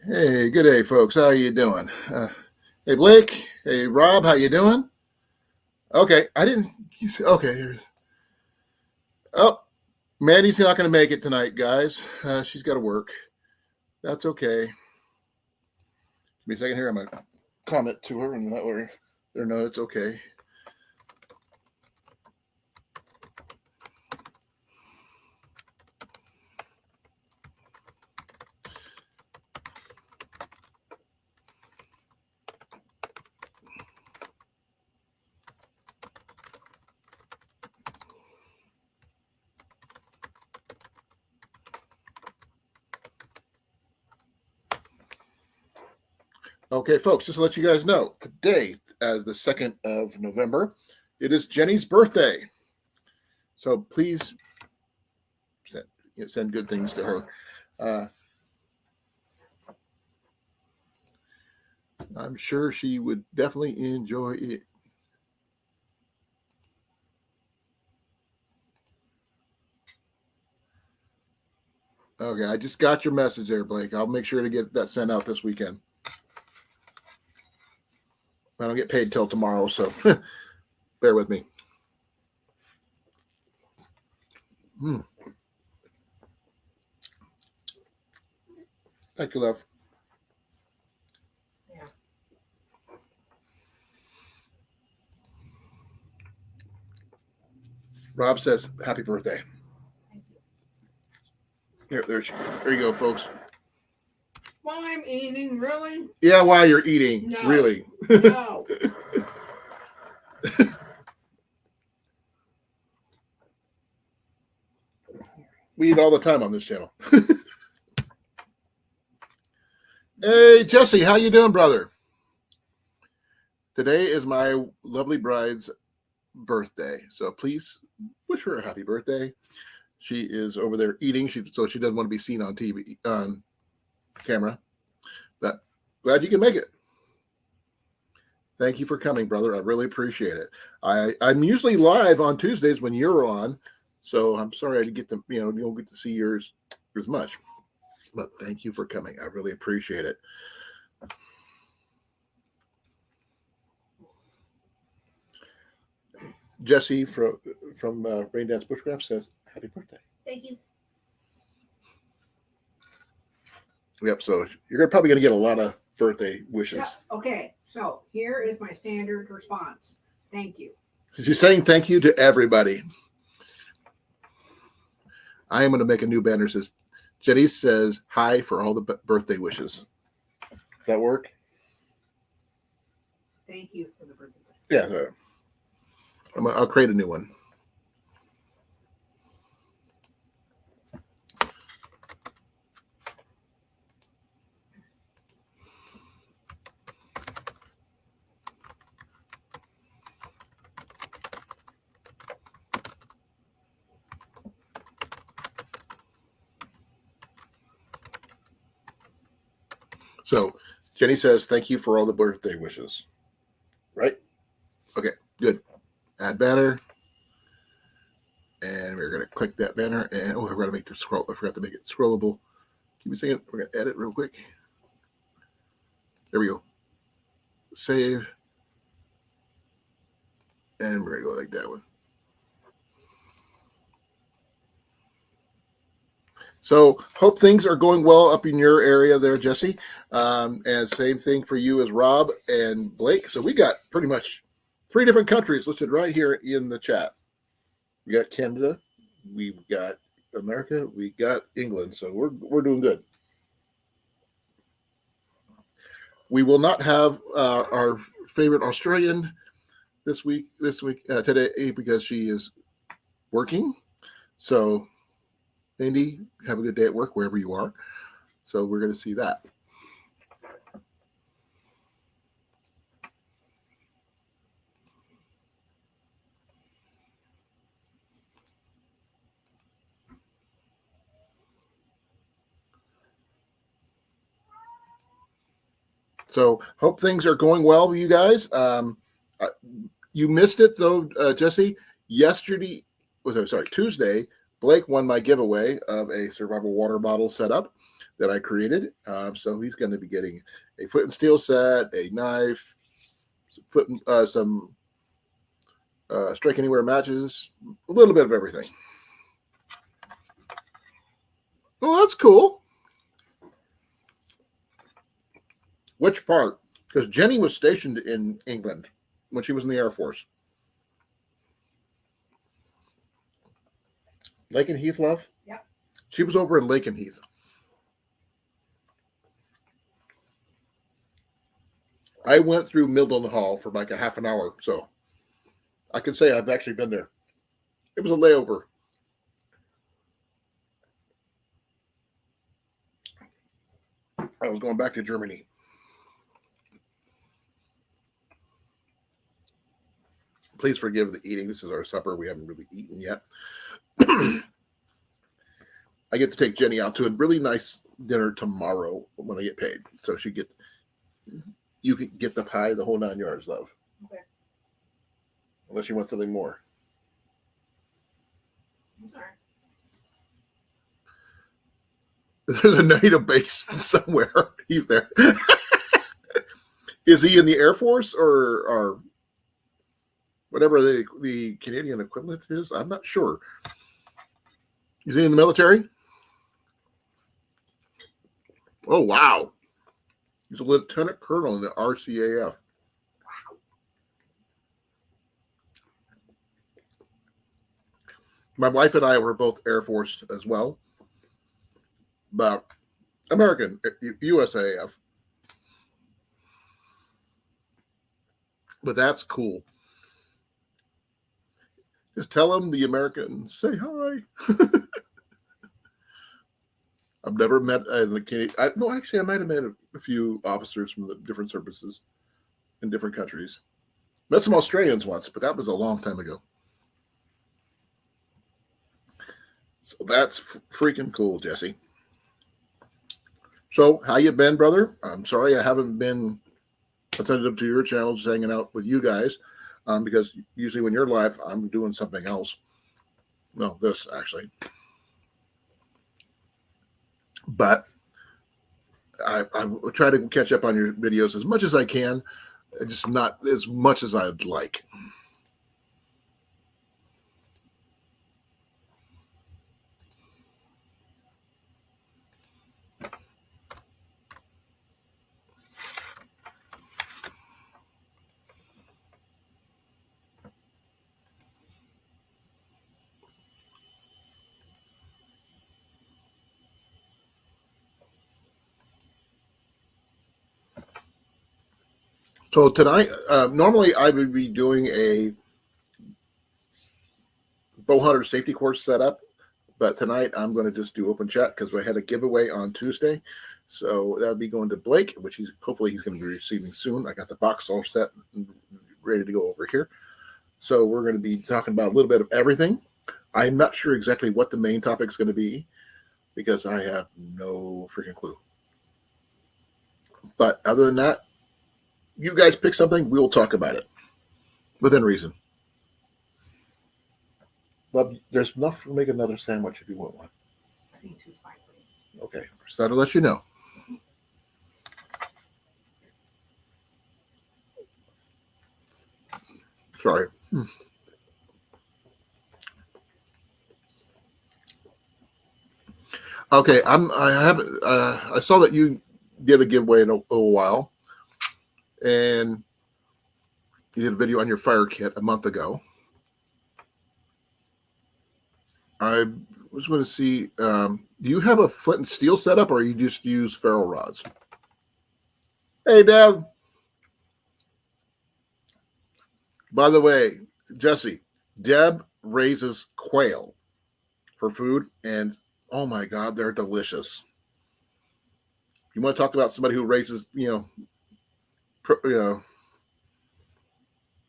Hey, good day, folks. How you doing? Hey, Blake. Hey, Rob. How you doing? Okay, I didn't. Okay, here's. Oh, Maddie's not going to make it tonight, guys. She's got to work. That's okay. Give me a second here. I'm going to comment to her and let her know it's okay. Okay, folks, just to let you guys know, today, as the 2nd of November, it is Jenny's birthday. So please send good things to her. I'm sure she would definitely enjoy it. Okay, I just got your message there, Blake. I'll make sure to get that sent out this weekend. I don't get paid till tomorrow, so bear with me. Thank you, love. Yeah. Rob says, happy birthday. Thank you. There you go, folks. While I'm eating, really? Yeah, while you're eating, no. Really. No. We eat all the time on this channel. Hey, Jesse, how you doing, brother? Today is my lovely bride's birthday, so please wish her a happy birthday. She is over there eating, so she doesn't want to be seen on TV, on camera. But glad you can make it. Thank you for coming, brother. I really appreciate it. I'm usually live on Tuesdays when you're on, so I'm sorry I didn't get to, you don't get to see yours as much. But thank you for coming. I really appreciate it. Jesse from Rain Dance Bushcraft says, happy birthday. Thank you. Yep, so you're probably going to get a lot of birthday wishes. Yeah, okay, so here is my standard response. Thank you. She's saying thank you to everybody. I am going to make a new banner that says, Jenny says hi for all the birthday wishes. Does that work? Thank you for the birthday wish. Yeah, I'll create a new one. So Jenny says, thank you for all the birthday wishes. Right? Okay, good. Add banner. And we're going to click that banner. And I forgot to make the scroll. I forgot to make it scrollable. Give me a second. We're going to edit real quick. There we go. Save. And we're going to go like that one. So hope things are going well up in your area there, Jesse. And same thing for you as Rob and Blake. So we got pretty much 3 different countries listed right here in the chat. We got Canada, we've got America, we got England. So we're doing good. We will not have our favorite Australian this week today because she is working. So Andy, have a good day at work wherever you are. So we're going to see that. So hope things are going well with you guys. You missed it though, Jesse. Tuesday Blake won my giveaway of a survival water bottle setup that I created. So he's going to be getting a foot and steel set, a knife, some strike anywhere matches, a little bit of everything. Oh, that's cool. Which part? Because Jenny was stationed in England when she was in the Air Force. Lake and Heath, love? Yep. She was over in Lake and Heath. I went through Milden Hall for like a half an hour, so I can say I've actually been there. It was a layover. I was going back to Germany. Please forgive the eating. This is our supper. We haven't really eaten yet. I get to take Jenny out to a really nice dinner tomorrow when I get paid. So you can get the pie, the whole 9 yards, love. Okay. Unless you want something more. All right. There's a NATO base somewhere. He's there. Is he in the Air Force or whatever the Canadian equivalent is? I'm not sure. Is he in the military? Oh, wow. He's a lieutenant colonel in the RCAF. Wow. My wife and I were both Air Force as well. But American, USAF. But that's cool. Just tell them the Americans say hi. I've never met a Canadian. No, actually, I might have met a few officers from the different services in different countries. Met some Australians once, but that was a long time ago. So that's freaking cool, Jesse. So, how you been, brother? I'm sorry I haven't been attentive to your channel, just hanging out with you guys, because usually when you're live, I'm doing something else. Well, this actually. But I try to catch up on your videos as much as I can, just not as much as I'd like. So tonight, normally I would be doing a Bowhunter Safety Course setup, but tonight I'm going to just do open chat because I had a giveaway on Tuesday. So that'll be going to Blake, which hopefully he's going to be receiving soon. I got the box all set and ready to go over here. So we're going to be talking about a little bit of everything. I'm not sure exactly what the main topic is going to be because I have no freaking clue. But other than that, you guys pick something, we'll talk about it within reason. But there's enough to make another sandwich if you want one. I think two's fine for me. Okay, just thought I'd let you know. Sorry. Okay, I saw that you did a giveaway in a while, and you did a video on your fire kit a month ago. I was going to see, do you have a flint and steel setup, or you just use ferro rods? Hey, Deb. By the way, Jesse, Deb raises quail for food, and oh my God, they're delicious. You want to talk about somebody who raises,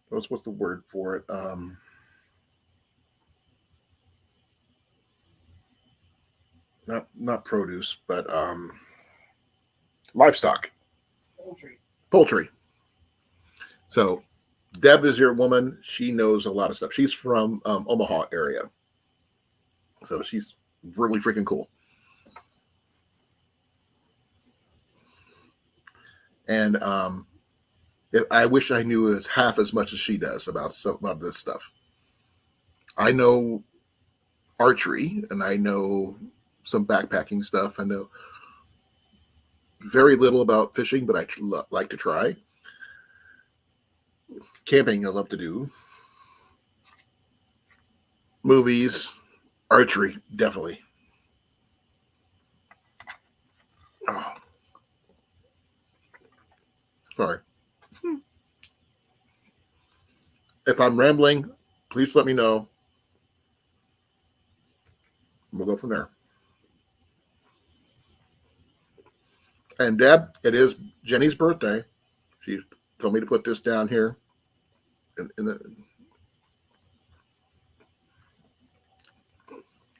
what's the word for it? Not produce, but livestock. Poultry. So Deb is your woman. She knows a lot of stuff. She's from Omaha area. So she's really freaking cool. And I wish I knew as half as much as she does about some of this stuff. I know archery and I know some backpacking stuff. I know very little about fishing, but I like to try. Camping, I love to do. Movies, archery, definitely. Oh, sorry. If I'm rambling, please let me know. We'll go from there. And Deb, it is Jenny's birthday. She told me to put this down here.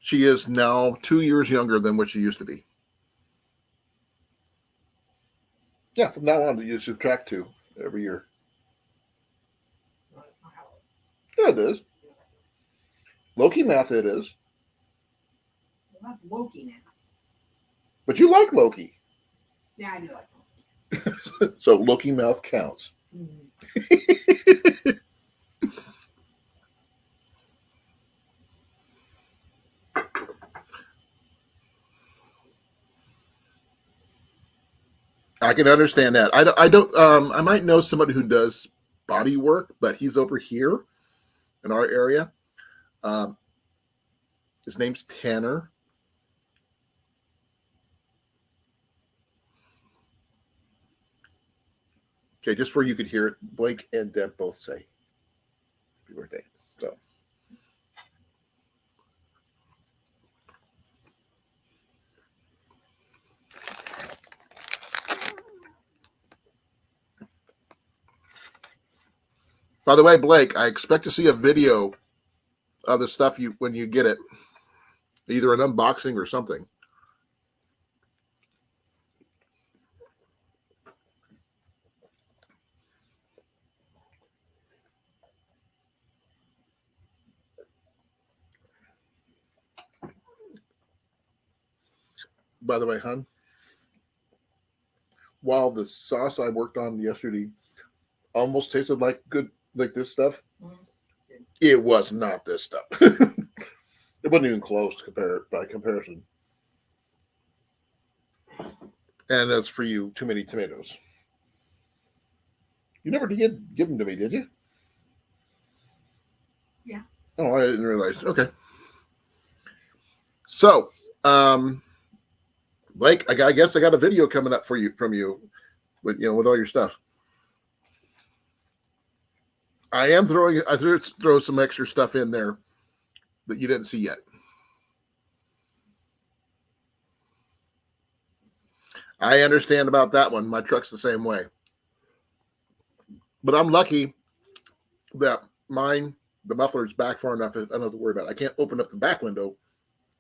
She is now 2 years younger than what she used to be. Yeah, from now on, you subtract 2 every year. Yeah, it is. Loki math, it is. Well, not Loki now. But you like Loki. Yeah, I do like Loki. So Loki math counts. I can understand that. I don't. I might know somebody who does body work, but he's over here in our area. His name's Tanner. Okay, just for you could hear it, Blake and Deb both say happy birthday. So. By the way, Blake, I expect to see a video of the stuff when you get it, either an unboxing or something. By the way, hon, while the sauce I worked on yesterday almost tasted like this stuff, it was not this stuff. It wasn't even close by comparison. And as for you, too many tomatoes. You never did give them to me, did you? Yeah. Oh, I didn't realize. Okay. So, Blake, I guess I got a video coming up from you with all your stuff. I throw some extra stuff in there that you didn't see yet. I understand about that one. My truck's the same way. But I'm lucky that the muffler's back far enough. I don't have to worry about it. I can't open up the back window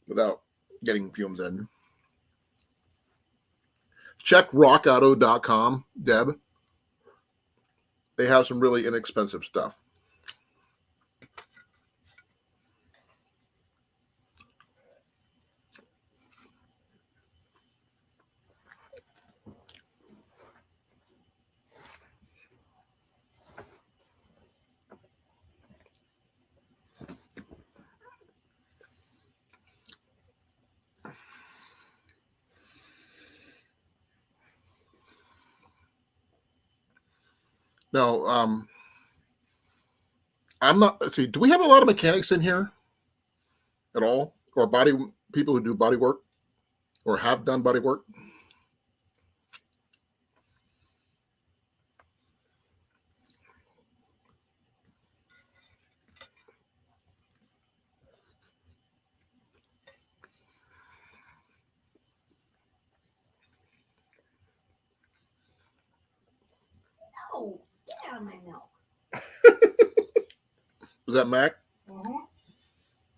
without getting fumes in. Check rockauto.com, Deb. They have some really inexpensive stuff. Now, let's see, do we have a lot of mechanics in here at all? Or people who do body work or have done body work? No, get out of my milk. Was that Mac? Mm-hmm.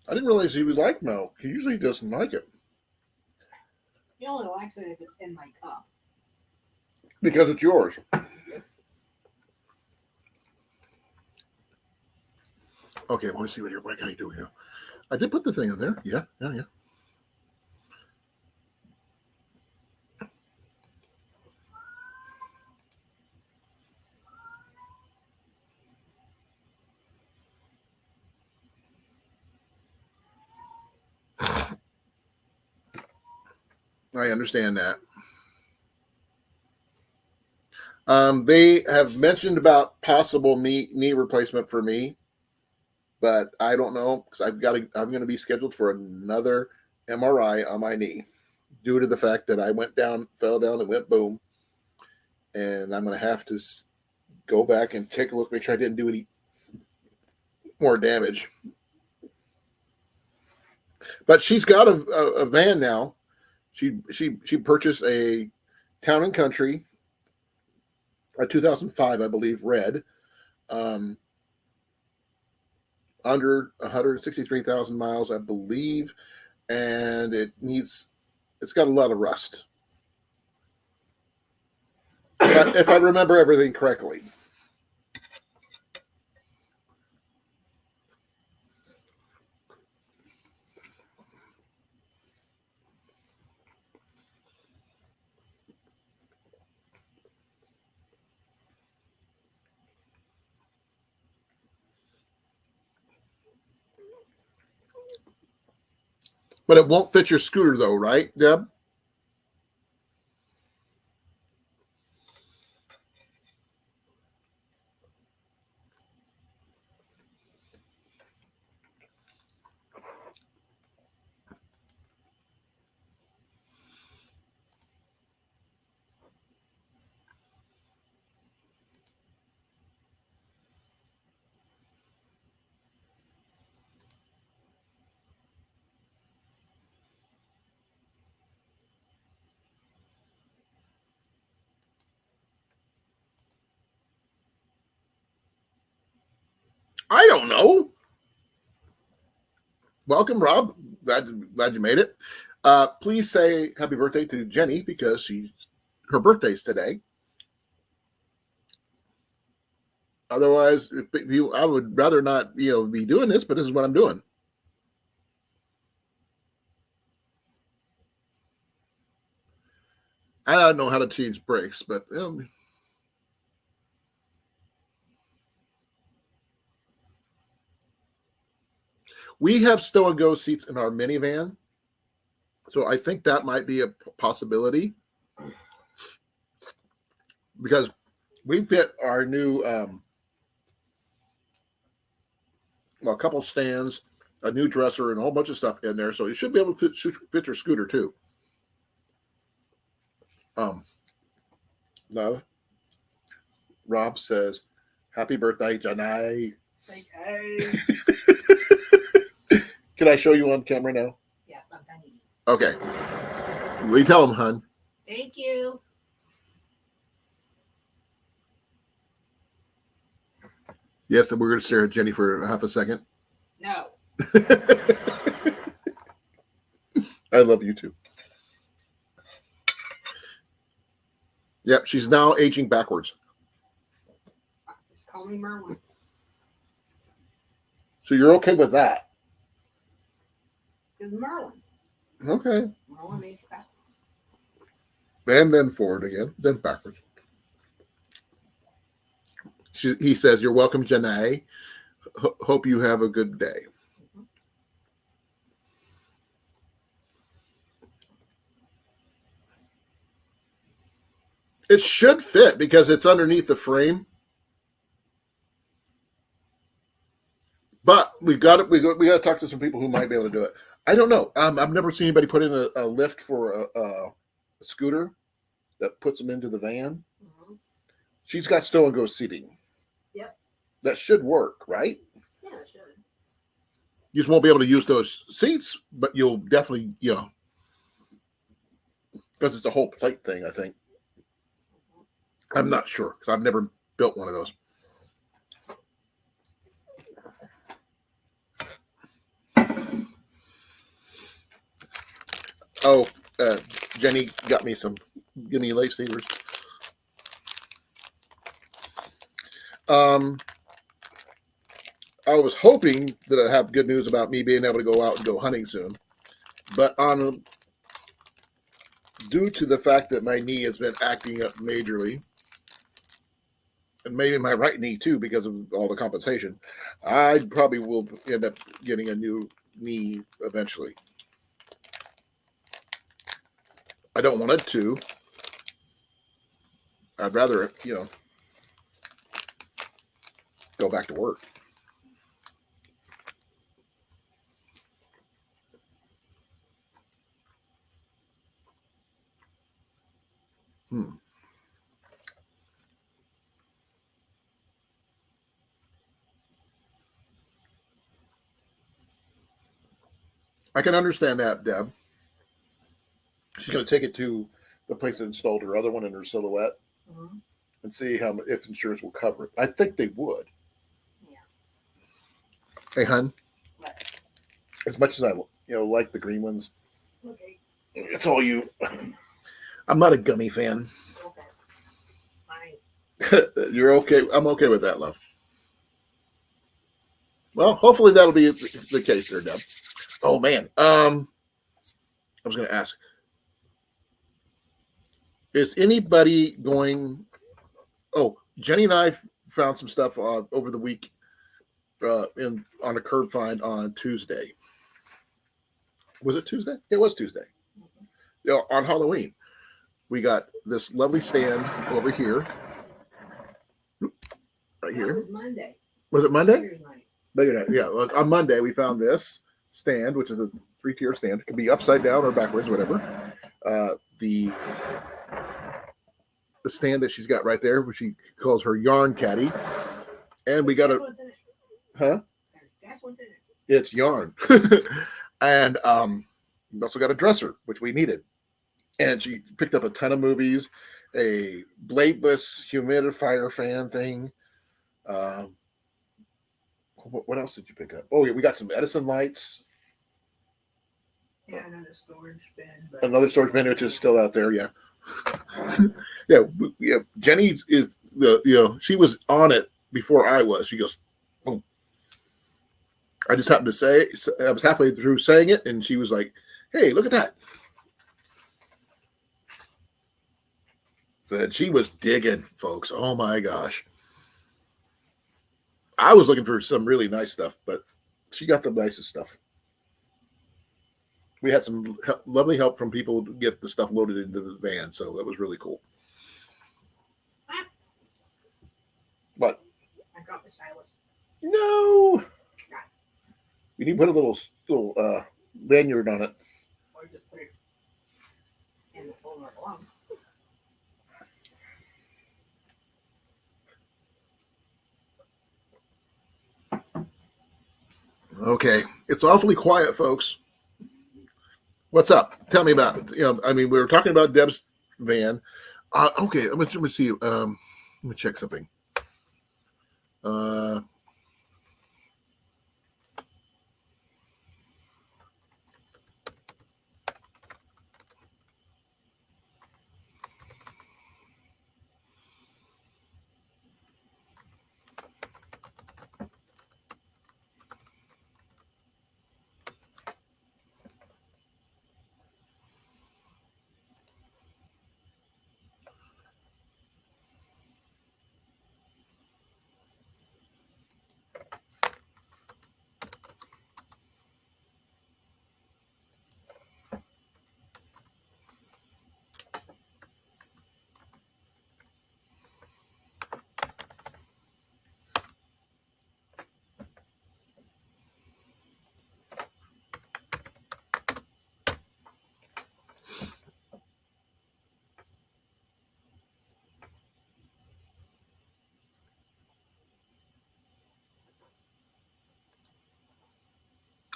I didn't realize he would like milk. He usually doesn't like it. He only likes it if it's in my cup. Because it's yours. Okay, I want to see what how you doing now. I did put the thing in there. Yeah. I understand that. They have mentioned about possible knee replacement for me, but I don't know because I'm going to be scheduled for another MRI on my knee due to the fact that I fell down, and went boom, and I'm going to have to go back and take a look, make sure I didn't do any more damage. But she's got a van now. She purchased a Town and Country, a 2005, I believe, red, under 163,000 miles, I believe, and it's got a lot of rust. But if I remember everything correctly. But it won't fit your scooter, though, right, Deb? I don't know. Welcome, Rob. Glad you made it. Please say happy birthday to Jenny because her birthday's today. Otherwise, I would rather not, be doing this, but this is what I'm doing. I don't know how to change brakes, but we have stow and go seats in our minivan, so I think that might be a possibility because we fit our new, a couple stands, a new dresser, and a whole bunch of stuff in there, so you should be able to fit your scooter too. Love. Rob says, "Happy birthday, Janai." Okay. Can I show you on camera now? Yes, I'm funny. Okay. We tell him, hun. Thank you. Yes, and we're going to stare at Jenny for half a second. No. I love you too. Yep, she's now aging backwards. Just call me Merlin. So you're okay with that? It's Merlin. Okay. Merlin aged backwards. And then forward again, then backwards. He says, "You're welcome, Janae. Hope you have a good day." It should fit because it's underneath the frame. But we got to talk to some people who might be able to do it. I don't know. I've never seen anybody put in a lift for a scooter that puts them into the van. Mm-hmm. She's got stow and go seating. Yep. That should work, right? Yeah, it should. You just won't be able to use those seats, but you'll definitely, because it's a whole plate thing, I think. I'm not sure because I've never built one of those. Oh, Jenny got me give me lifesavers. I was hoping that I'd have good news about me being able to go out and go hunting soon. But due to the fact that my knee has been acting up majorly, and maybe my right knee too, because of all the compensation, I probably will end up getting a new knee eventually. I don't want it to. I'd rather, go back to work. Hmm. I can understand that, Deb. She's going to take it to the place that installed her other one in her Silhouette Mhm. and see how if insurance will cover it. I think they would. Yeah. Hey, hun, What? as much as I like the green ones, Okay. it's all you. I'm not a gummy fan. Okay. Fine. You're okay. I'm okay with that, love. Well, hopefully that'll be the case there, Deb. Oh man. I was going to ask, is anybody going? Oh, Jenny and I found some stuff over the week on a curb find on Tuesday. Was it Tuesday? It was Tuesday. On Halloween, we got this lovely stand over here, right here. That was Monday. Was it Monday? Beginner's night. Bigger night. Yeah. On Monday, we found this stand, which is a 3-tier stand. It can be upside down or backwards, whatever. The stand that she's got right there, which she calls her yarn caddy, and we got Guess a what's in it? huh? Guess what's in it? It's yarn, and we also got a dresser, which we needed. And she picked up a ton of movies, a bladeless humidifier fan thing. Um, what else did you pick up? Oh, yeah, we got some Edison lights. Yeah, another storage bin. Another storage bin, which is still out there. Yeah, yeah. Jenny is she was on it before I was. She goes, boom. I just happened to say I was halfway through saying it, and she was like, "Hey, look at that." And she was digging, folks. Oh my gosh. I was looking for some really nice stuff, but she got the nicest stuff. We had some lovely help from people to get the stuff loaded into the van, so that was really cool. But I dropped the stylus. no, we need to put a little lanyard on it. Or just put it in the folder it belongs. Okay, it's awfully quiet, folks. What's up? Tell me about it. We were talking about Deb's van. Okay, let me see. Let me check something. Uh,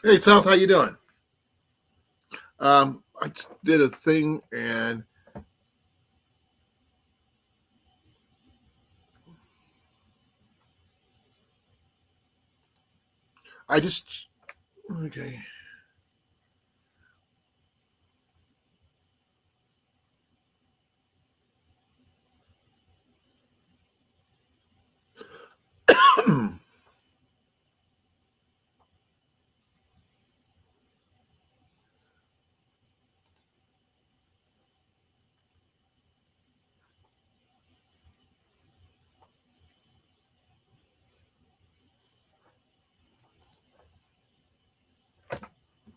hey, South, how you doing? I did a thing and I just okay.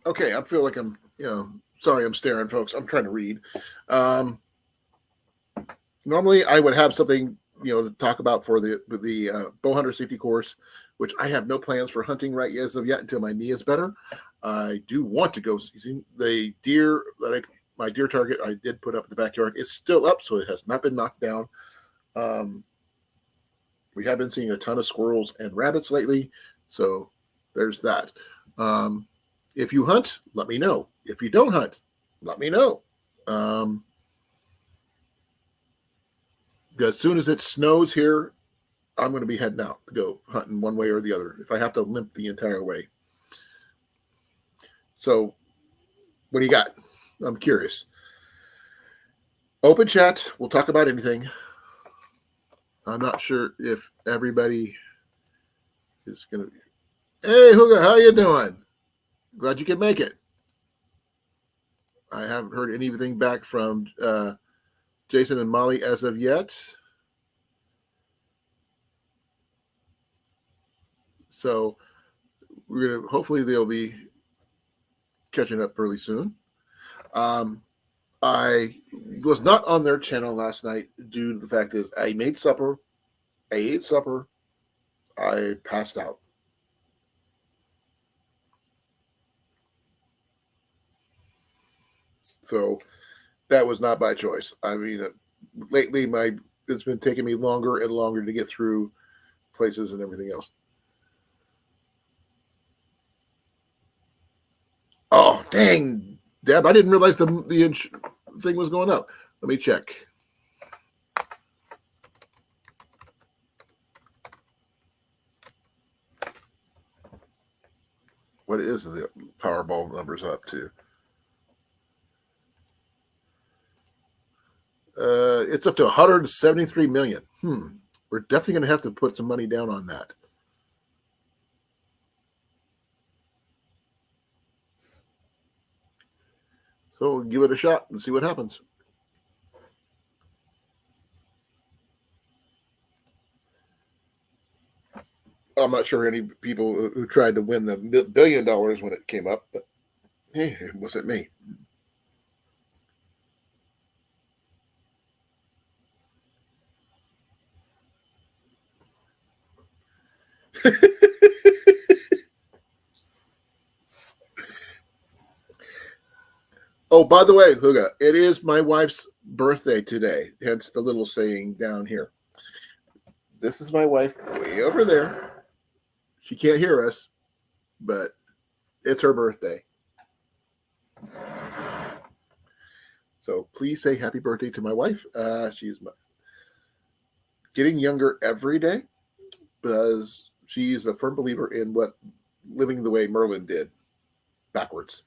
Okay, I feel like I'm, sorry, I'm staring, folks. I'm trying to read. Um, Normally, I would have something, to talk about for the Bowhunter Safety Course, which I have no plans for hunting right as of yet until my knee is better. I do want to go see the deer my deer target I did put up in the backyard is still up, so it has not been knocked down. Um, we have been seeing a ton of squirrels and rabbits lately, so there's that. Um, if you hunt, let me know. If you don't hunt, let me know. Um, as soon as it snows here, I'm going to be heading out to go hunting one way or the other if I have to limp the entire way. So, what do you got? I'm curious. Open chat. We'll talk about anything. I'm not sure if everybody is going to. Hey, Huga, how you doing? Glad you can make it. I haven't heard anything back from Jason and Molly as of yet. So we're gonna hopefully they'll be catching up fairly soon. I was not on their channel last night due to the fact is I made supper, I ate supper, I passed out. So that was not by choice. I mean, lately it's been taking me longer and longer to get through places and everything else. Oh dang, Deb! I didn't realize the thing was going up. Let me check. What is the Powerball numbers up to? It's up to 173 million. We're definitely going to have to put some money down on that. So we'll give it a shot and see what happens. I'm not sure any people who tried to win the $1 billion when it came up, but hey, it wasn't me. Oh, by the way, Huga, it is my wife's birthday today, hence the little saying down here. This is my wife way over there. She can't hear us, but it's her birthday. So please say happy birthday to my wife. She's getting younger every day because she's a firm believer in what living the way Merlin did backwards.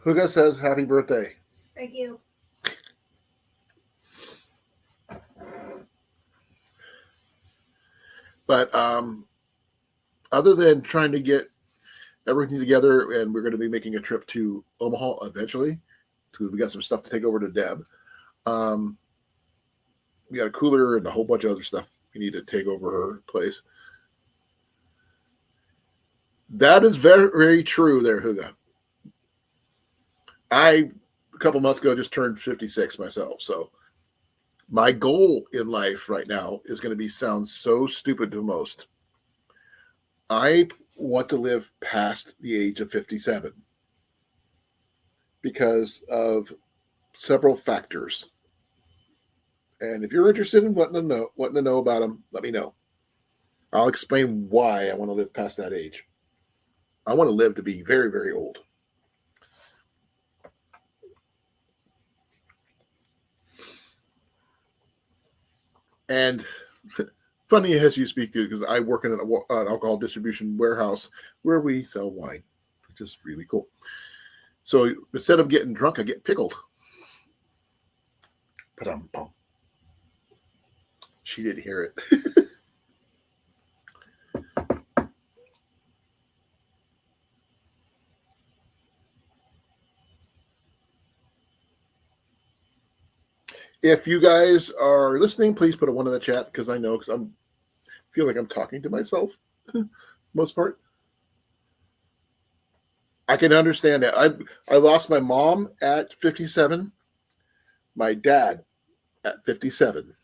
Huga says happy birthday. Thank you. But other than trying to get everything together, and we're going to be making a trip to Omaha eventually, because we got some stuff to take over to Deb. We got a cooler and a whole bunch of other stuff we need to take over her place. That is very, very true there, Huga. I, a couple months ago, just turned 56 myself. So my goal in life right now is going to be sound so stupid to most. I want to live past the age of 57 because of several factors. And if you're interested in wanting to know about them, let me know. I'll explain why I want to live past that age. I want to live to be very, very old. And funny as you speak, because I work in an alcohol distribution warehouse where we sell wine, which is really cool. So instead of getting drunk, I get pickled. Pa-dum-bum. She didn't hear it. If you guys are listening, please put a one in the chat because I know because I'm feel like I'm talking to myself, most part. I can understand that. I lost my mom at 57, my dad at 57,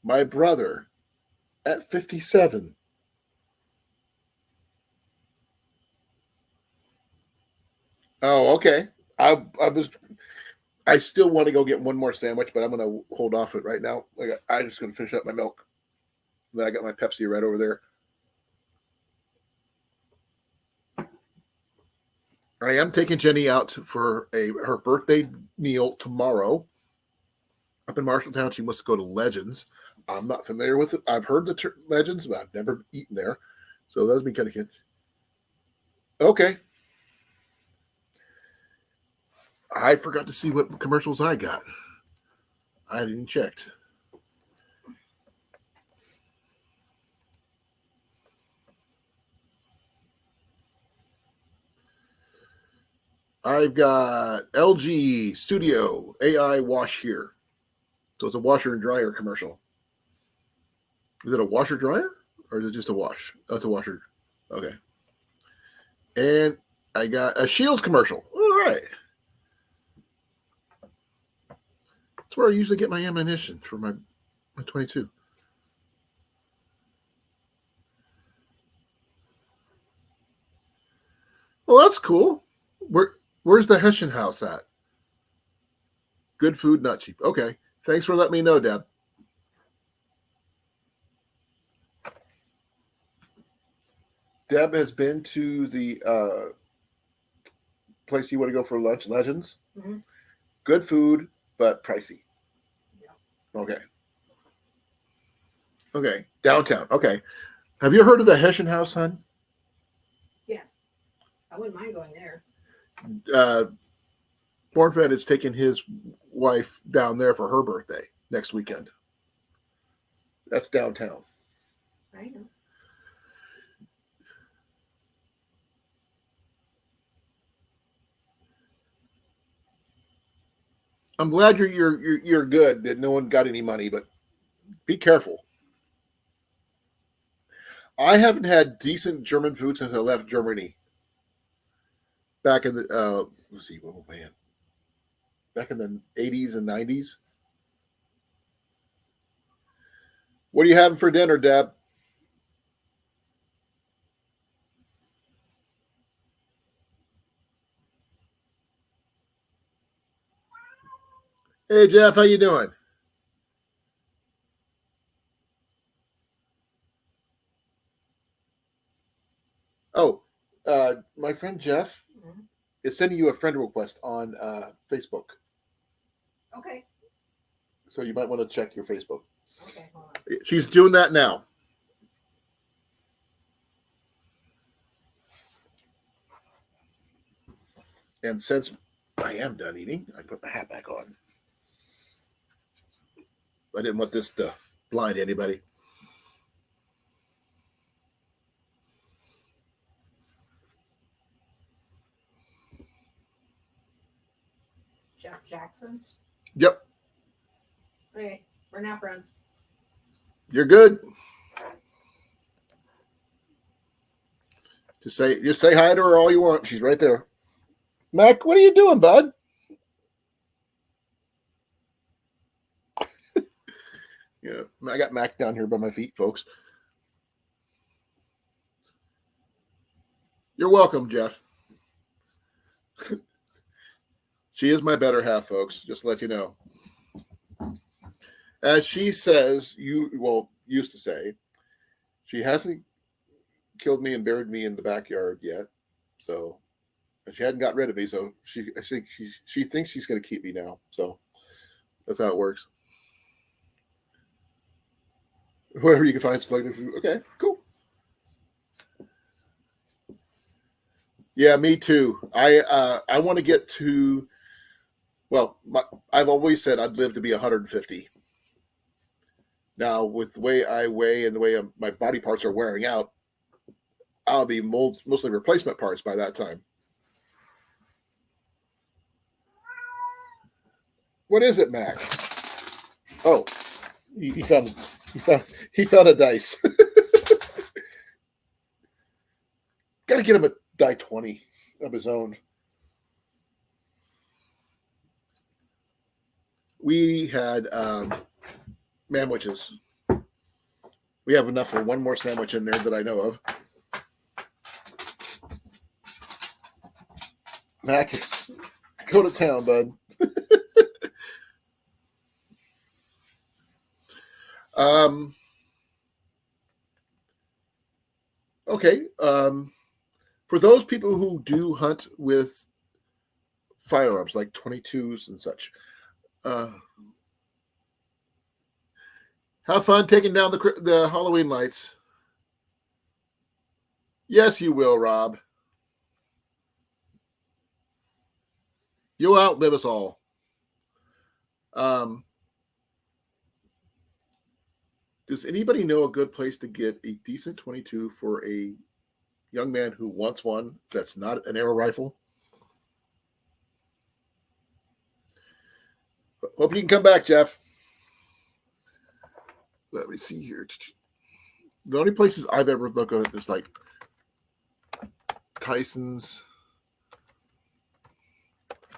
my brother at 57. Oh, okay. I still want to go get one more sandwich, but I'm going to hold off it right now. I'm just going to finish up my milk. Then I got my Pepsi right over there. I am taking Jenny out for her birthday meal tomorrow up in Marshalltown. She wants to go to Legends. I'm not familiar with it. I've heard the Legends, but I've never eaten there. So that'll be kind of good. Okay. I forgot to see what commercials I got. I hadn't even checked. I've got LG Studio AI Wash here. So it's a washer and dryer commercial. Is it a washer dryer or is it just a wash? That's a washer. Okay. And I got a Shields commercial. All right. That's where I usually get my ammunition for my 22. Well, that's cool. Where's the Hessian house at? Good food, not cheap. Okay. Thanks for letting me know, Deb. Deb has been to the place you want to go for lunch, Legends. Mm-hmm. Good food, but pricey. Yeah. Okay. Okay. Downtown. Okay. Have you heard of the Hessian house, hon? Yes. I wouldn't mind going there. Bornfed is taking his wife down there for her birthday next weekend. That's downtown. I know. I'm glad you're good that no one got any money, but be careful. I haven't had decent German food since I left Germany. Back in the let's see, oh man, back in the 80s and 90s. What are you having for dinner, Deb? Hey Jeff, how you doing? Oh, my friend Jeff Mm-hmm. is sending you a friend request on Facebook, Okay. so you might want to check your Facebook. Okay. Hold on. She's doing that now. And since I am done eating, I put my hat back on. I didn't want this to blind anybody. Jeff Jackson. Yep, Okay. We're now friends. you're good. Just say hi to her all you want. She's right there. Mac, what are you doing, bud? Yeah, I got Mac down here by my feet, folks. You're welcome, Jeff. She is my better half, folks. Just to let you know. As she says, used to say, she hasn't killed me and buried me in the backyard yet. So, and she hadn't got rid of me. So I think she thinks she's going to keep me now. So that's how it works. Wherever you can find selective food. Okay, cool. Yeah, me too. I want to get to. Well, I've always said I'd live to be 150. Now, with the way I weigh and the way my body parts are wearing out, I'll be mostly replacement parts by that time. What is it, Mac? Oh, he found a dice. got to get him a die 20 of his own. We had sandwiches. We have enough for one more sandwich in there that I know of. Mac, go to town, bud. Okay. For those people who do hunt with firearms like 22s and such, have fun taking down the Halloween lights. Yes, you will, Rob. You'll outlive us all. Does anybody know a good place to get a decent 22 for a young man who wants one that's not an arrow rifle? Hope you can come back, Jeff. Let me see here. The only places I've ever looked at is like Tyson's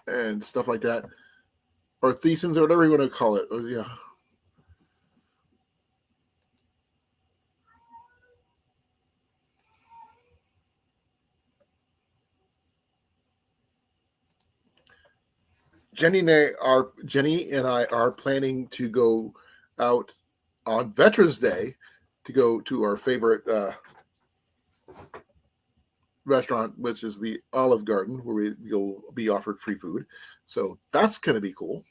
and stuff like that, or Thiessen's, or whatever you want to call it. Yeah. Jenny and I are planning to go out on Veterans Day to go to our favorite restaurant, which is the Olive Garden, where you'll be offered free food. So that's going to be cool.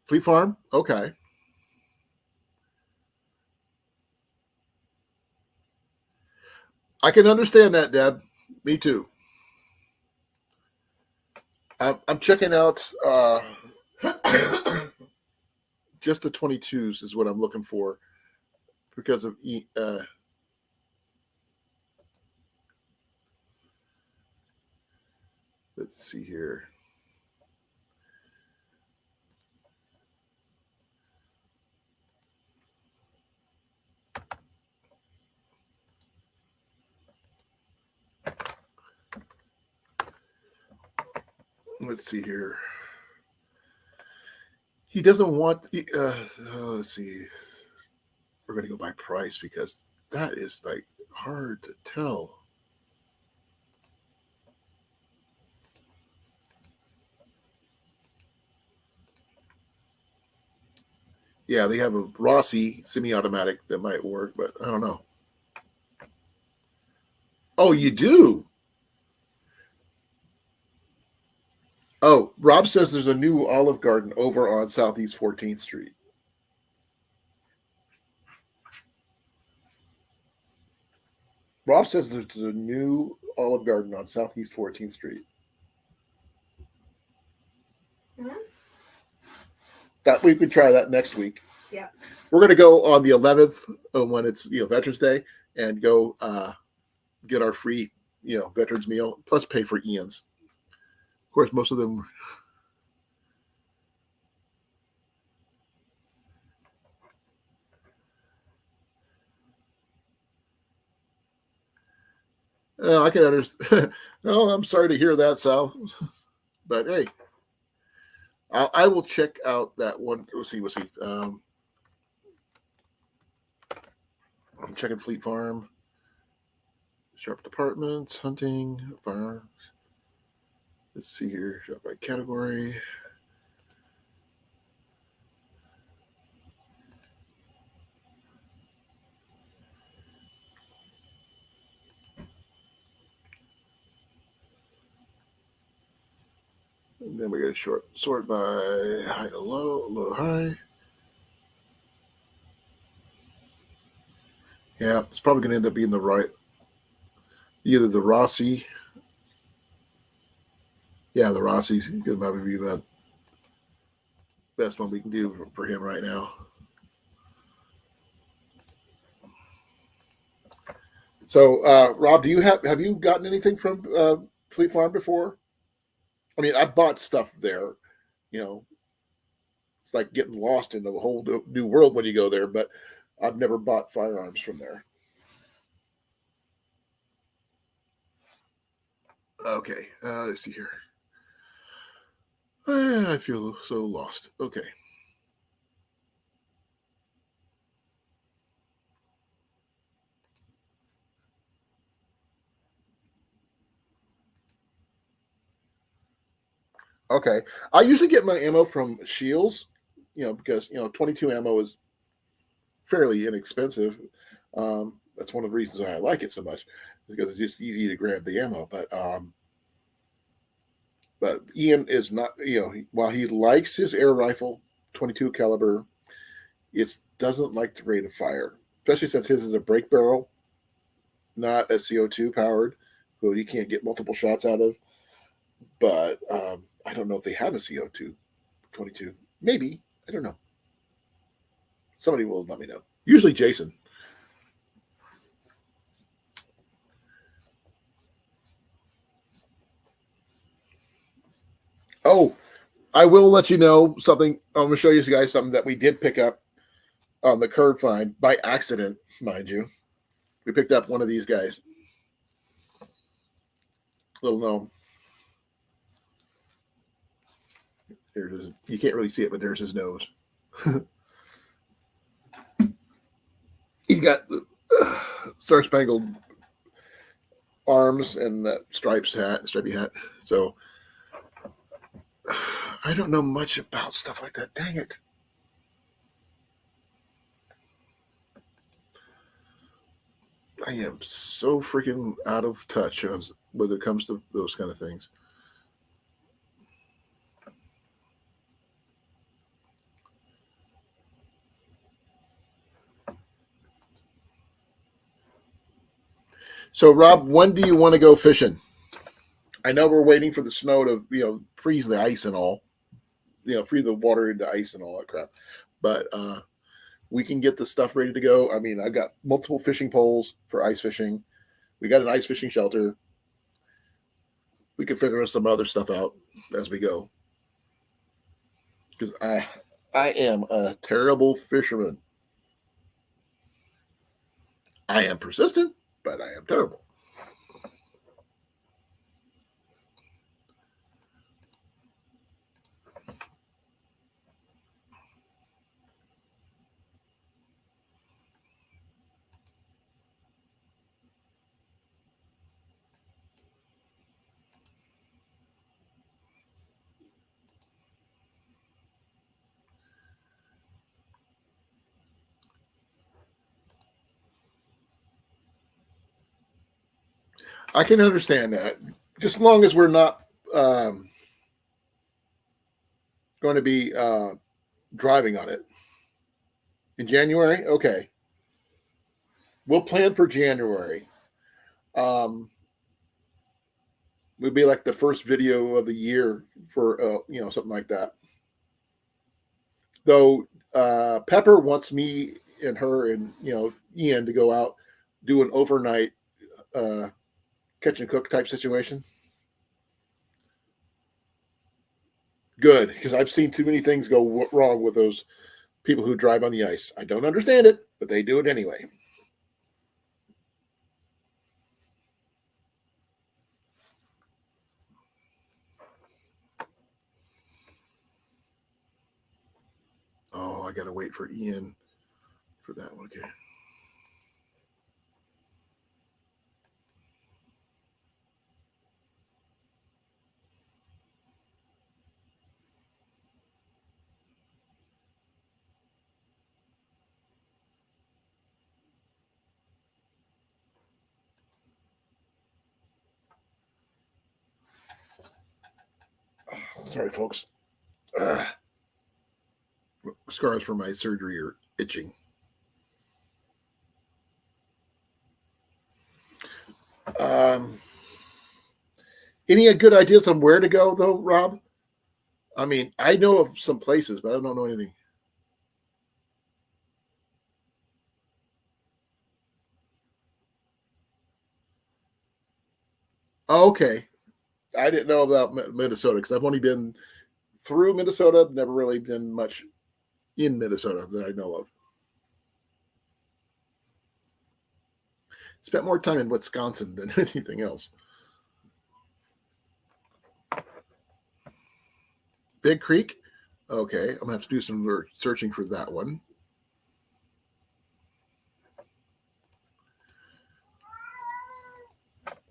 Fleet Farm? Okay. I can understand that, Deb. Me too. I'm checking out just the 22s is what I'm looking for because of let's see here. Let's see here. He doesn't want. Let's see. We're going to go by price because that is like hard to tell. Yeah, they have a Rossi semi-automatic that might work, but I don't know. Oh, you do? Oh, Rob says there's a new Olive Garden over on Southeast 14th Street. Rob says there's a new Olive Garden on Southeast 14th Street. Mm-hmm. That we could try that next week. Yeah. We're going to go on the 11th when it's Veterans Day and go get our free veterans meal plus pay for Ian's. Of course, most of them. I can understand. Oh, I'm sorry to hear that, Sal. But hey, I will check out that one. We'll see. I'm checking Fleet Farm, Sharp Departments, Hunting, Firearms. Let's see here. Shop by category. And then we got to sort by high to low, low to high. Yeah, it's probably going to end up being either the Rossi. Yeah, the Rossi's going to probably be about the best one we can do for him right now. So, Rob, have you gotten anything from Fleet Farm before? I mean, I bought stuff there, it's like getting lost in a whole new world when you go there. But I've never bought firearms from there. Okay, let's see here. I feel so lost. Okay. Okay. I usually get my ammo from Shields, because 22 ammo is fairly inexpensive. That's one of the reasons why I like it so much, because it's just easy to grab the ammo. But Ian is not, while he likes his air rifle, 22 caliber, it doesn't like the rate of fire, especially since his is a break barrel, not a CO2 powered, so you can't get multiple shots out of. But I don't know if they have a CO2 22. Maybe. I don't know. Somebody will let me know. Usually Jason. Oh, I will let you know something. I'm going to show you guys something that we did pick up on the curb find by accident, mind you. We picked up one of these guys. Little gnome. You can't really see it, but there's his nose. He's got the Star Spangled arms and that stripy hat. So I don't know much about stuff like that. Dang it. I am so freaking out of touch when it comes to those kind of things. So, Rob, when do you want to go fishing? I know we're waiting for the snow to, freeze the ice and all, freeze the water into ice and all that crap. But we can get the stuff ready to go. I mean, I've got multiple fishing poles for ice fishing. We got an ice fishing shelter. We can figure some other stuff out as we go. Because I am a terrible fisherman. I am persistent, but I am terrible. I can understand that. Just as long as we're not going to be driving on it. In January? Okay. We'll plan for January. Would be like the first video of the year for something like that. Though Pepper wants me and her and Ian to go out, do an overnight catch and cook type situation. Good, because I've seen too many things go wrong with those people who drive on the ice. I don't understand it, but they do it anyway. Oh, I gotta wait for Ian for that one. Okay. Sorry, folks. Scars from my surgery are itching. Any good ideas on where to go, though, Rob? I mean, I know of some places, but I don't know anything. Oh, okay. I didn't know about Minnesota because I've only been through Minnesota, never really been much in Minnesota that I know of. Spent more time in Wisconsin than anything else. Big Creek. Okay, I'm gonna have to do some searching for that one.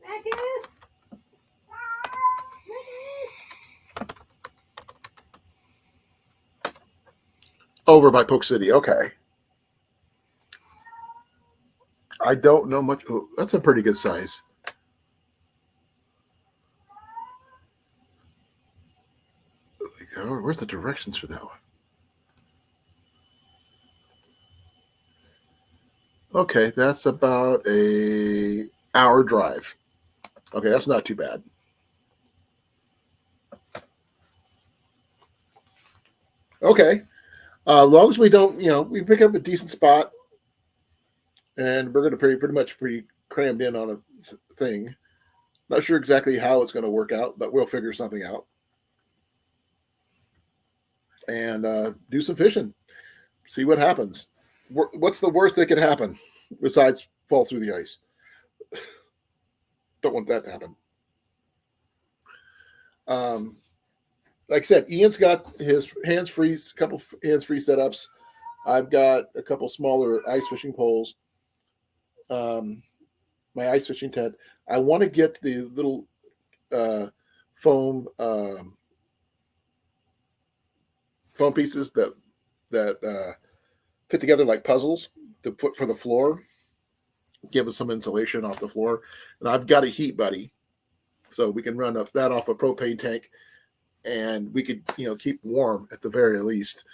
Marcus. Marcus. Over by Polk City. Okay. I don't know much. Oh, that's a pretty good size. Where's the directions for that one? Okay, that's about a hour drive. Okay, that's not too bad. Okay, as long as we don't, we pick up a decent spot, and we're going to pretty much pretty crammed in on a thing. Not sure exactly how it's going to work out, but we'll figure something out and do some fishing. See what happens. What's the worst that could happen besides fall through the ice? Don't want that to happen. Like I said, Ian's got his hands-free, couple hands-free setups. I've got a couple smaller ice fishing poles. My ice fishing tent. I want to get the little foam foam pieces that fit together like puzzles to put for the floor. Give us some insulation off the floor, and I've got a heat buddy, so we can run that off a propane tank, and we could keep warm at the very least,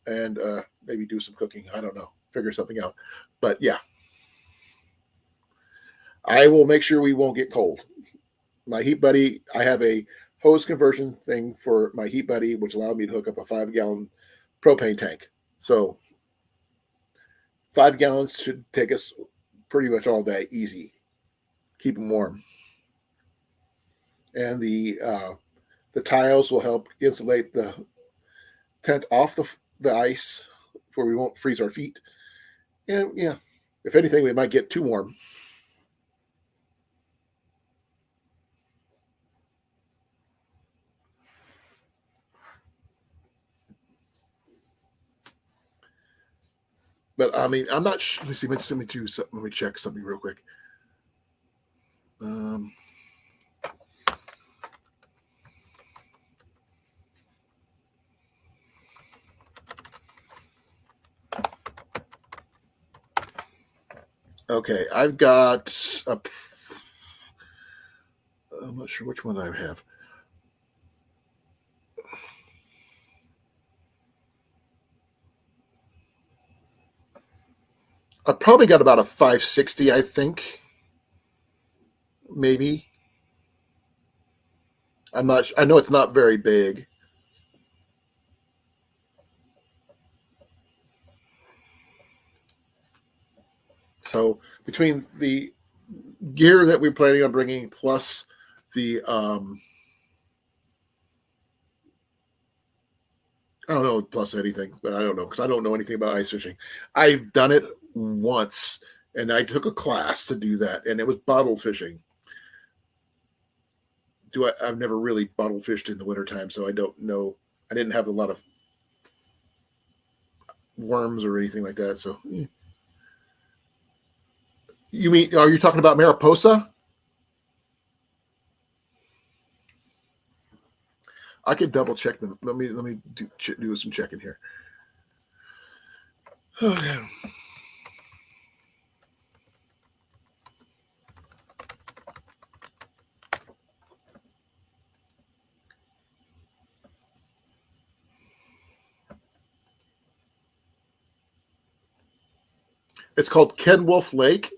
and maybe do some cooking. I don't know, figure something out, but yeah. I will make sure we won't get cold. My heat buddy, I have a hose conversion thing for my heat buddy, which allowed me to hook up a 5-gallon propane tank. So 5 gallons should take us pretty much all day, easy. Keep them warm. And the tiles will help insulate the tent off the ice, where we won't freeze our feet. And yeah, if anything, we might get too warm. But I mean, I'm not sure. Let me see. Let me check something real quick. Okay, I've got I'm not sure which one I have. I probably got about a 560, I think. Maybe. I'm not. I know it's not very big. So between the gear that we're planning on bringing plus the I don't know plus anything, but I don't know because I don't know anything about ice fishing. I've done it once, and I took a class to do that, and it was bottle fishing. I've never really bottle fished in the wintertime, so I don't know. I didn't have a lot of worms or anything like that. So, you mean, are you talking about Mariposa? I could double check them. Let me do some checking here. Okay. It's called Ken Wolf Lake.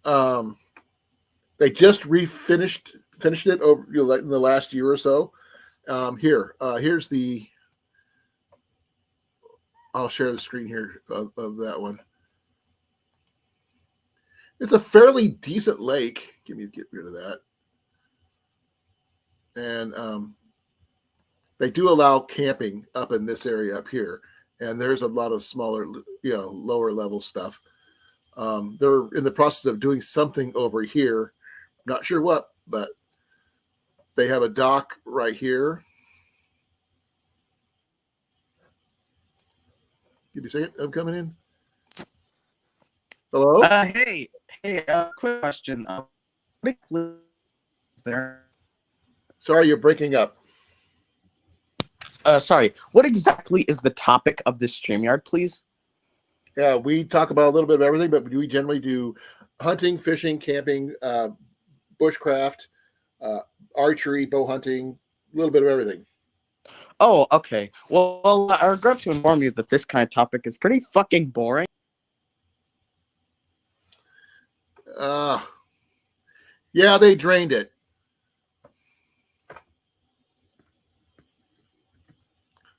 They just finished it over like in the last year or so. Here's the. I'll share the screen here of that one. It's a fairly decent lake. Get rid of that. And they do allow camping up in this area up here. and there's a lot of smaller, lower level stuff. They're in the process of doing something over here. Not sure what, but they have a dock right here. Give me a second. I'm coming in. Hello? Quick question. What is there? Sorry, you're breaking up. Sorry. What exactly is the topic of this StreamYard, please? Yeah, we talk about a little bit of everything, but we generally do hunting, fishing, camping, bushcraft, archery, bow hunting, a little bit of everything. Oh, okay. Well, I regret to inform you that this kind of topic is pretty fucking boring. Yeah, they drained it.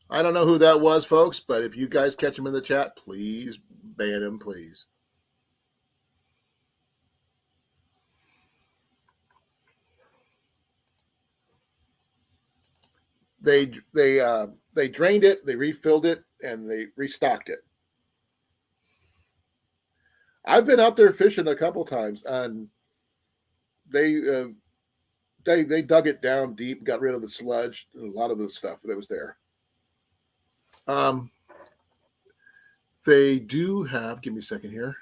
I don't know who that was, folks, but if you guys catch him in the chat, please ban him, please. They drained it, they refilled it, and they restocked it. I've been out there fishing a couple times, and they dug it down deep, got rid of the sludge, and a lot of the stuff that was there. They do have. Give me a second here.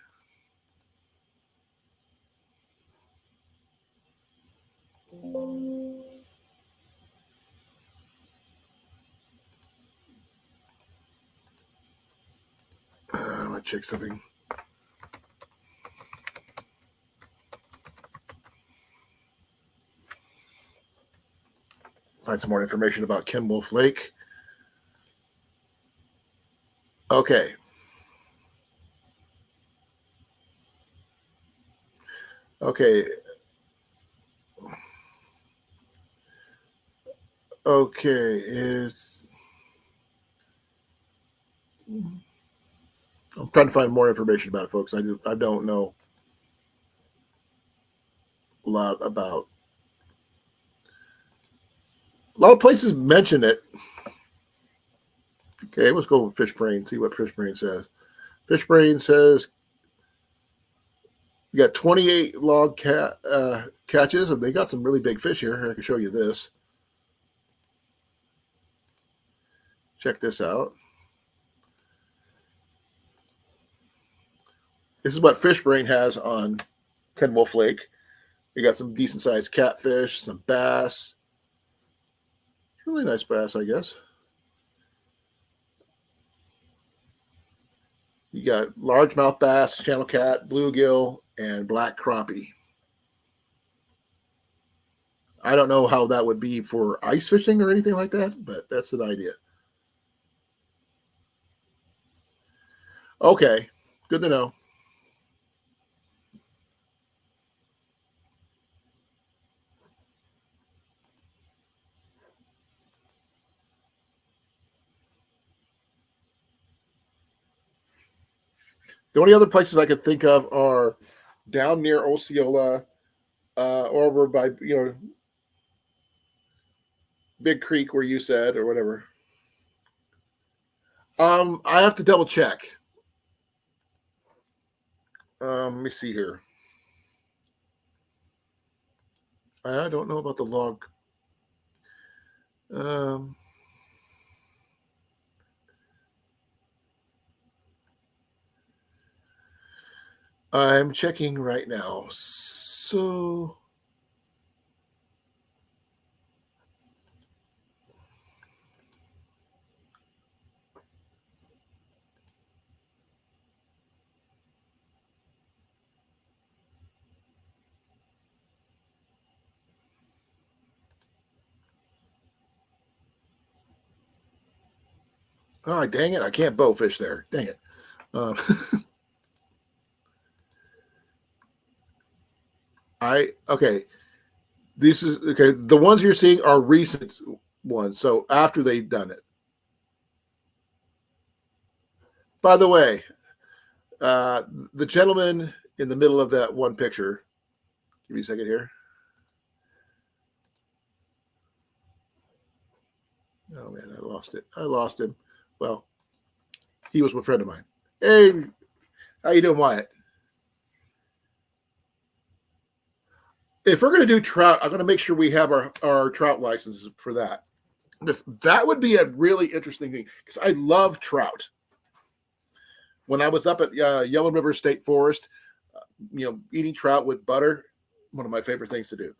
I'm gonna check something. Find some more information about Ken Wolf Lake. Okay. Okay. Okay. I'm trying to find more information about it, folks. I don't know a lot about. A lot of places mention it. Okay, let's go with Fishbrain. See what Fishbrain says. Fishbrain says you got 28 log catches, and they got some really big fish here. I can show you this. Check this out. This is what Fishbrain has on Ken Wolf Lake. You got some decent sized catfish, some bass. Really nice bass, I guess. You got largemouth bass, channel cat, bluegill, and black crappie. I don't know how that would be for ice fishing or anything like that, but that's an idea. Okay, good to know. The only other places I could think of are down near Osceola, or over by Big Creek, where you said, or whatever. I have to double check. Let me see here. I don't know about the log. I'm checking right now. So oh, dang it, I can't bow fish there. Dang it. Okay. This is okay. The ones you're seeing are recent ones, so after they've done it. By the way, the gentleman in the middle of that one picture. Give me a second here. Oh man, I lost it. I lost him. Well, He was a friend of mine. Hey, how you doing, Wyatt? If we're going to do trout, I'm going to make sure we have our trout licenses for that. That would be a really interesting thing because I love trout. When I was up at Yellow River State Forest, eating trout with butter, one of my favorite things to do.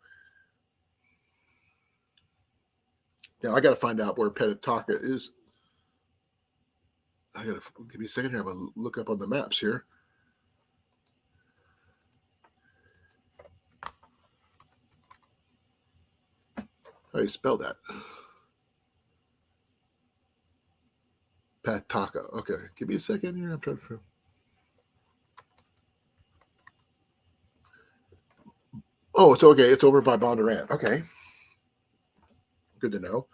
Now I got to find out where Petitaka is. I got to give me a second here. I'm going to look up on the maps here. How do you spell that? Petitaka. Okay, give me a second here. I'm trying to. Oh, it's okay. It's over by Bondurant. Okay, good to know.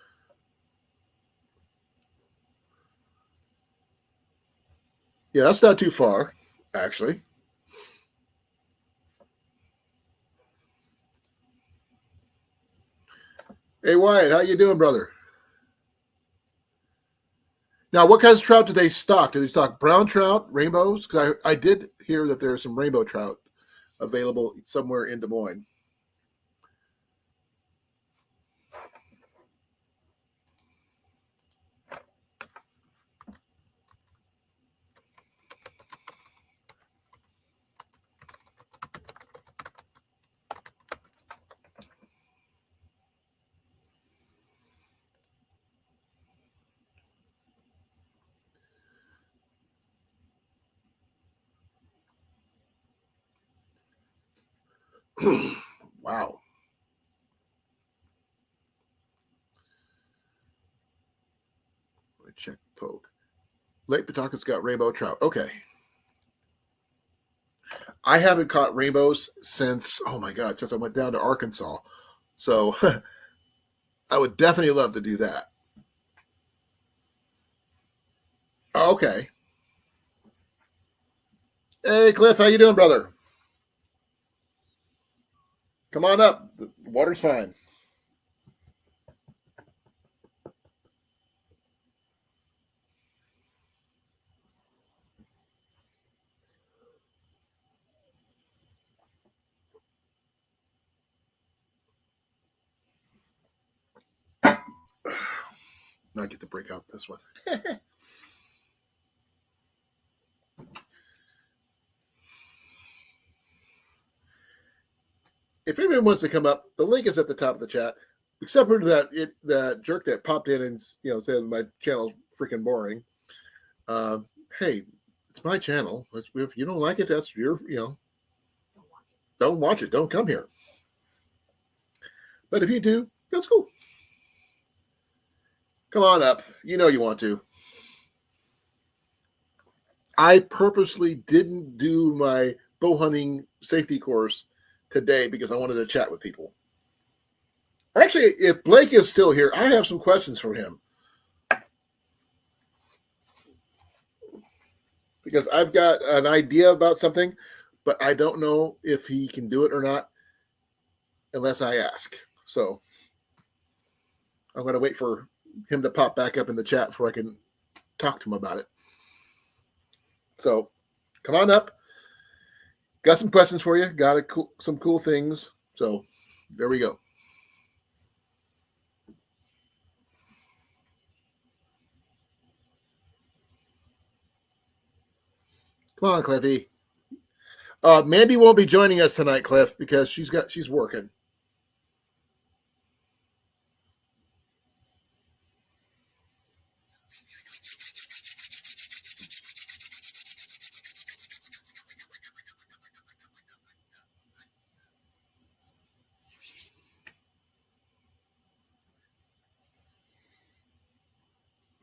Yeah, that's not too far, actually. Hey, Wyatt, how you doing, brother? Now, what kinds of trout do they stock? Do they stock brown trout, rainbows? Because I did hear that there's some rainbow trout available somewhere in Des Moines. Wow. Let me check poke. Lake Pawtucket's got rainbow trout. Okay. I haven't caught rainbows since, oh my God, since I went down to Arkansas. So I would definitely love to do that. Okay. Hey, Cliff, how you doing, brother? Come on up. The water's fine. I get to break out this one. If anyone wants to come up, the link is at the top of the chat. Except for that jerk that popped in and said my channel's freaking boring. Hey, it's my channel. If you don't like it, that's your don't watch it. Don't come here. But if you do, that's cool. Come on up. You know you want to. I purposely didn't do my bow hunting safety course today because I wanted to chat with people. Actually, if Blake is still here, I have some questions for him. Because I've got an idea about something, but I don't know if he can do it or not unless I ask. So I'm going to wait for him to pop back up in the chat before I can talk to him about it. So come on up. Got some questions for you. Got some cool things. So there we go. Come on, Cliffy. Mandy won't be joining us tonight, Cliff, because she's working.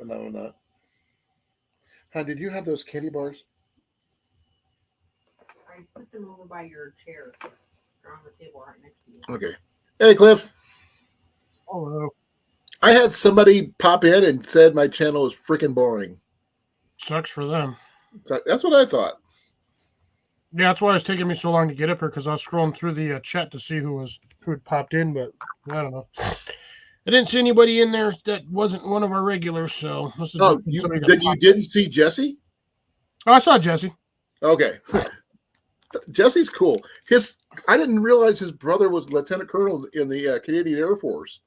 No, not. Hon, did you have those candy bars? I put them over by your chair. They're on the table right next to you. Okay. Hey, Cliff. Hello. I had somebody pop in and said my channel is freaking boring. Sucks for them. That's what I thought. Yeah, that's why it's taking me so long to get up here, because I was scrolling through the chat to see who had popped in, but I don't know. I didn't see anybody in there that wasn't one of our regulars, so Oh, you didn't see Jesse? Oh, I saw Jesse. Okay. Jesse's cool. I didn't realize his brother was lieutenant colonel in the Canadian Air Force.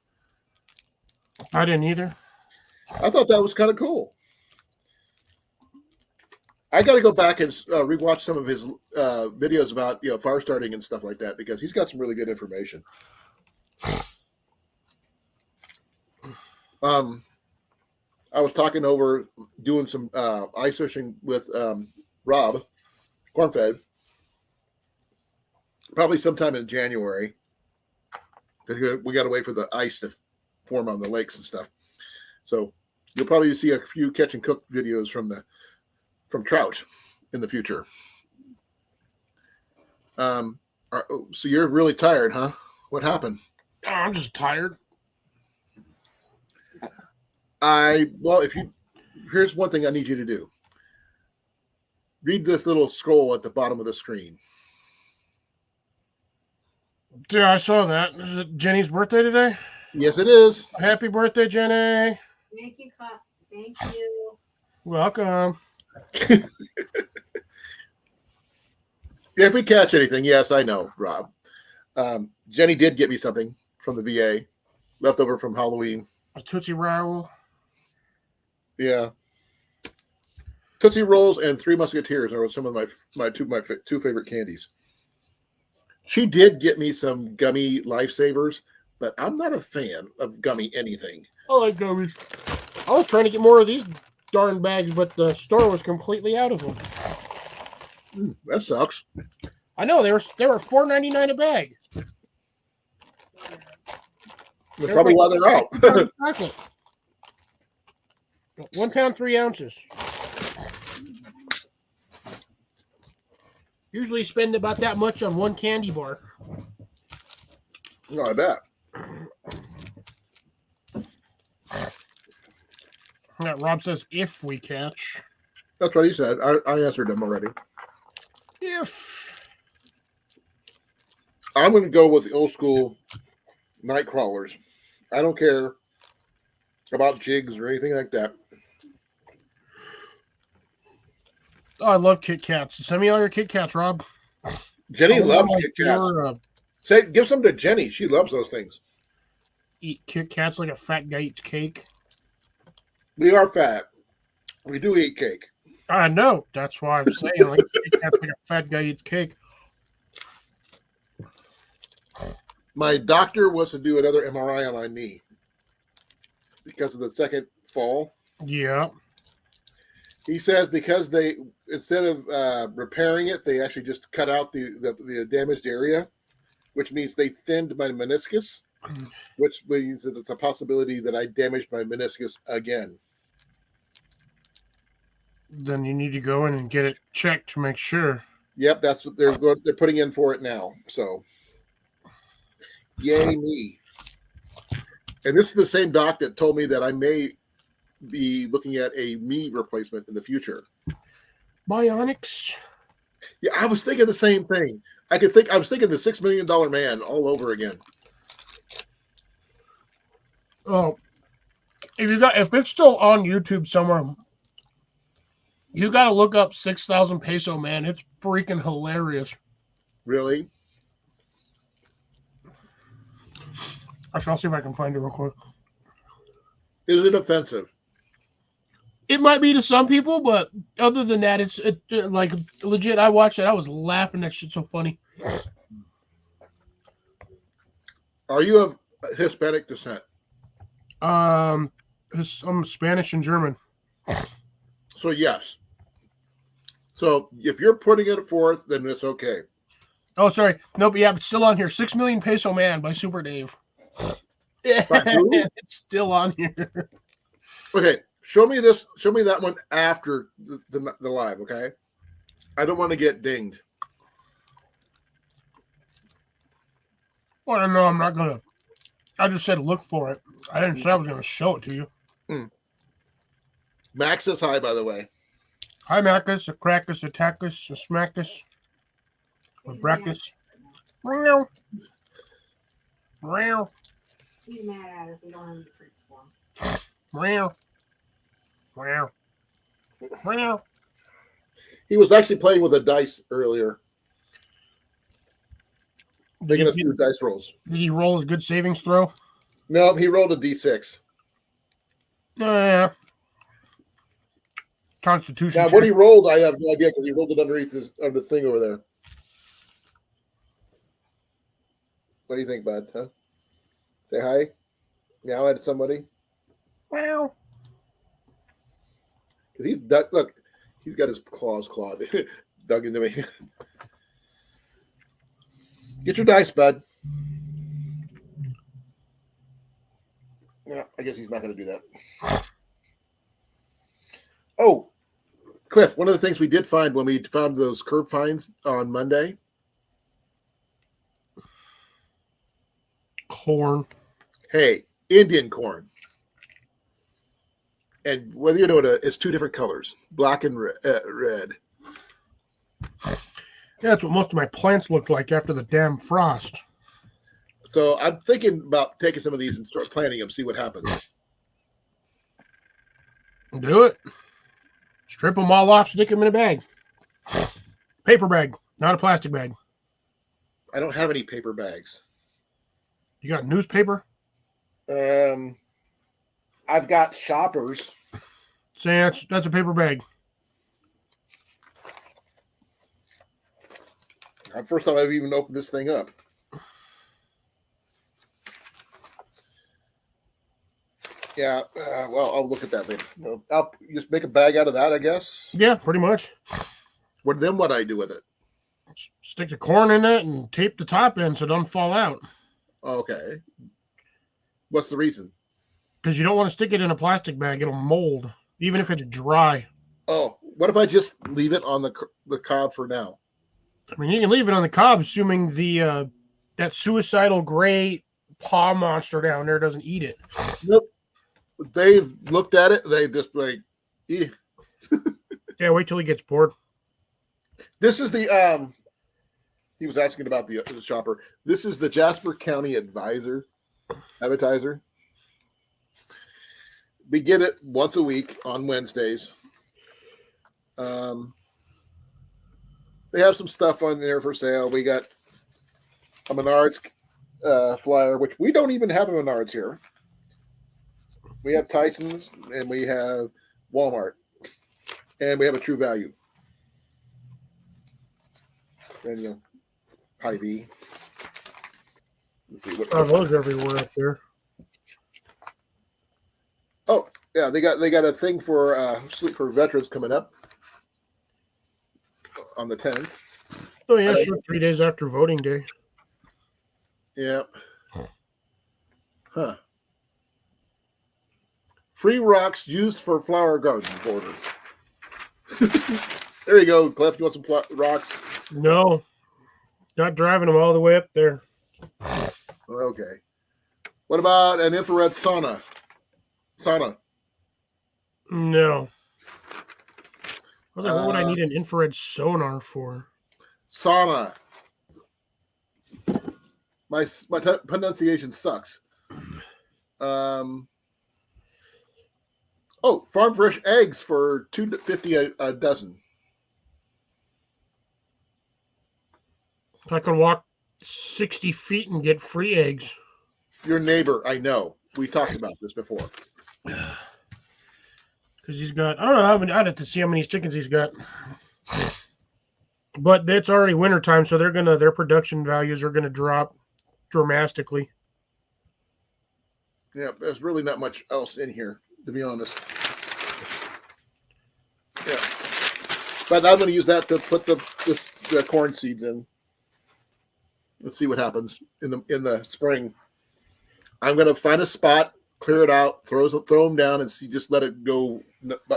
I didn't either. I thought that was kind of cool. I got to go back and rewatch some of his videos about fire starting and stuff like that because he's got some really good information. I was talking over doing some ice fishing with Rob Cornfed, probably sometime in January because we got to wait for the ice to form on the lakes and stuff. So you'll probably see a few catch and cook videos from trout in the future. So you're really tired, huh? What happened? Oh, I'm just tired. Here's one thing I need you to do. Read this little scroll at the bottom of the screen. Yeah, I saw that. Is it Jenny's birthday today? Yes, it is. Happy birthday, Jenny. Thank you, Thank you. Welcome. If we catch anything, yes, I know, Rob. Jenny did get me something from the VA, left over from Halloween. A Tootsie Roll. Yeah. Tootsie Rolls and Three Musketeers are some of my two favorite candies. She did get me some gummy lifesavers, but I'm not a fan of gummy anything. I like gummies. I was trying to get more of these darn bags, but the store was completely out of them. That sucks. I know they were $4.99 a bag. That's probably why they're out. Chocolate. 1 pound, 3 ounces. Usually spend about that much on one candy bar. No, I bet. Rob says, if we catch. That's what he said. I answered him already. If. I'm going to go with the old school night crawlers. I don't care about jigs or anything like that. Oh, I love Kit Kats. Send me all your Kit Kats, Rob. Jenny loves Kit Kats. Give some to Jenny. She loves those things. Eat Kit Kats like a fat guy eats cake. We are fat. We do eat cake. I know. That's why I'm saying like Kit Kats like a fat guy eats cake. My doctor was to do another MRI on my knee because of the second fall. Yeah. He says because they, instead of repairing it, they actually just cut out the damaged area, which means they thinned my meniscus, which means that it's a possibility that I damaged my meniscus again. Then you need to go in and get it checked to make sure. Yep, that's what they're putting in for it now. So, yay me. And this is the same doc that told me that I may be looking at a knee replacement in the future. Bionics. Yeah, I was thinking the same thing. I was thinking the $6 Million Man all over again. Oh, if it's still on YouTube somewhere, you got to look up 6,000 Peso Man. It's freaking hilarious. Really? I'll see if I can find it real quick. Is it offensive? It might be to some people, but other than that, it's like legit. I watched it. I was laughing. That shit's so funny. Are you of Hispanic descent? I'm Spanish and German. So yes. So if you're putting it forth, then it's okay. Oh, sorry. Nope. Yeah, it's still on here. 6 Million Peso Man by Super Dave. Yeah, it's still on here. Okay, show me this. Show me that one after the live. Okay, I don't want to get dinged. Well, no, I'm not gonna. I just said look for it. I didn't say I was gonna show it to you. Max is high, by the way. Hi, Macus, a Crackus, a Tackus, a Smackus, a Brackus. Meow. Meow. He's mad at us. We don't have any treats for him. Meow. Meow. Meow. He was actually playing with a dice earlier, Did making us he, do dice rolls. did he roll his good savings throw? No, he rolled a d6. Yeah. Constitution Now, check. what he rolled, I have no idea because he rolled it underneath the thing over there. What do you think, bud? Huh? Say hi. Meow at somebody. Wow. Because he's dug. Look, he's got his claws clawed, dug into me. Get your dice, bud. Yeah, I guess he's not going to do that. Oh, Cliff, one of the things we did find when we found those curb finds on Monday. Corn. Hey, Indian corn. And whether you know it, it's two different colors, black and red. Yeah, that's what most of my plants looked like after the damn frost. So I'm thinking about taking some of these and start planting them, see what happens. Do it. Strip them all off, stick them in a bag. Paper bag, not a plastic bag. I don't have any paper bags. You got newspaper? I've got shoppers. Say that's a paper bag. First time I've even opened this thing up. Yeah, well, I'll look at that later. I'll just make a bag out of that, I guess. Yeah, pretty much. What I do with it? Stick the corn in it and tape the top end so it don't fall out. Okay. What's the reason? Because you don't want to stick it in a plastic bag. It'll mold, even if it's dry. Oh, what if I just leave it on the cob for now? I mean, you can leave it on the cob, assuming the that suicidal gray paw monster down there doesn't eat it. Nope. They've looked at it. They just like, eh. Yeah, wait till he gets bored. This is the he was asking about the shopper. This is the Jasper County Advertiser. We get it once a week on Wednesdays. They have some stuff on there for sale. We got a Menards flyer, which we don't even have a Menards here. We have Tyson's and we have Walmart, and we have a True Value. And Hy-Vee. Let's see what Those everywhere up there. Oh yeah, they got a thing for veterans coming up on the 10th. Oh yeah, sure. 3 days after voting day. Yeah. Huh. Free rocks used for flower garden border. There you go, Cliff. You want some rocks? No, not driving them all the way up there. Okay. What about an infrared sauna? No. I was like, what would I need an infrared sonar for? Sauna. My pronunciation sucks. Farm fresh eggs for $2.50 a dozen. I can walk 60 feet and get free eggs. Your neighbor, I know. We talked about this before. Because he's got, I don't know how many, I'd have to see how many chickens he's got. But it's already wintertime, so their production values are gonna drop dramatically. Yeah, there's really not much else in here, to be honest. Yeah. But I'm going to use that to put the corn seeds in. Let's see what happens in the spring. I'm going to find a spot, clear it out, throw them down, and just let it go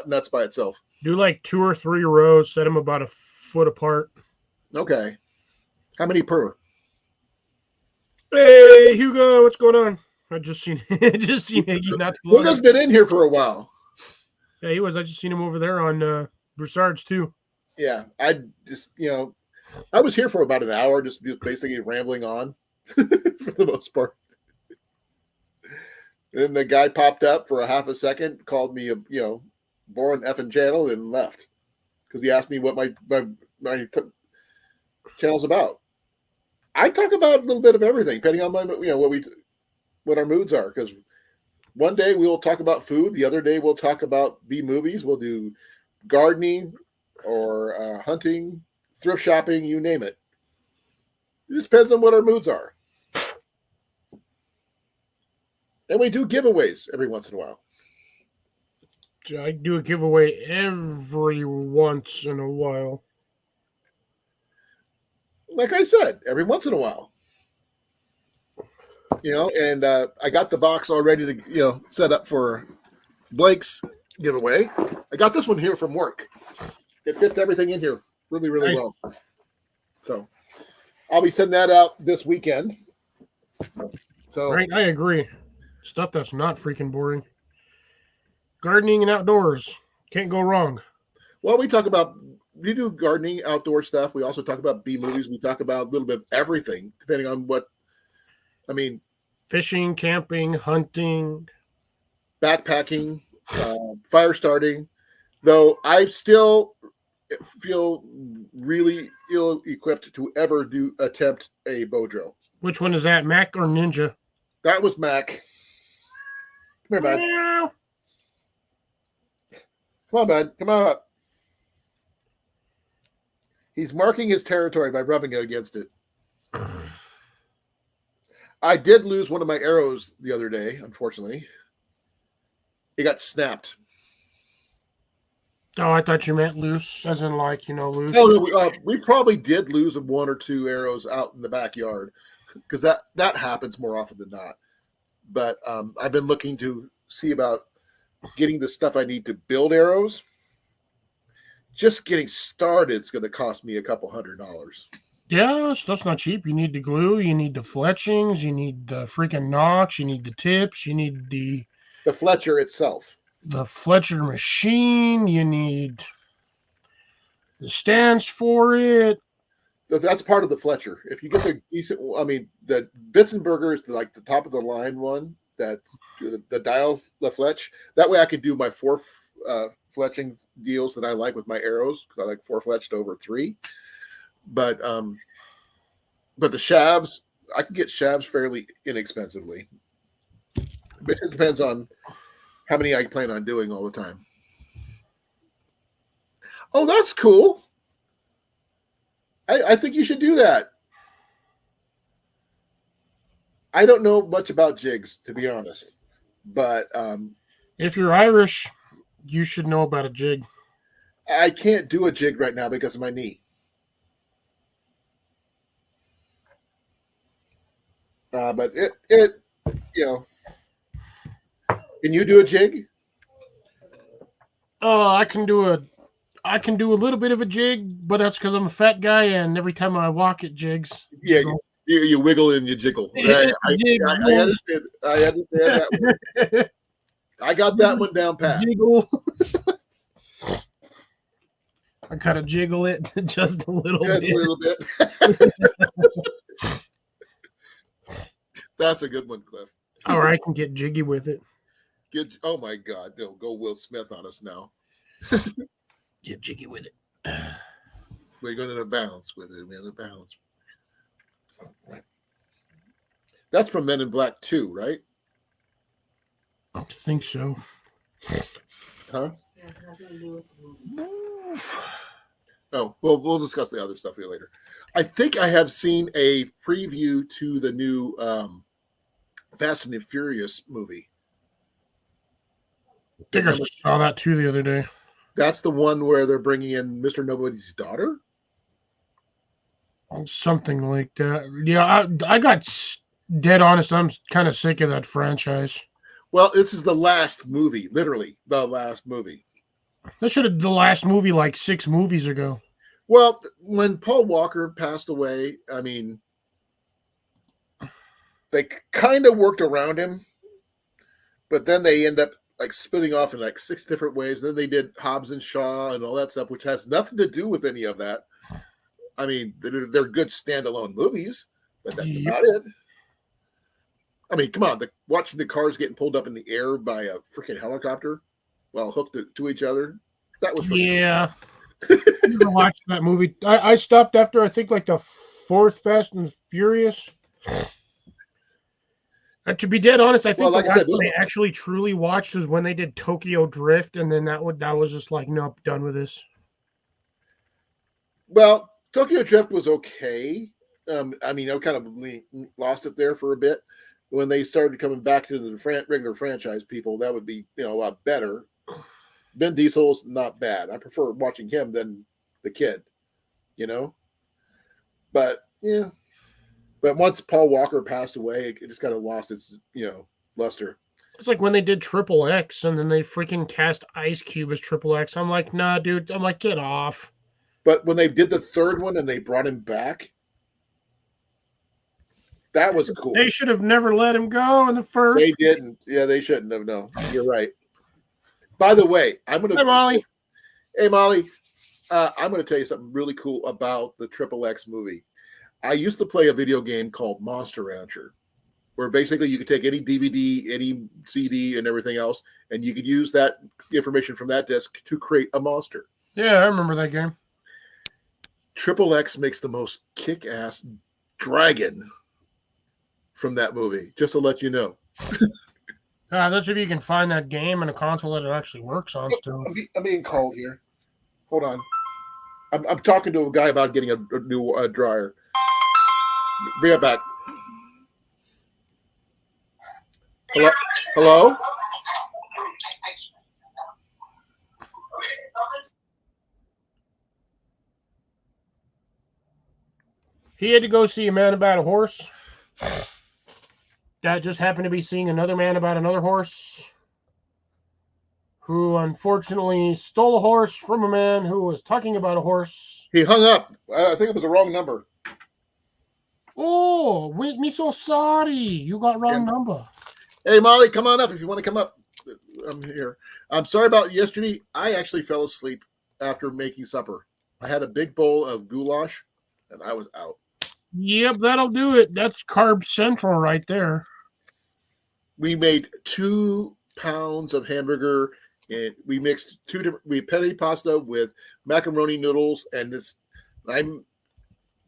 nuts by itself. Do like 2 or 3 rows, set them about a foot apart. Okay. How many per? Hey, Hugo, what's going on? I just seen Iggy not too long Hugo's ago. been in here for a while. Yeah, he was. I just seen him over there on Broussard's too. Yeah, I just I was here for about an hour, just basically rambling on for the most part. And the guy popped up for a half a second, called me a boring effing channel, and left. because he asked me what my channel's about. I talk about a little bit of everything, depending on what our moods are. Because one day we'll talk about food, the other day we'll talk about B movies. We'll do gardening or hunting, thrift shopping, you name it. It just depends on what our moods are. And we do giveaways every once in a while. I do a giveaway every once in a while. Like I said, every once in a while. And I got the box all ready to, set up for Blake's giveaway. I got this one here from work. It fits everything in here really, really well. So I'll be sending that out this weekend. So Right, I agree. Stuff that's not freaking boring. Gardening and outdoors. Can't go wrong. Well, we do gardening, outdoor stuff. We also talk about B movies. We talk about a little bit of everything, depending on Fishing, camping, hunting. Backpacking, fire starting. Though I still feel really ill-equipped to ever attempt a bow drill. Which one is that, Mac or Ninja? That was Mac. Come here, bud. Meow. Come on, bud. Come on up. He's marking his territory by rubbing against it. I did lose one of my arrows the other day, unfortunately. It got snapped. Oh, I thought you meant loose, as in like, loose. Oh, no, we probably did lose one or two arrows out in the backyard because that happens more often than not. But I've been looking to see about getting the stuff I need to build arrows. Just getting started is going to cost me a couple $100. Yeah, stuff's not cheap. You need the glue, you need the fletchings, you need the freaking nocks, you need the tips, you need the Fletcher itself. The Fletcher machine, you need the stands for it. That's part of the Fletcher. If you get the decent, the Bitzenberger is like the top of the line one. That's the dial, the fletch. That way I could do my 4 fletching deals that I like with my arrows because I like 4 fletched over 3. But the shabs, I can get shabs fairly inexpensively. But it depends on how many I plan on doing all the time. Oh, that's cool. I think you should do that. I don't know much about jigs, to be honest. But if you're Irish, you should know about a jig. I can't do a jig right now because of my knee. But it can you do a jig? I can do a little bit of a jig, but that's because I'm a fat guy, and every time I walk, it jigs. Yeah, So. you wiggle and you jiggle. I understand. I understand that one. I got that one down pat. Jiggle. I gotta jiggle it just a little Just bit. a little bit. That's a good one, Cliff. Or I can get jiggy with it. Oh my God! No, go Will Smith on us now. Get jiggy with it. We're going to balance with it. We're going to balance. That's from Men in Black 2, right? I think so. Huh? It has nothing to do with the movies. Oh, well, we'll discuss the other stuff here later. I think I have seen a preview to the new Fast and the Furious movie. I think I saw that too the other day. That's the one where they're bringing in Mr. Nobody's daughter? Something like that. Yeah, I got dead honest. I'm kind of sick of that franchise. Well, this is the last movie, literally the last movie. That should have the last movie like 6 movies ago. Well, when Paul Walker passed away, I mean, they kind of worked around him, but then they end up like splitting off in like 6 different ways. And then they did Hobbs and Shaw and all that stuff, which has nothing to do with any of that. I mean, they're good standalone movies, but that's about it. I mean, come on, watching the cars getting pulled up in the air by a freaking helicopter while hooked to each other. That was Yeah. never watched that movie. I stopped after I think like the fourth Fast and Furious. And to be dead honest, I think Well, the like I last said, this one one, I actually truly watched was when they did Tokyo Drift, and then that was just like, nope, done with this. well, Tokyo Drift was okay. I mean, I kind of lost it there for a bit. When they started coming back to the regular franchise people, that would be a lot better. Vin Diesel's not bad. I prefer watching him than the kid, you know. But yeah, but once Paul Walker passed away, it just kind of lost its luster. It's like when they did Triple X, and then they freaking cast Ice Cube as Triple X. I'm like, nah, dude. I'm like, get off. But when they did the third one and they brought him back, that was cool. They should have never let him go in the first. They didn't. Yeah, they shouldn't have. No, you're right. By the way, I'm gonna. Hey, Molly. Hey, Molly. I'm gonna tell you something really cool about the Triple X movie. I used to play a video game called Monster Rancher, where basically you could take any DVD, any CD, and everything else, and you could use that information from that disc to create a monster. Yeah, I remember that game. Triple X makes the most kick-ass dragon from that movie, just to let you know. That's if you can find that game and a console that it actually works on still. I'm being called here. Hold on. I'm talking to a guy about getting a new dryer. Be right back. Hello? Hello? He had to go see a man about a horse. That just happened to be seeing another man about another horse, who unfortunately stole a horse from a man who was talking about a horse. He hung up. I think it was the wrong number. Oh, make me so sorry. You got wrong number. Hey, Molly, come on up if you want to come up. I'm here. I'm sorry about yesterday. I actually fell asleep after making supper. I had a big bowl of goulash, and I was out. Yep, that'll do it. That's carb central right there. We made 2 pounds of hamburger, and we mixed we penne pasta with macaroni noodles, and I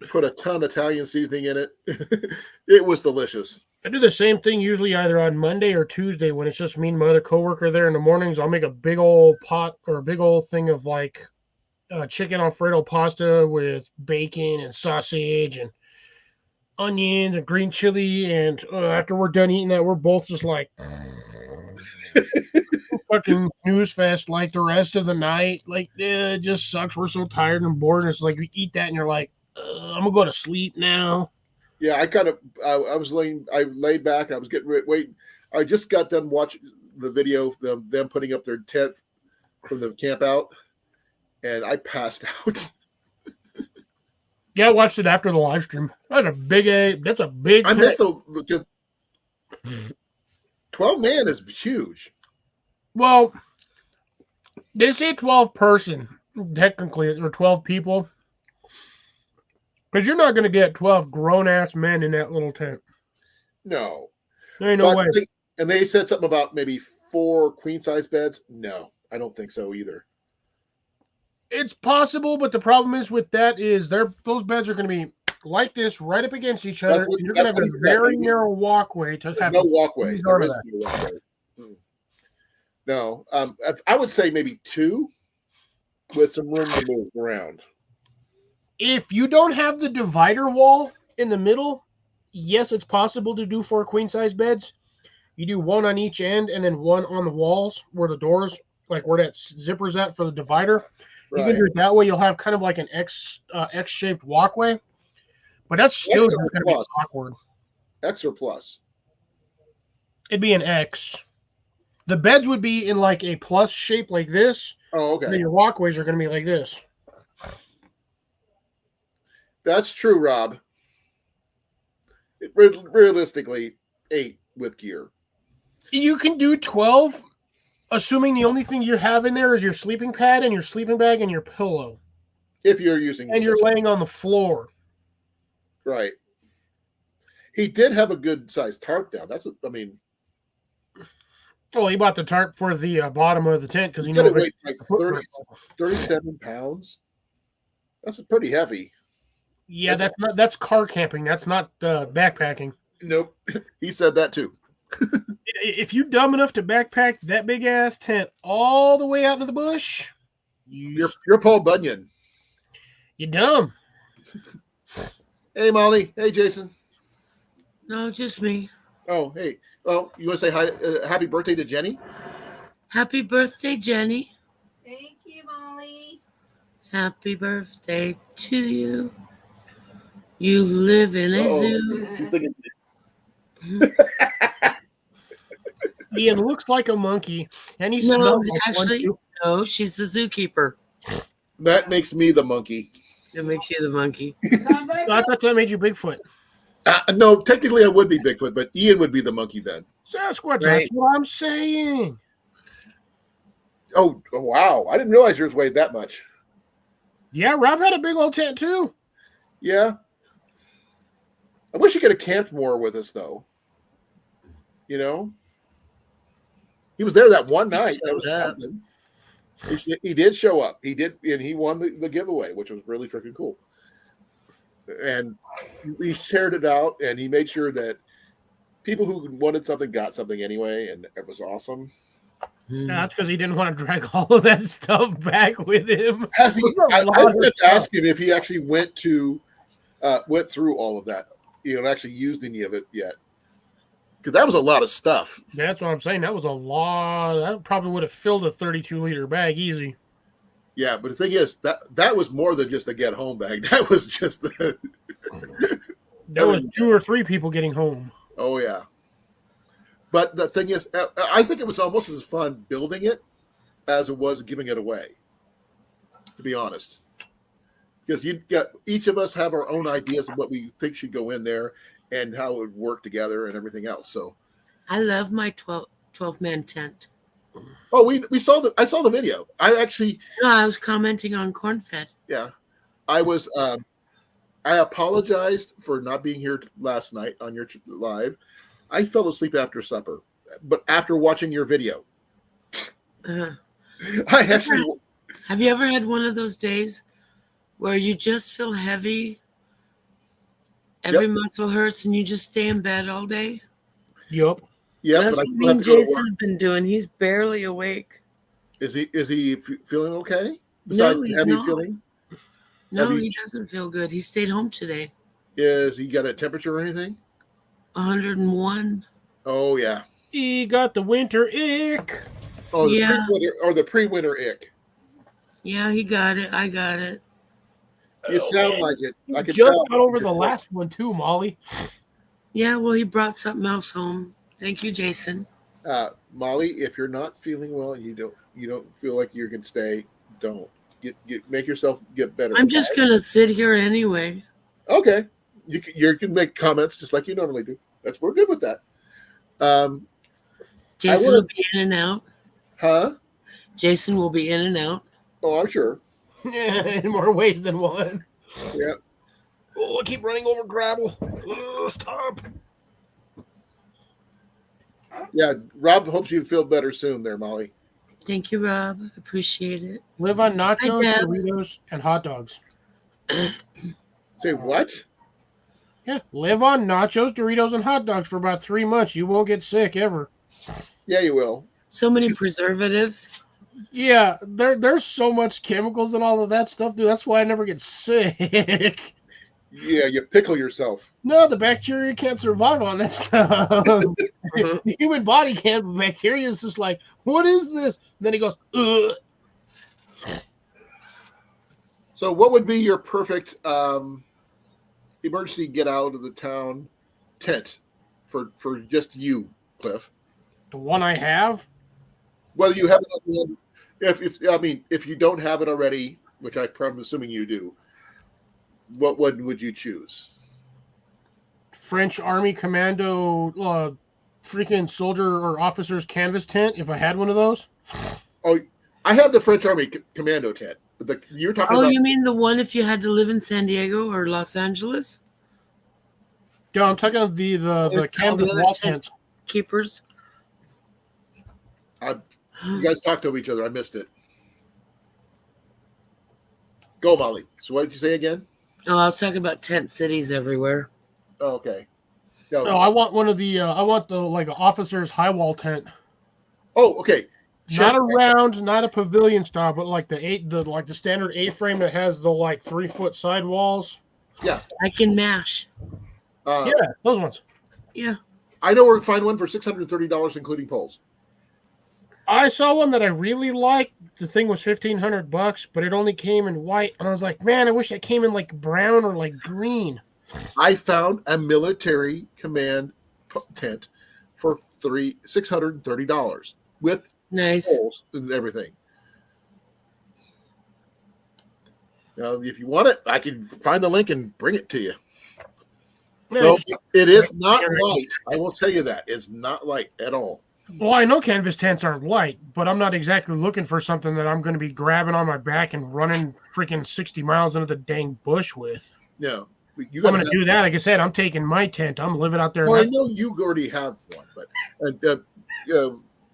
put a ton of Italian seasoning in it. It was delicious. I do the same thing usually either on Monday or Tuesday when it's just me and my other coworker there in the mornings. I'll make a big old pot or a big old thing of like chicken Alfredo pasta with bacon and sausage and onions and green chili. And after we're done eating that, we're both just like fucking snooze fest like the rest of the night. Like, it just sucks. We're so tired and bored. It's like you eat that and you're like, I'm gonna go to sleep now. Yeah, I laid back. I was getting wait. I just got done watching the video of them putting up their tent from the camp out, and I passed out. Yeah, I watched it after the live stream. That's a big. I missed the 12 man is huge. Well, they say 12 person technically, or 12 people. Because you're not going to get 12 grown-ass men in that little tent. No. There ain't no way. And they said something about maybe 4 queen-size beds. No, I don't think so either. It's possible, but the problem is with that is those beds are going to be like this, right up against each other. And you're going to have a very narrow walkway to have no walkway. There is no walkway. No, I would say maybe 2 with some room to move around. If you don't have the divider wall in the middle, yes, it's possible to do 4 queen-size beds. You do 1 on each end and then 1 on the walls where the doors, like where that zipper's at for the divider. Right. You can do it that way. You'll have kind of like an X-shaped walkway, but that's still going to be awkward. X or plus? It'd be an X. The beds would be in like a plus shape like this. Oh, okay. And then your walkways are going to be like this. That's true, Rob. Realistically, 8 with gear. You can do 12, assuming the only thing you have in there is your sleeping pad and your sleeping bag and your pillow. If you're using... And you're laying on the floor. Right. He did have a good-sized tarp down. Oh, he bought the tarp for the bottom of the tent because He he said knew it weighed like the footprint. 37 pounds. That's pretty heavy. Yeah, that's car camping. That's not backpacking. Nope. He said that too. If you dumb enough to backpack that big ass tent all the way out into the bush, You're Paul Bunyan. you dumb. Hey, Molly. Hey, Jason. No, just me. Oh, hey. Well, you want to say hi? Happy birthday to Jenny? Happy birthday, Jenny. Thank you, Molly. Happy birthday to you. You live in a zoo. She's thinking. Ian looks like a monkey, and he No, smells like actually, one too. no, she's the zookeeper. That makes me the monkey. It makes you the monkey. Sounds like I thought that made you Bigfoot. No, technically I would be Bigfoot, but Ian would be the monkey then. Sasquatch, Right. that's what I'm saying. Oh, wow. I didn't realize yours weighed that much. Yeah, Rob had a big old tent too. Yeah. I wish he could have camped more with us, though. You know? He was there that one night. That was showed up. something. He did show up. He did, and he won the giveaway, which was really freaking cool. And he shared it out, and he made sure that people who wanted something got something anyway, and it was awesome. That's because he didn't want to drag all of that stuff back with him. Has he? It was a I lot forgot of to stuff. ask him if he actually went through all of that, and actually used any of it yet, because that was a lot of stuff. That's what I'm saying. That was a lot. That probably would have filled a 32-liter bag easy. Yeah, but the thing is that was more than just a get home bag. That was just There was 2 or 3 people getting home. Oh yeah. But the thing is, I think it was almost as fun building it as it was giving it away. To be honest, because each of us have our own ideas of what we think should go in there and how it would work together and everything else. So, I love my 12-man tent. oh, I saw the video. I actually, No, I was commenting on corn-fed. yeah, I was. I apologized for not being here last night on your live. I fell asleep after supper, but after watching your video, Uh, I actually. have you ever had one of those days where you just feel heavy, every muscle hurts, and you just stay in bed all day? Yup. Yeah, That's but I what still me have and to go to Jason's been doing. He's barely awake. work. Is he feeling okay? Besides No, the he's heavy not. feeling, No, Have you- he doesn't feel good. He stayed home today. is he got a temperature or anything? 101. Oh yeah. He got the winter ick. Oh, Yeah. the pre-winter ick. Yeah, he got it. I got it. You sound like it. I could Just tell. got over the last one too, Molly. Yeah, well, he brought something else home. Thank you, Jason. Molly, if you're not feeling well and you don't feel like you're gonna stay, don't make yourself get better. I'm just going to sit here anyway. Okay. You can make comments just like you normally do. We're good with that. Jason wanna- will be in and out. Huh? Jason will be in and out. Oh, I'm sure. In more ways than one. Yeah. Oh, I keep running over gravel. Oh, stop. Yeah. Rob hopes you feel better soon there, Molly. Thank you, Rob. Appreciate it. Live on nachos, Hi, Dad. Doritos, and hot dogs. Say what? Yeah, live on nachos, Doritos, and hot dogs for about 3 months. You won't get sick ever. Yeah, you will. So many preservatives. Yeah, there's so much chemicals and all of that stuff, dude. That's why I never get sick. Yeah, you pickle yourself. No, the bacteria can't survive on that stuff. The human body can't, but bacteria is just like, what is this? And then he goes, ugh. So, what would be your perfect emergency get out of the town tent for just you, Cliff? The one I have? Whether you have it, if you don't have it already, which I'm assuming you do, what one would you choose? French Army Commando freaking soldier or officer's canvas tent, if I had one of those. Oh, I have the French Army Commando tent. But you're talking Oh, about you mean the one if you had to live in San Diego or Los Angeles? No, I'm talking of the There's all canvas the other wall tent tent. keepers. You guys talk to each other. I missed it. Go, Molly. So what did you say again? Oh, I was talking about tent cities everywhere. Oh, okay. No, No. I want one of the. I want the officer's high wall tent. Oh, okay. Not a round, not a pavilion style, but like the standard A-frame that has the 3-foot side walls. Yeah. I can mash. Yeah, those ones. Yeah. I know where to find one for $630, including poles. I saw one that I really liked. The thing was $1,500, but it only came in white, and I was like, man, I wish it came in brown or green. I found a military command tent for $630 with Nice. poles and everything. Now, if you want it, I can find the link and bring it to you. No, it is not light. I will tell you that. It's not light at all. Well, I know canvas tents aren't light, but I'm not exactly looking for something that I'm going to be grabbing on my back and running freaking 60 miles into the dang bush with. Yeah. I'm going to do that. Like I said, I'm taking my tent. I'm living out there. Well, I know you already have one, but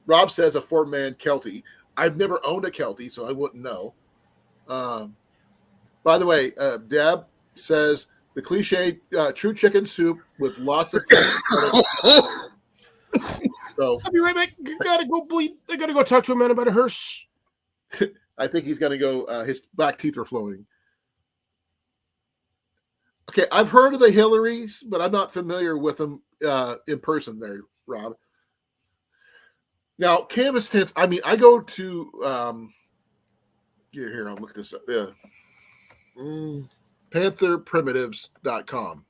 Rob says a 4-man Kelty. I've never owned a Kelty, so I wouldn't know. By the way, Deb says the cliche true chicken soup with lots of So I'll be right back. You gotta go bleed. I gotta go talk to a man about a hearse. I think he's gonna go. His black teeth are flowing. Okay, I've heard of the Hillarys, but I'm not familiar with them in person. There, Rob. Now, canvas tents. I mean, I go to. Here, I'll look this up. Yeah. PantherPrimitives.com.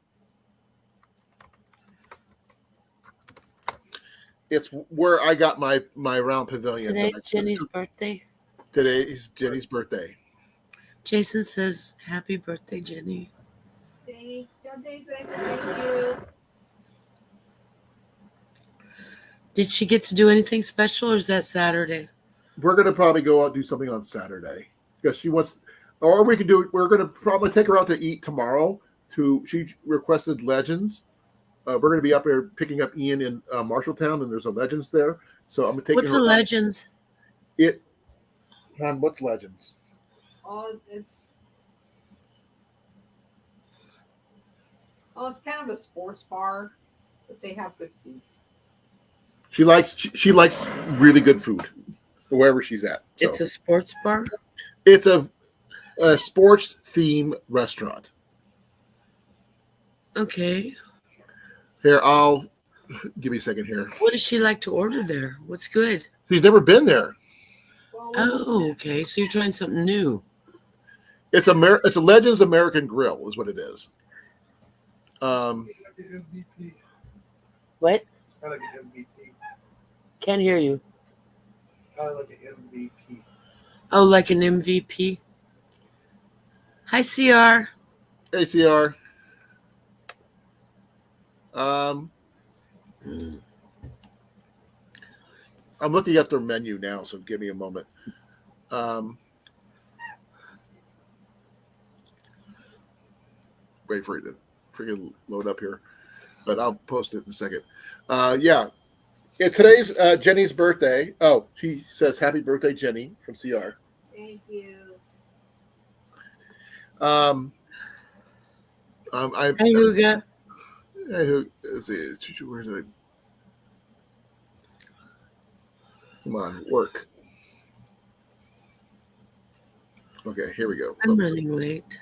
It's where I got my round pavilion. Today's Jenny's birthday. Today is Jenny's birthday. Jason says, "Happy birthday, Jenny." Tell Jason I said thank you. Did she get to do anything special, or is that Saturday? We're gonna probably go out and do something on Saturday because she wants, or we can do it. We're gonna probably take her out to eat tomorrow. She requested Legends. We're going to be up here picking up Ian in Marshalltown, and there's a Legends there. So I'm going to take. What's a Legends? What's Legends? It's kind of a sports bar, but they have good food. She likes really good food wherever she's at. So. It's a sports bar. It's a sports theme restaurant. Okay. Here, I'll give me a second here. What does she like to order there? What's good? She's never been there. Oh, okay. So you're trying something new. It's a Legends American Grill is what it is. What? I like an MVP. Can't hear you. I like an MVP. Oh, like an MVP? Hi, CR. Hey, CR. I'm looking at their menu now, so give me a moment. Wait for it to freaking load up here, but I'll post it in a second. Yeah, today's Jenny's birthday. Oh, she says happy birthday, Jenny from CR. Thank you. Hi, Huga. Let's see, where's it? Come on, work. Okay, here we go. I'm running late.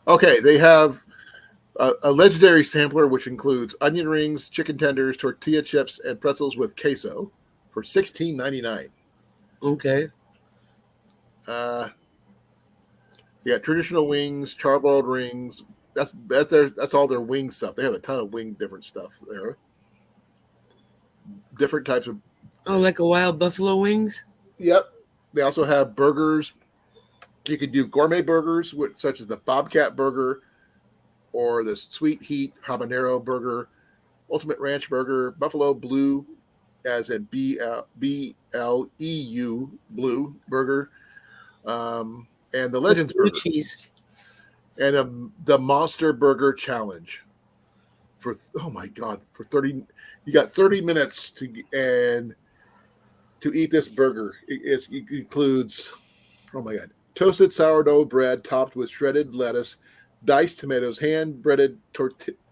Okay, they have a legendary sampler, which includes onion rings, chicken tenders, tortilla chips, and pretzels with queso for $16.99. Okay. Yeah, traditional wings, charbroiled rings. That's all their wing stuff. They have a ton of different stuff there. Different types of. Oh, like a wild buffalo wings? Yep. They also have burgers. You could do gourmet burgers, such as the Bobcat burger or the Sweet Heat Habanero burger, Ultimate Ranch burger, Buffalo Blue, as in BLEU Blue burger, and the Legends burger. Cheese. And the Monster Burger Challenge for oh my god, for 30, you got 30 minutes to eat this burger. It includes, oh my god, toasted sourdough bread topped with shredded lettuce, diced tomatoes, hand breaded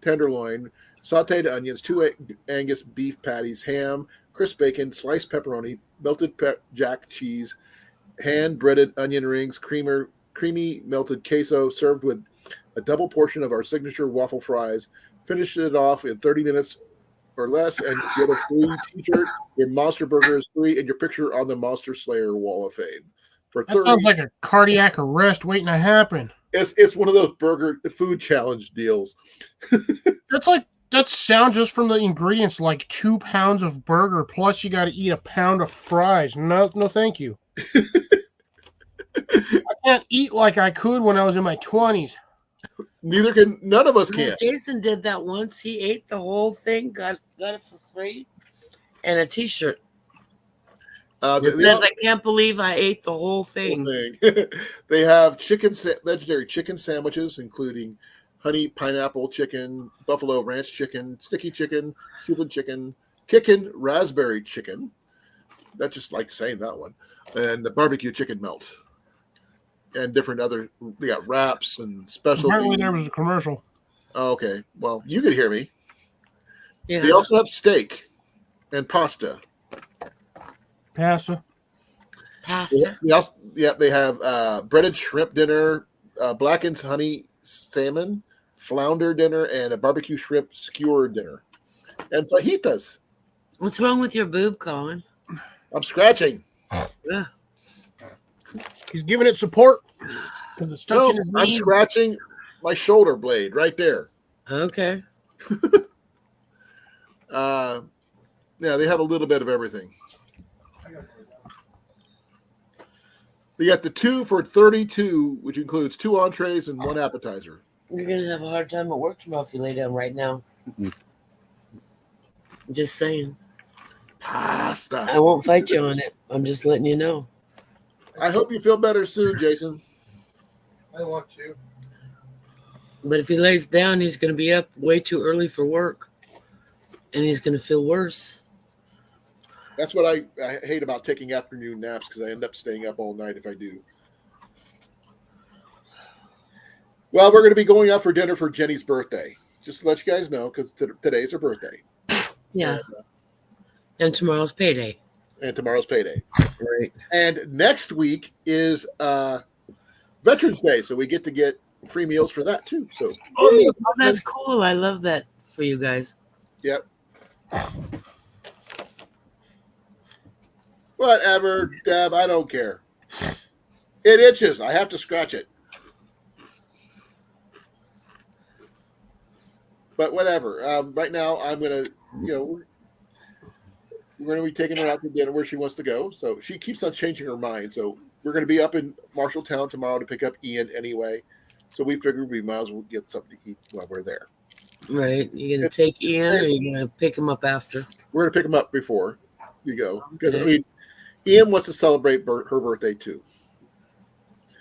tenderloin, sauteed onions, two Angus beef patties, ham, crisp bacon, sliced pepperoni, melted jack cheese, hand breaded onion rings, creamy melted queso, served with a double portion of our signature waffle fries. Finish it off in 30 minutes or less, and you get a free T-shirt. Your Monster Burger is free, and your picture on the Monster Slayer Wall of Fame for That 30. sounds like a cardiac arrest waiting to happen. It's one of those burger food challenge deals. That sounds just from the ingredients like 2 pounds of burger plus you got to eat a pound of fries. No, thank you. I can't eat like I could when I was in my 20s. Neither can none of us can. Jason did that once. He ate the whole thing, got it for free, and a T-shirt. It says, "I can't believe I ate the whole thing." They have legendary chicken sandwiches, including honey pineapple chicken, buffalo ranch chicken, sticky chicken, Cuban chicken, kickin' raspberry chicken. That's just like saying that one, and the barbecue chicken melt, and different other. They got wraps and specialty. Apparently, there was a commercial. Oh, okay, well, you could hear me. Yeah. They also have steak and pasta. Pasta. They have breaded shrimp dinner, blackened honey salmon, flounder dinner, and a barbecue shrimp skewer dinner, and fajitas. What's wrong with your boob, Colin? I'm scratching. Yeah. He's giving it support because it's touching his I'm knee. scratching my shoulder blade right there. Okay. Yeah, they have a little bit of everything. They got the 2 for $32, which includes 2 entrees and 1 appetizer. You're gonna have a hard time at work tomorrow if you lay down right now. Just saying. Pasta. I won't fight you on it. I'm just letting you know. I hope you feel better soon, Jason. I want to. But if he lays down, he's gonna be up way too early for work, and he's gonna feel worse. That's what I hate about taking afternoon naps, because I end up staying up all night if I do. Well, we're going to be going out for dinner for Jenny's birthday. Just to let you guys know, because today's her birthday. Yeah. And tomorrow's payday. And tomorrow's payday. Right. And next week is Veterans Day, so we get to get free meals for that too. So Oh, that's cool. I love that for you guys. Yep. Whatever, Deb. I don't care. It itches. I have to scratch it. But whatever. Right now, I'm gonna, we're gonna be taking her out to dinner where she wants to go. So she keeps on changing her mind. So we're gonna be up in Marshalltown tomorrow to pick up Ian anyway. So we figured we might as well get something to eat while we're there. Right. You're gonna take Ian, or you're gonna pick him up after? We're gonna pick him up before we go, because I mean, Ian wants to celebrate her birthday too.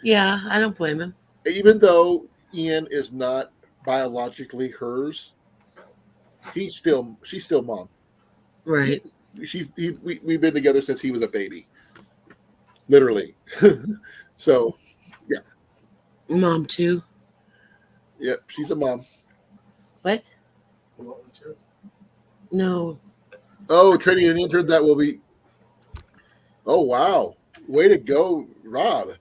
Yeah, I don't blame him. Even though Ian is not biologically hers, she's still mom. Right. We've been together since he was a baby, literally. So, yeah. Mom too. Yep, she's a mom. What? You want me to? No. Oh, training an intern that will be. Oh wow! Way to go, Rob.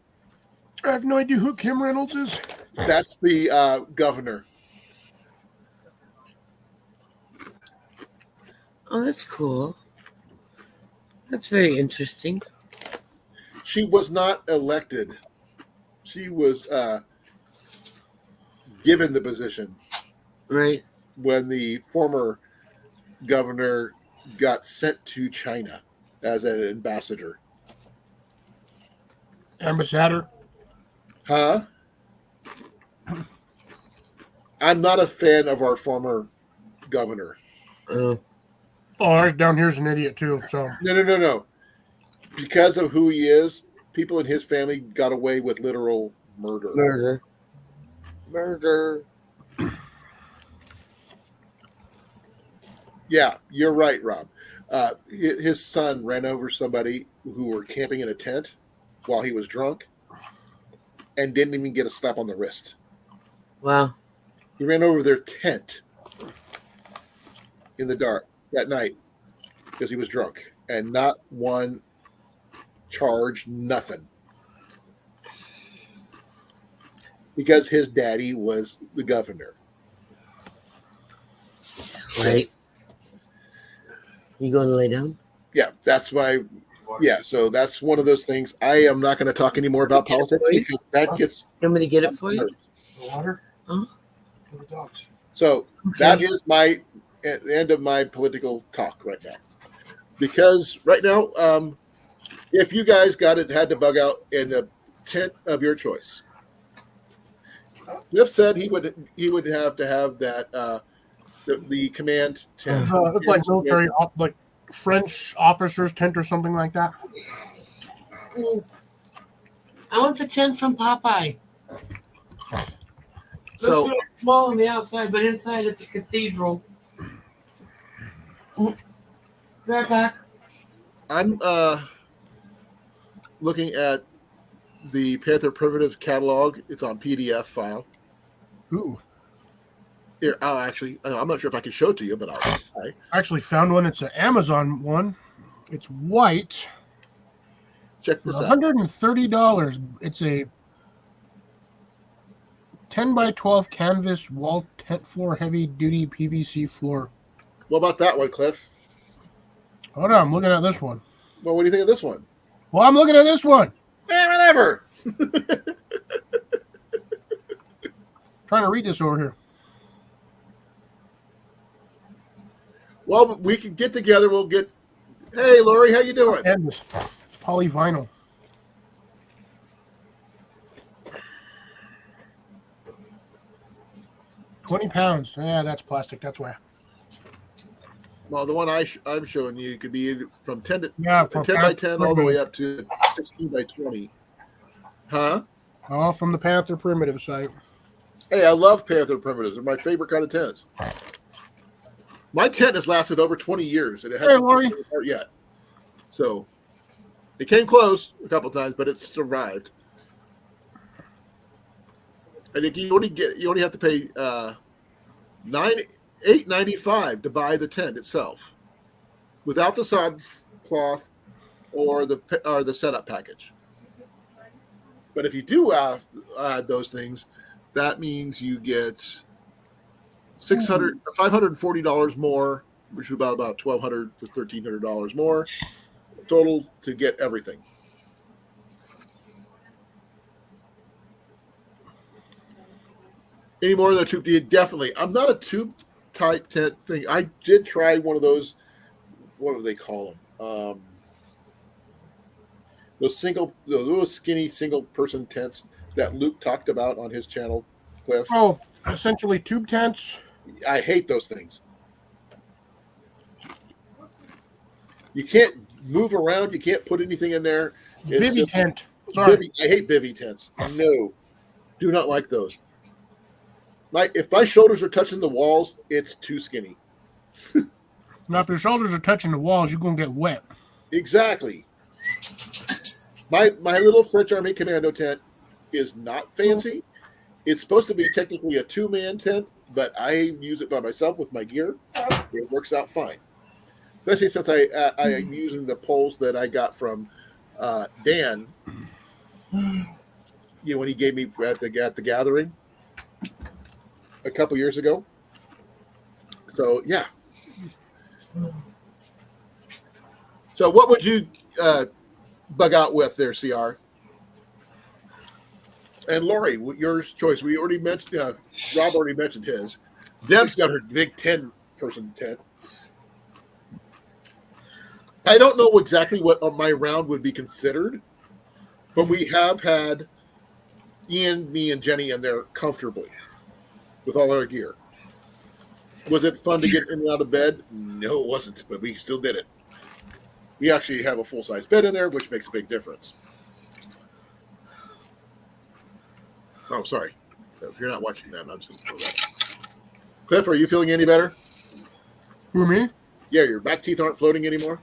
I have no idea who Kim Reynolds is. That's the governor. Oh, that's cool. That's very interesting. She was not elected. She was given the position Right. when the former governor got sent to China as an ambassador. Ambassador. Huh? I'm not a fan of our former governor. Oh, ours down here's an idiot too. So No. Because of who he is, people in his family got away with literal murder. Murder. Yeah, you're right, Rob. His son ran over somebody who were camping in a tent while he was drunk and didn't even get a slap on the wrist. Wow. He ran over their tent in the dark that night because he was drunk, and not one charge, nothing. Because his daddy was the governor. Right. You going to lay down? Yeah, that's why. Yeah, so that's one of those things. I am not going to talk anymore about politics because that gets. You want me to get it for you? The water? Huh? For the dogs. So that is my at the end of my political talk right now. Because right now, if you guys had to bug out in a tent of your choice, Cliff said he would have to have that the command tent. It's like military, like French officers' tent or something like that. I want the tent from Popeye. So Looks really small on the outside, but inside it's a cathedral. Right back. I'm looking at the Panther Primitive catalog. It's on PDF file. Ooh. Here, I'm not sure if I can show it to you, but I'll try. I actually found one. It's an Amazon one. It's white. Check this out. $130. It's a 10 by 12 canvas wall tent floor, heavy duty PVC floor. What about that one, Cliff? Hold on, I'm looking at this one. Well, what do you think of this one? Well, I'm looking at this one. Whatever. Trying to read this over here. Well, we can get together. We'll get. Hey, Lori, how you doing? Canvas. It's polyvinyl. £20. Yeah, that's plastic. That's why. Well, the one I'm showing you could be either from 10 from 10 by 10 all the way up to 16 by 20. Huh? Oh, from the Panther Primitive site. Hey, I love Panther Primitives. They're my favorite kind of tents. My tent has lasted over 20 years, and it hasn't fallen apart yet. So it came close a couple times, but it's survived. And you only have to pay $8.95 to buy the tent itself, without the sod cloth or the setup package. But if you do add those things, that means you get $540 more, which is about $1,200 to $1,300 more total to get everything. Any more than a tube? Definitely. I'm not a tube type tent thing. I did try one of those. What do they call them? Those skinny single person tents that Luke talked about on his channel, Cliff. Oh, essentially tube tents. I hate those things. You can't move around. You can't put anything in there. Bivy tent. Sorry. I hate bivy tents. No, do not like those. If my shoulders are touching the walls, it's too skinny. Now, if your shoulders are touching the walls, you're going to get wet. Exactly. My little French Army Commando tent is not fancy. It's supposed to be technically a two-man tent, but I use it by myself with my gear. It works out fine. Especially since I am using the poles that I got from Dan. You know, when he gave me at the gathering a couple years ago. So yeah. So what would you bug out with there, CR? And Lori, yours choice. We already mentioned. Rob already mentioned his. Deb's got her big 10-person tent. I don't know exactly what my round would be considered, but we have had Ian, me, and Jenny in there comfortably with all our gear. Was it fun to get in and out of bed? No, it wasn't, but we still did it. We actually have a full-size bed in there, which makes a big difference. Oh, sorry. If you're not watching that, I'm just that. Cliff, are you feeling any better? Who, me? Yeah, your back teeth aren't floating anymore.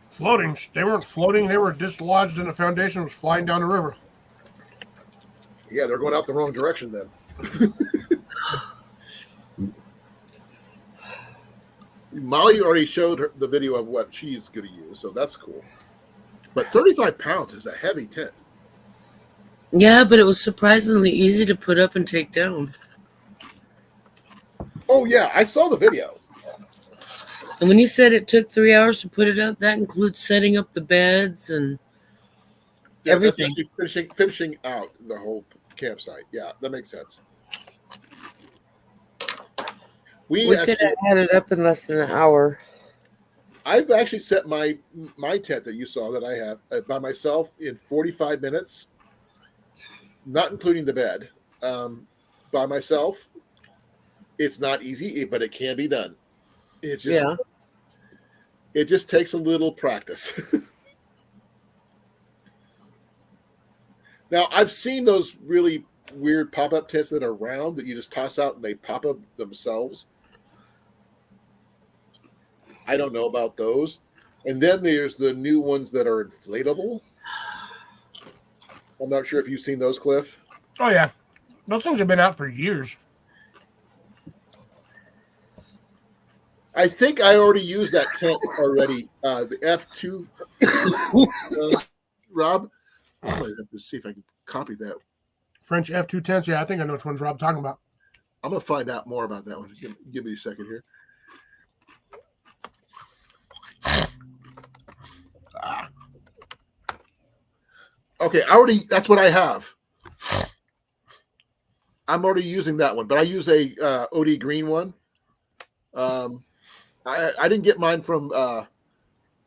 Floating. They weren't floating. They were dislodged and the foundation was flying down the river. Yeah, they're going out the wrong direction then. Molly already showed her the video of what she's going to use, so that's cool. But 35 pounds is a heavy tent. Yeah, but it was surprisingly easy to put up and take down. Oh, yeah, I saw the video. And when you said it took 3 hours to put it up, that includes setting up the beds and everything. That's actually finishing out the whole campsite. Yeah, that makes sense. We could have had it up in less than an hour. I've actually set my tent that you saw that I have by myself in 45 minutes, not including the bed. By myself, it's not easy, but it can be done. It just takes a little practice. Now, I've seen those really weird pop-up tents that are round that you just toss out and they pop up themselves. I don't know about those. And then there's the new ones that are inflatable. I'm not sure if you've seen those, Cliff. Oh, yeah. Those things have been out for years. I think I already used that tent already. The F2. Rob, I'm going to have to see if I can copy that. French F2 tents. Yeah, I think I know which one's Rob talking about. I'm going to find out more about that one. Give me a second here. Okay, that's what I have. I'm already using that one, but I use a OD green one. I didn't get mine from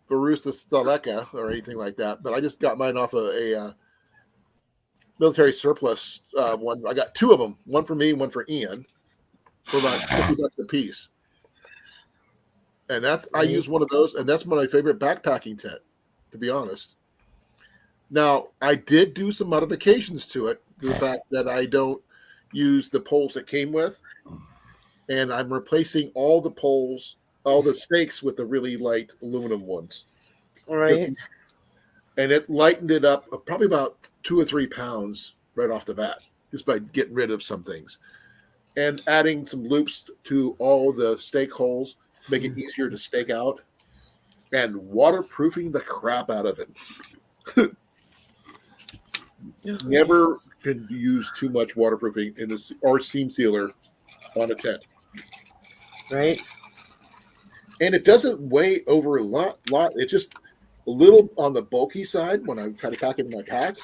Verusa Staleka or anything like that, but I just got mine off of a military surplus one. I got two of them, one for me, one for Ian, for about $50 a piece. And I use one of those, and that's my favorite backpacking tent, to be honest. Now, I did do some modifications to it, the fact that I don't use the poles it came with, and I'm replacing all the poles, all the stakes with the really light aluminum ones. All right. And it lightened it up probably about 2 or 3 pounds right off the bat, just by getting rid of some things. And adding some loops to all the stake holes, make it easier to stake out, and waterproofing the crap out of it. Never could use too much waterproofing in this or seam sealer on a tent. Right. And it doesn't weigh over a lot. It's just a little on the bulky side when I'm kind of packing my pack,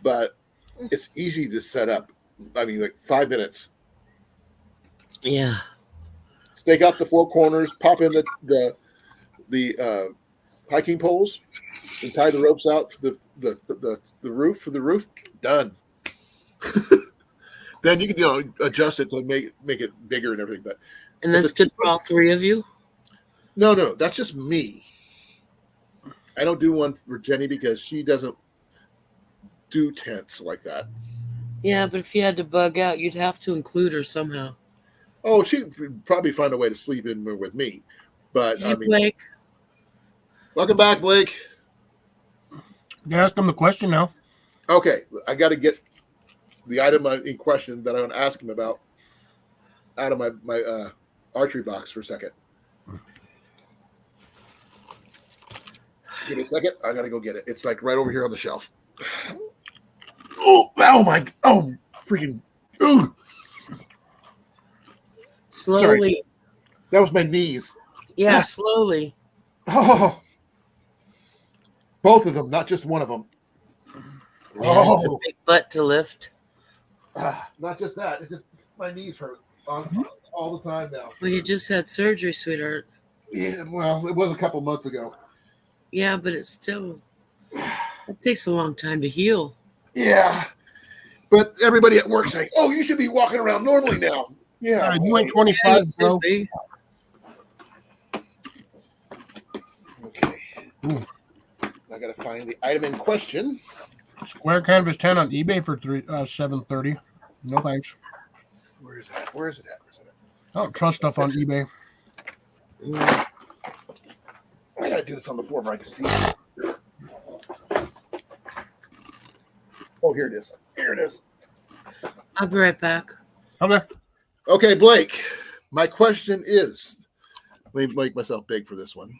but it's easy to set up. I mean, like 5 minutes. Yeah. Stake out the 4 corners, pop in the hiking poles, and tie the ropes out for the roof. Done. Then you can adjust it to make it bigger and everything. And that's good for all 3 of you? No, that's just me. I don't do one for Jenny because she doesn't do tents like that. Yeah, but if you had to bug out, you'd have to include her somehow. Oh, she'd probably find a way to sleep in with me. But Hey, I mean, Blake. Welcome back, Blake. You ask him the question now. Okay, I got to get the item in question that I want to ask him about out of my archery box for a second. Give me a second. I got to go get it. It's like right over here on the shelf. Oh freaking. Ooh. Slowly. Sorry. That was my knees. Yeah, slowly. Oh. Both of them, not just one of them. Yeah, it's a big butt to lift. Not just that. It's just my knees hurt all the time now. Well, you just had surgery, sweetheart. Yeah, well, it was a couple months ago. Yeah, but it takes a long time to heal. Yeah. But everybody at work saying, "Oh, you should be walking around normally now." Yeah. You ain't 25, bro. Okay. Ooh. I got to find the item in question. Square canvas 10 on eBay for $730. No thanks. Where is it at? I don't trust stuff on eBay. I gotta do this on the floor where I can see it. Oh, here it is. Here it is. I'll be right back. Okay. Okay, Blake. My question is, let me make myself big for this one.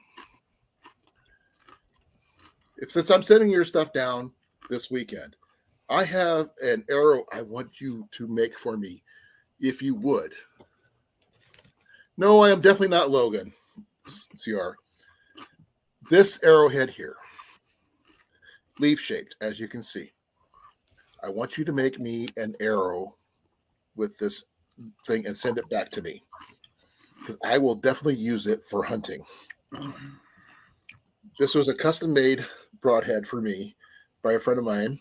Since I'm sending your stuff down this weekend, I have an arrow I want you to make for me, if you would. No, I am definitely not Logan, CR. This arrowhead here, leaf shaped, as you can see. I want you to make me an arrow with this thing and send it back to me, because I will definitely use it for hunting. This was a custom made broadhead for me by a friend of mine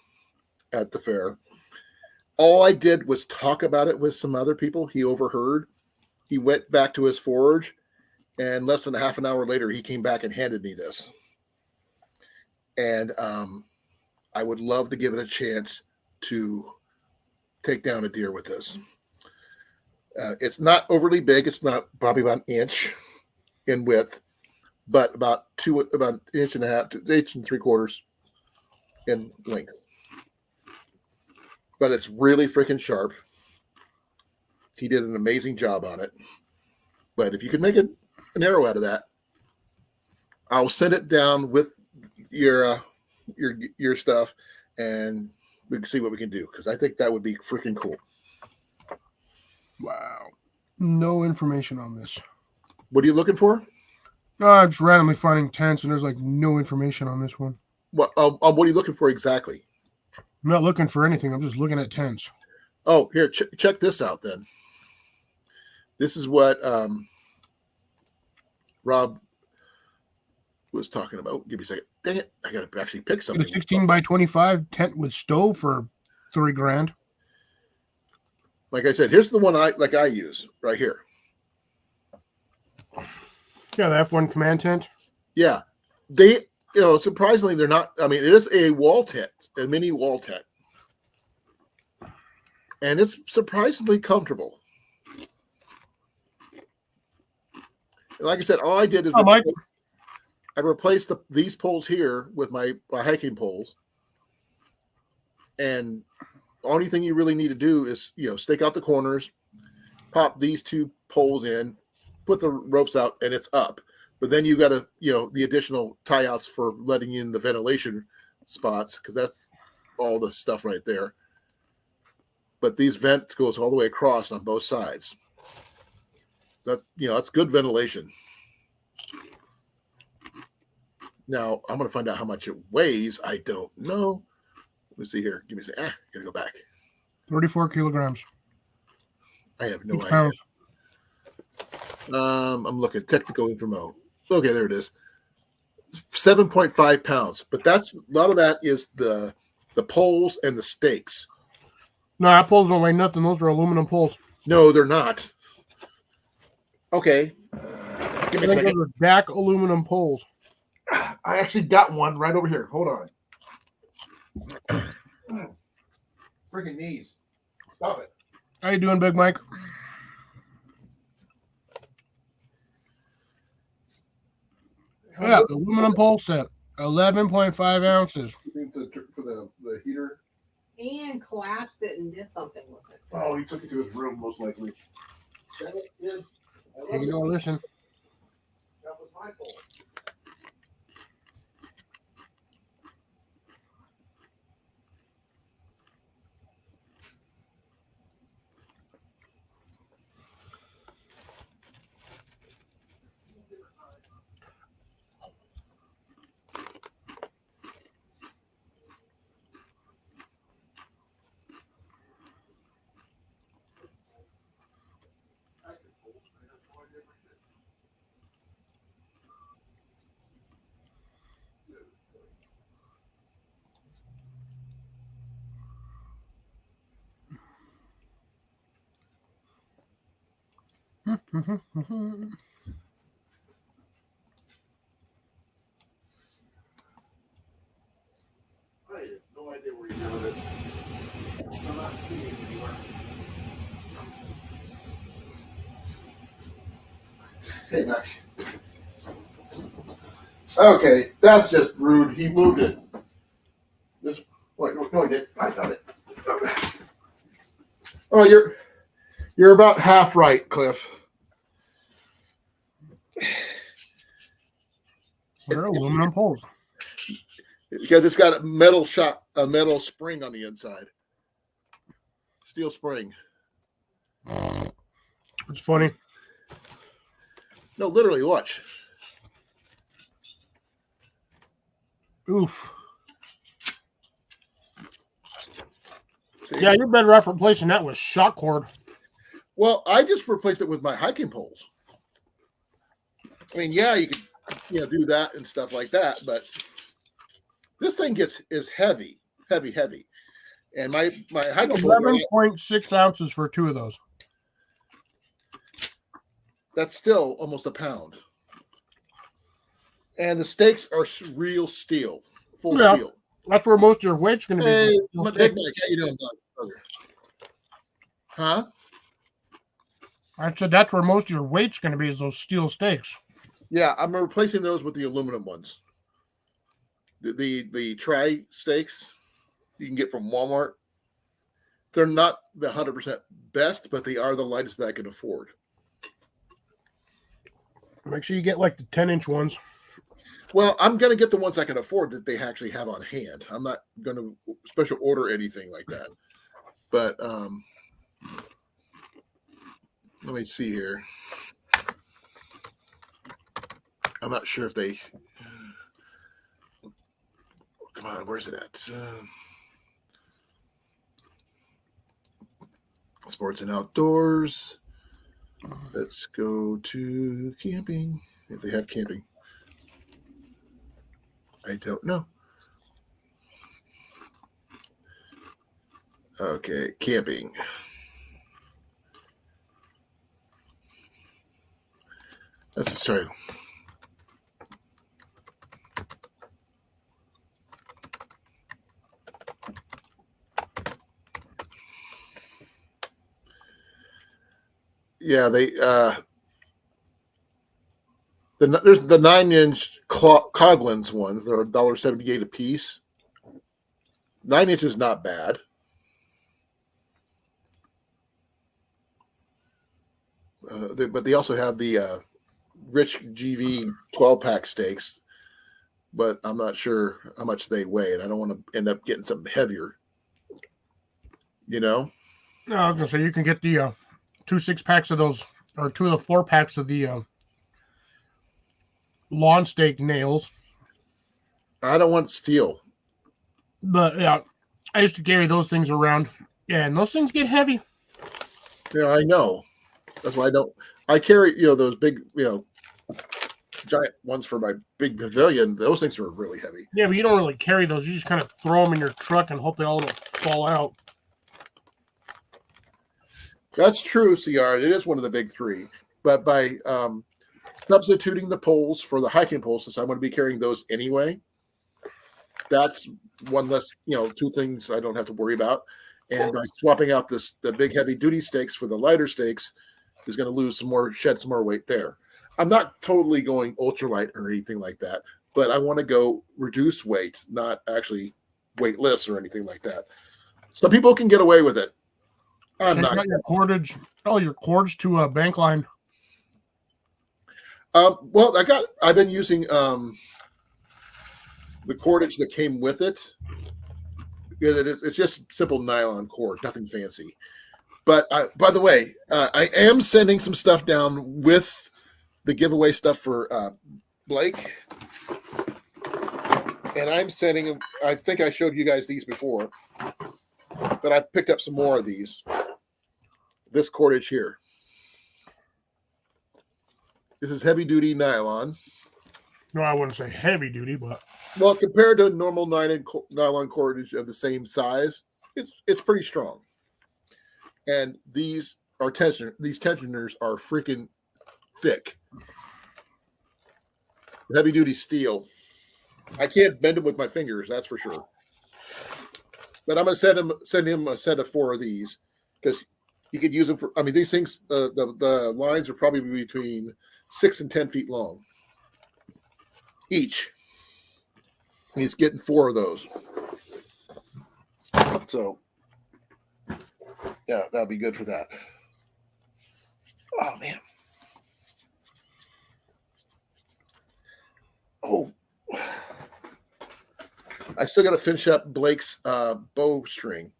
at the fair. All I did was talk about it with some other people he overheard. He went back to his forge, and less than a half an hour later, he came back and handed me this. And I would love to give it a chance to take down a deer with this. It's not overly big. It's not probably about an inch in width, but about an inch and a half to 1.75 inches in length. But it's really freaking sharp. He did an amazing job on it. But if you could make an arrow out of that, I'll send it down with your stuff, and we can see what we can do, because I think that would be freaking cool. Wow. No information on this. What are you looking for? I'm just randomly finding tents, and there's like no information on this one. What are you looking for exactly? I'm not looking for anything. I'm just looking at tents. Oh, here, check this out then. This is what Rob was talking about. Give me a second. Dang it. I got to actually pick something. A 16 by 25 tent with stove for $3,000. Like I said, here's the one I use right here. Yeah, the F1 command tent. Yeah. Surprisingly, they're not. I mean, it is a wall tent, a mini wall tent. And it's surprisingly comfortable. Like I said, all I did is I replaced these poles here with my hiking poles. And the only thing you really need to do is, stake out the corners, pop these two poles in, put the ropes out, and it's up. But then you got to, the additional tie-outs for letting in the ventilation spots, because that's all the stuff right there. But these vents goes all the way across on both sides. That's good ventilation. Now, I'm going to find out how much it weighs. I don't know. Let me see here. Give me a second. Gotta go back. 34 kilograms. I have no idea. Pounds. I'm looking. Technical info. Okay, there it is. 7.5 pounds. But a lot of that is the poles and the stakes. No, that poles don't weigh nothing. Those are aluminum poles. No, they're not. Okay. Give me a second. Those are DAC aluminum poles. I actually got one right over here. Hold on. Freaking knees. Stop it. How you doing, Big Mike? Yeah, aluminum pole set. 11.5 ounces. For the heater. And collapsed it and did something with it. Oh, he took it to his room, most likely. Listen. That was my fault. I have no idea where you're doing it. I'm not seeing it anywhere. Hey, Mac. Okay, that's just rude. He moved it. Just wait, no, he didn't. I got it. Oh, you're about half right, Cliff. They're aluminum poles. Because it's got a metal spring on the inside. Steel spring. It's funny. No, literally, watch. Oof. See? Yeah, you're better off replacing that with shock cord. Well, I just replaced it with my hiking poles. I mean, yeah, you could, do that and stuff like that, but this thing is heavy, and my hiking poles. 11.6 ounces for 2 of those. That's still almost a pound. And the stakes are real steel, full steel. That's where most of your weight's going to be. Hey, Big Mike, how you doing, brother? Huh? I said that's where most of your weight's going to be is those steel stakes. Yeah, I'm replacing those with the aluminum ones. The tri stakes you can get from Walmart. They're not the 100% best, but they are the lightest that I can afford. Make sure you get like the 10-inch ones. Well, I'm going to get the ones I can afford that they actually have on hand. I'm not going to special order anything like that. But let me see here. I'm not sure if they. Come on, where's it at? Sports and outdoors. Let's go to camping. If they have camping. I don't know. Okay, camping. Sorry. Yeah, there's the 9-inch Coglins ones. They're $1.78 a piece. 9 inches not bad. But they also have the Rich GV 12-pack stakes. But I'm not sure how much they weigh, and I don't want to end up getting something heavier. No, I was going to say you can get the 2 6-packs of those, or 2 of the 4-packs of the lawn stake nails. I don't want steel. But yeah, I used to carry those things around. Yeah, and those things get heavy. Yeah, I know. That's why I don't. I carry, those big, giant ones for my big pavilion. Those things are really heavy. Yeah, but you don't really carry those. You just kind of throw them in your truck and hope they all don't fall out. That's true, CR. It is one of the big 3. But by substituting the poles for the hiking poles, since I'm going to be carrying those anyway, that's one less, 2 things I don't have to worry about. And by swapping out the big heavy duty stakes for the lighter stakes, is going to shed some more weight there. I'm not totally going ultralight or anything like that, but I want to go reduce weight, not actually weightless or anything like that. Some people can get away with it. I'm not. Your cordage, your cords to a bank line. Well, I've been using the cordage that came with it. It's just simple nylon cord, nothing fancy. But by the way, I am sending some stuff down with the giveaway stuff for Blake. And I'm sending them. I think I showed you guys these before. But I picked up some more of these. This cordage here. This is heavy duty nylon. No, I wouldn't say heavy duty, but well, compared to normal nylon cordage of the same size, it's pretty strong. And these tensioners are freaking thick. Heavy duty steel. I can't bend them with my fingers, that's for sure. But I'm going to send him a set of 4 of these because you could use them for. I mean, these things. The lines are probably between 6 and 10 feet long. each. He's getting 4 of those. So, yeah, that'll be good for that. Oh, man. Oh. I still got to finish up Blake's bowstring.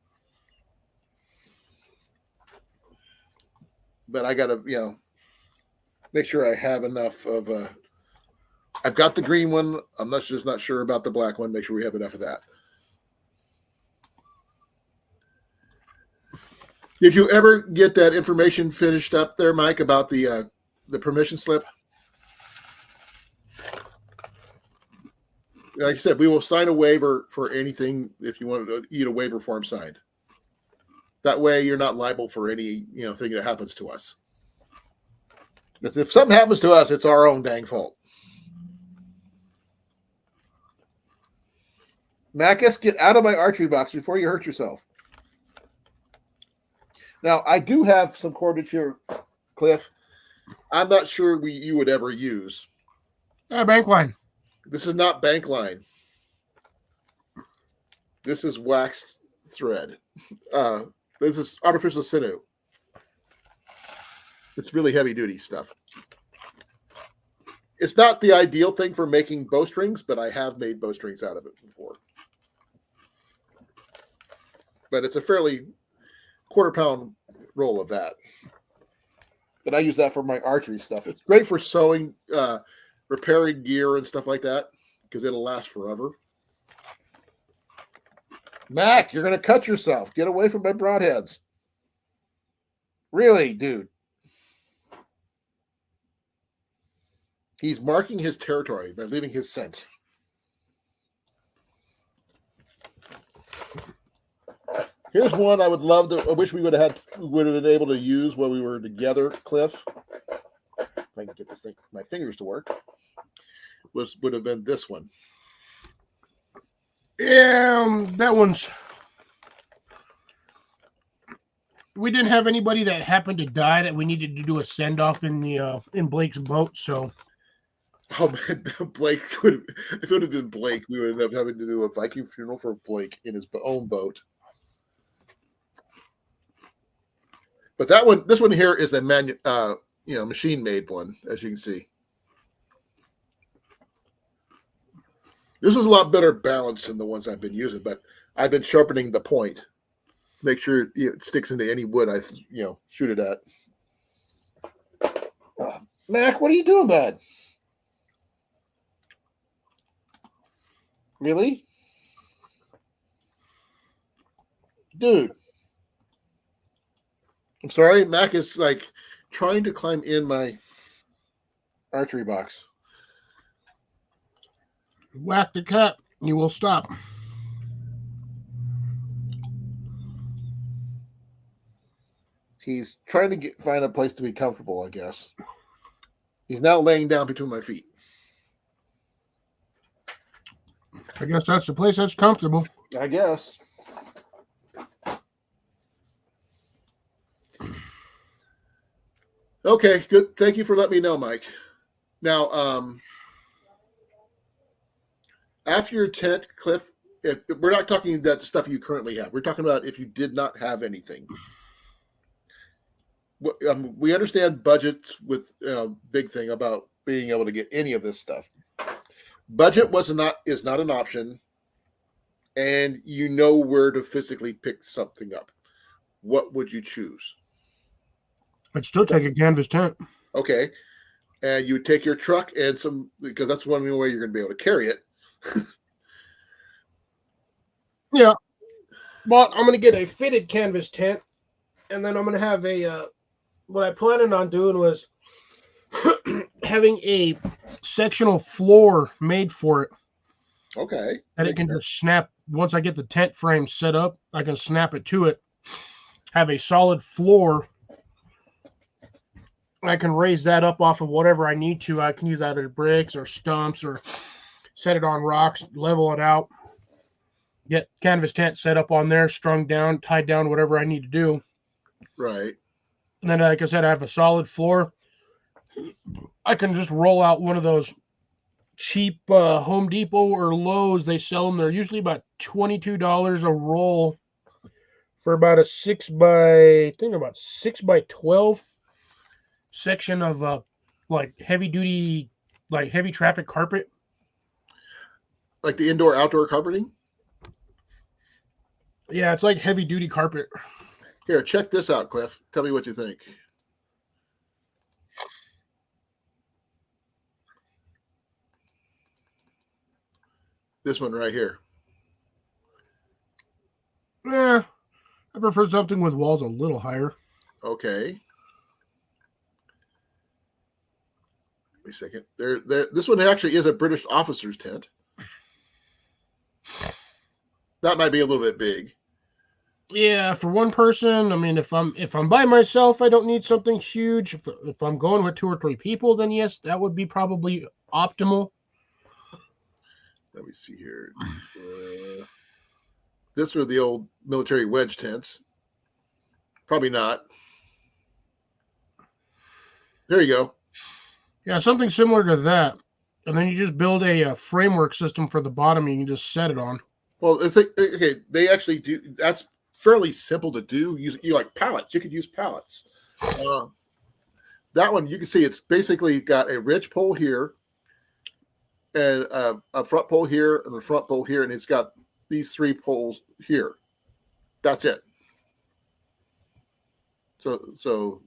But I got to, make sure I have enough of I've got the green one. I'm just not sure about the black one. Make sure we have enough of that. Did you ever get that information finished up there, Mike, about the permission slip? Like I said, we will sign a waiver for anything if you want to get a waiver form signed. That way you're not liable for any, thing that happens to us. If something happens to us, it's our own dang fault. Macus, get out of my archery box before you hurt yourself. Now, I do have some cordage here, Cliff. I'm not sure you would ever use. Bank line. This is not bank line. This is waxed thread. This is artificial sinew. It's really heavy duty stuff. It's not the ideal thing for making bowstrings, but I have made bowstrings out of it before. But it's a fairly quarter-pound roll of that. But I use that for my archery stuff. It's great for sewing, repairing gear and stuff like that because it'll last forever. Mac, you're going to cut yourself. Get away from my broadheads. Really, dude. He's marking his territory by leaving his scent. Here's one I would love to. I wish we would have been able to use when we were together, Cliff. If I can get this thing, my fingers to work. Would have been this one. Yeah, that one's. We didn't have anybody that happened to die that we needed to do a send off in Blake's boat, so. Oh man, Blake would. If it would have been Blake, we would end up having to do a Viking funeral for Blake in his own boat. But this one here is a machine-made one, as you can see. This was a lot better balanced than the ones I've been using, but I've been sharpening the point. Make sure it sticks into any wood I, shoot it at. Mac, what are you doing, bud? Really? Dude. I'm sorry, Mac is trying to climb in my archery box. Whack the cut, you will stop. He's trying to find a place to be comfortable, I guess. He's now laying down between my feet. I guess that's the place that's comfortable. I guess. Okay, good. Thank you for letting me know, Mike. Now, after your tent, Cliff, we're not talking about the stuff you currently have. We're talking about if you did not have anything. We understand budgets with big thing about being able to get any of this stuff. Budget is not an option, and you know where to physically pick something up. What would you choose? I'd still take a canvas tent. Okay. And you would take your truck and because that's one way you're going to be able to carry it. Yeah. But I'm going to get a fitted canvas tent, and then I'm going to have what I planned on doing was having a sectional floor made for it. Okay. And it can just snap. Once I get the tent frame set up, I can snap it to it. Have a solid floor. I can raise that up off of whatever I need to. I can use either bricks or stumps or set it on rocks, level it out. Get canvas tent set up on there, strung down, tied down, whatever I need to do. Right. And then, like I said, I have a solid floor. I can just roll out one of those cheap Home Depot or Lowe's, they sell them. They're usually about $22 a roll for about a 6 by 12 section of like heavy duty, like heavy traffic carpet. Like the indoor outdoor carpeting? Yeah, it's like heavy duty carpet. Here, check this out, Cliff. Tell me what you think. This one right here. Yeah, I prefer something with walls a little higher. Okay. Wait a second. This one actually is a British officer's tent. That might be a little bit big. Yeah, for one person. I mean, if I'm by myself, I don't need something huge. If I'm going with 2 or 3 people, then yes, that would be probably optimal. Let me see here. This were the old military wedge tents. Probably not. There you go. Yeah, something similar to that. And then you just build a framework system for the bottom you can just set it on. Well, okay, they actually do. That's fairly simple to do. You like pallets. You could use pallets. That one, you can see it's basically got a ridge pole here and a front pole here and a front pole here, and it's got these 3 poles here. That's it. So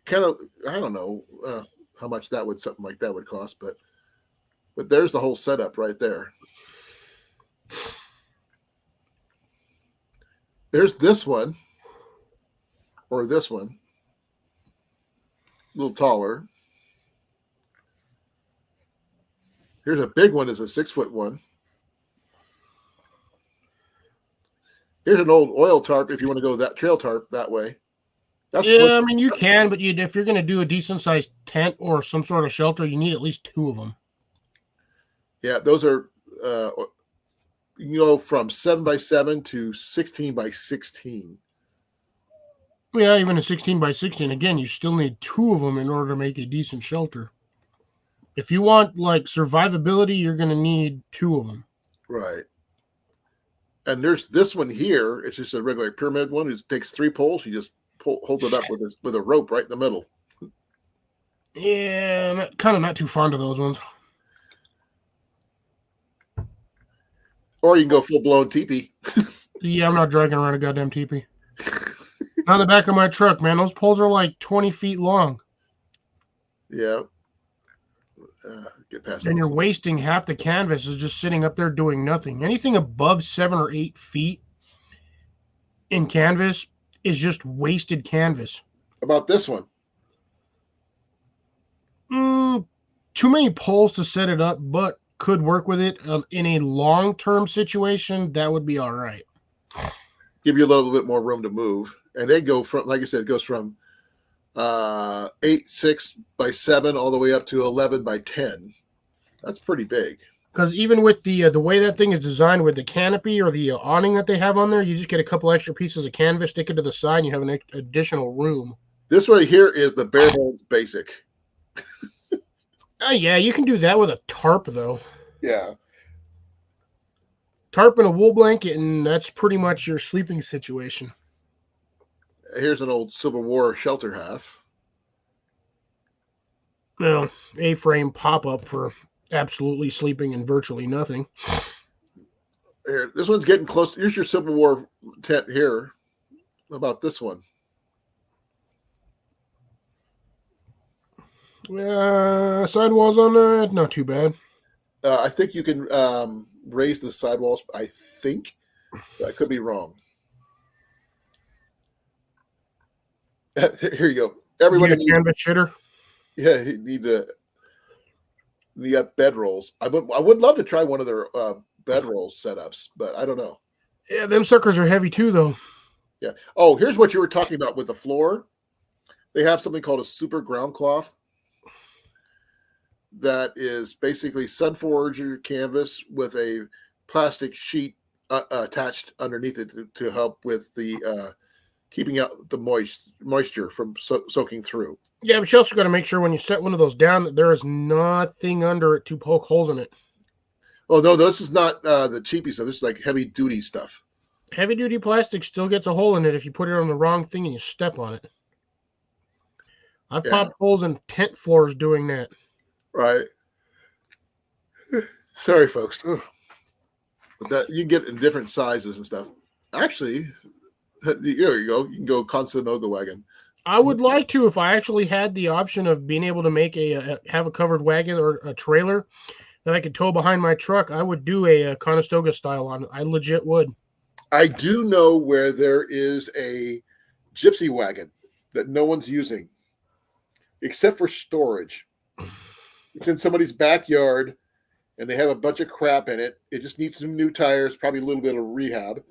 kind of, I don't know how much something like that would cost, but there's the whole setup right there. There's this one, or this one, a little taller. Here's a big one, is a 6-foot one. Here's an old oil tarp if you want to go that trail tarp that way. I mean, you can, but if you're going to do a decent sized tent or some sort of shelter, you need at least 2 of them. Yeah, those are you can go from 7x7 to 16x16. Yeah, even a 16x16. Again, you still need 2 of them in order to make a decent shelter. If you want like survivability, you're going to need 2 of them. Right. And there's this one here. It's just a regular pyramid one. It takes 3 poles. You just hold it up with a rope right in the middle. Yeah, I'm kind of not too fond of those ones. Or you can go full blown teepee. Yeah, I'm not dragging around a goddamn teepee. On the back of my truck, man. Those poles are like 20 feet long. Yeah. Get past that. And you're wasting half the canvas is just sitting up there doing nothing. Anything above 7 or 8 feet in canvas is just wasted canvas. About this one? Too many poles to set it up, but could work with it. In a long-term situation, that would be all right. Give you a little bit more room to move. And they go from, like I said, it goes from 6x7 all the way up to 11x10. That's pretty big. Because even with the way that thing is designed with the canopy or the awning that they have on there, you just get a couple extra pieces of canvas, stick it to the side, and you have an additional room. This right here is the bare bones basic. Yeah, you can do that with a tarp, though. Yeah. Tarp and a wool blanket, and that's pretty much your sleeping situation. Here's an old Civil War shelter half. Well, A-frame pop-up for absolutely sleeping in virtually nothing. Here, this one's getting close. Here's your Civil War tent here. How about this one? Sidewalls on that, not too bad. I think you can raise the sidewalls. I think. I could be wrong. Here you go. Everybody needs a canvas shitter. Yeah, you need the bed rolls. I would love to try one of their bed roll setups, but I don't know. Yeah, them suckers are heavy too, though. Yeah. Oh, here's what you were talking about with the floor. They have something called a super ground cloth. That is basically Sunforger canvas with a plastic sheet attached underneath it to help with the keeping out the moisture from soaking through. Yeah, but you also got to make sure when you set one of those down that there is nothing under it to poke holes in it. Oh no, this is not the cheapy stuff. This is like heavy duty stuff. Heavy duty plastic still gets a hole in it if you put it on the wrong thing and you step on it. I've popped holes in tent floors doing that. Right. Sorry, folks. But that you can get in different sizes and stuff. Actually, there you go. You can go Consonoga wagon. I would like to, if I actually had the option of being able to make have a covered wagon or a trailer that I could tow behind my truck, I would do a Conestoga style on it. I legit would. I do know where there is a gypsy wagon that no one's using, except for storage. It's in somebody's backyard, and they have a bunch of crap in it. It just needs some new tires, probably a little bit of rehab,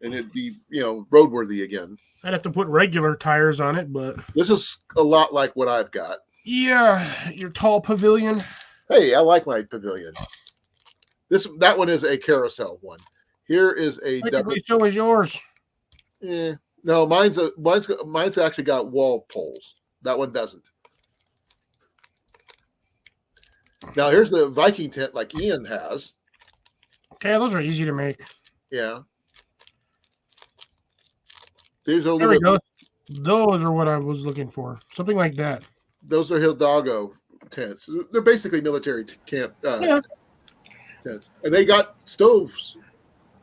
and it'd be, roadworthy again. I'd have to put regular tires on it, but this is a lot like what I've got. Yeah, your tall pavilion. Hey, I like my pavilion. That one is a carousel one. Here is a double. So is yours. No, mine's actually got wall poles. That one doesn't. Now here's the Viking tent like Ian has. Okay, those are easy to make. Yeah. These are there we go. Those are what I was looking for. Something like that. Those are Hidalgo tents. They're basically military camp tents. And they got stoves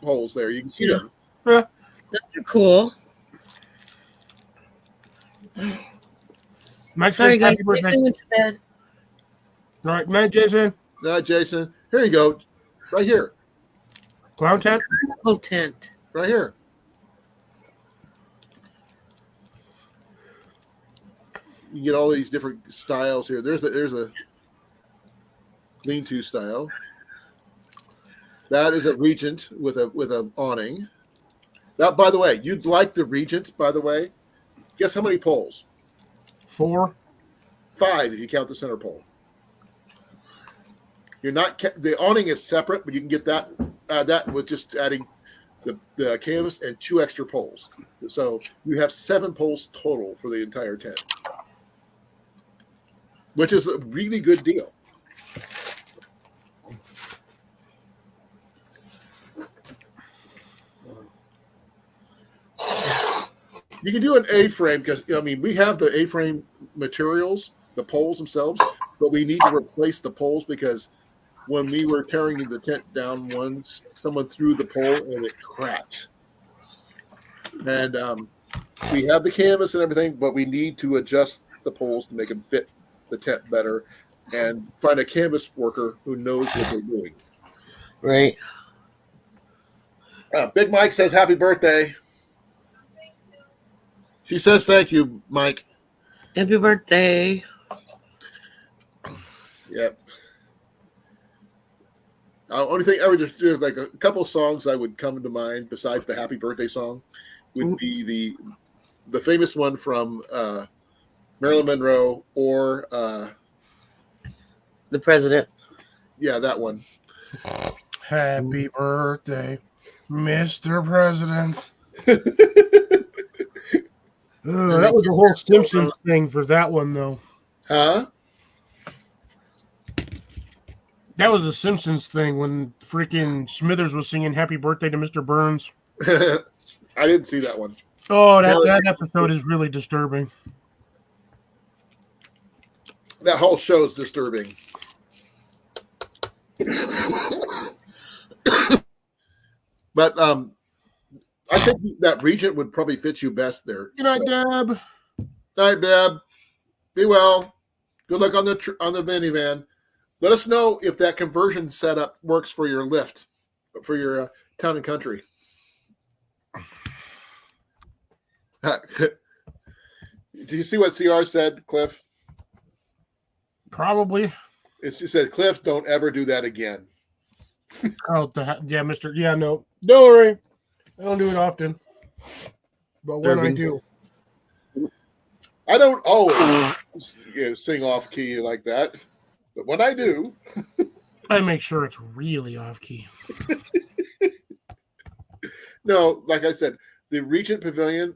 holes there. You can see them. Yeah. Those are cool. Sorry, guys. Jason went to bed. All right, night, Jason. Night, Jason. Here you go. Right here. Clown tent? Carnival tent. Right here. You get all these different styles here. There's a lean-to style. That is a Regent with an awning. That, by the way, you'd like the Regent, by the way. Guess how many poles? 4. 5 if you count the center pole. You're not the awning is separate, but you can get that with just adding the canvas and 2 extra poles. So you have 7 poles total for the entire tent, which is a really good deal. You can do an A-frame because, we have the A-frame materials, the poles themselves, but we need to replace the poles because when we were tearing the tent down once, someone threw the pole and it cracked. And we have the canvas and everything, but we need to adjust the poles to make them fit the tent better and find a canvas worker who knows what they're doing. Right. Big Mike says happy birthday. He says thank you, Mike. Happy birthday. Yep. Only thing I would just do is like a couple songs I would come to mind besides the happy birthday song would be the famous one from Marilyn Monroe or the president. Yeah, that one. Happy birthday, Mr. President. That was the whole Simpsons thing for that one, though. Huh? That was the Simpsons thing when freaking Smithers was singing Happy Birthday to Mr. Burns. I didn't see that one. Oh, that episode is really disturbing. That whole show is disturbing. But I think that Regent would probably fit you best there. Good night, Deb. Night, Deb. Be well. Good luck on the minivan. Let us know if that conversion setup works for your lift, for your town and country. Did you see what CR said, Cliff? Probably. She said, Cliff, don't ever do that again. Yeah, Mr. Yeah, no. Don't worry. I don't do it often. But when I do. I don't always sing off key like that. But when I do. I make sure it's really off key. No, like I said, the Regent Pavilion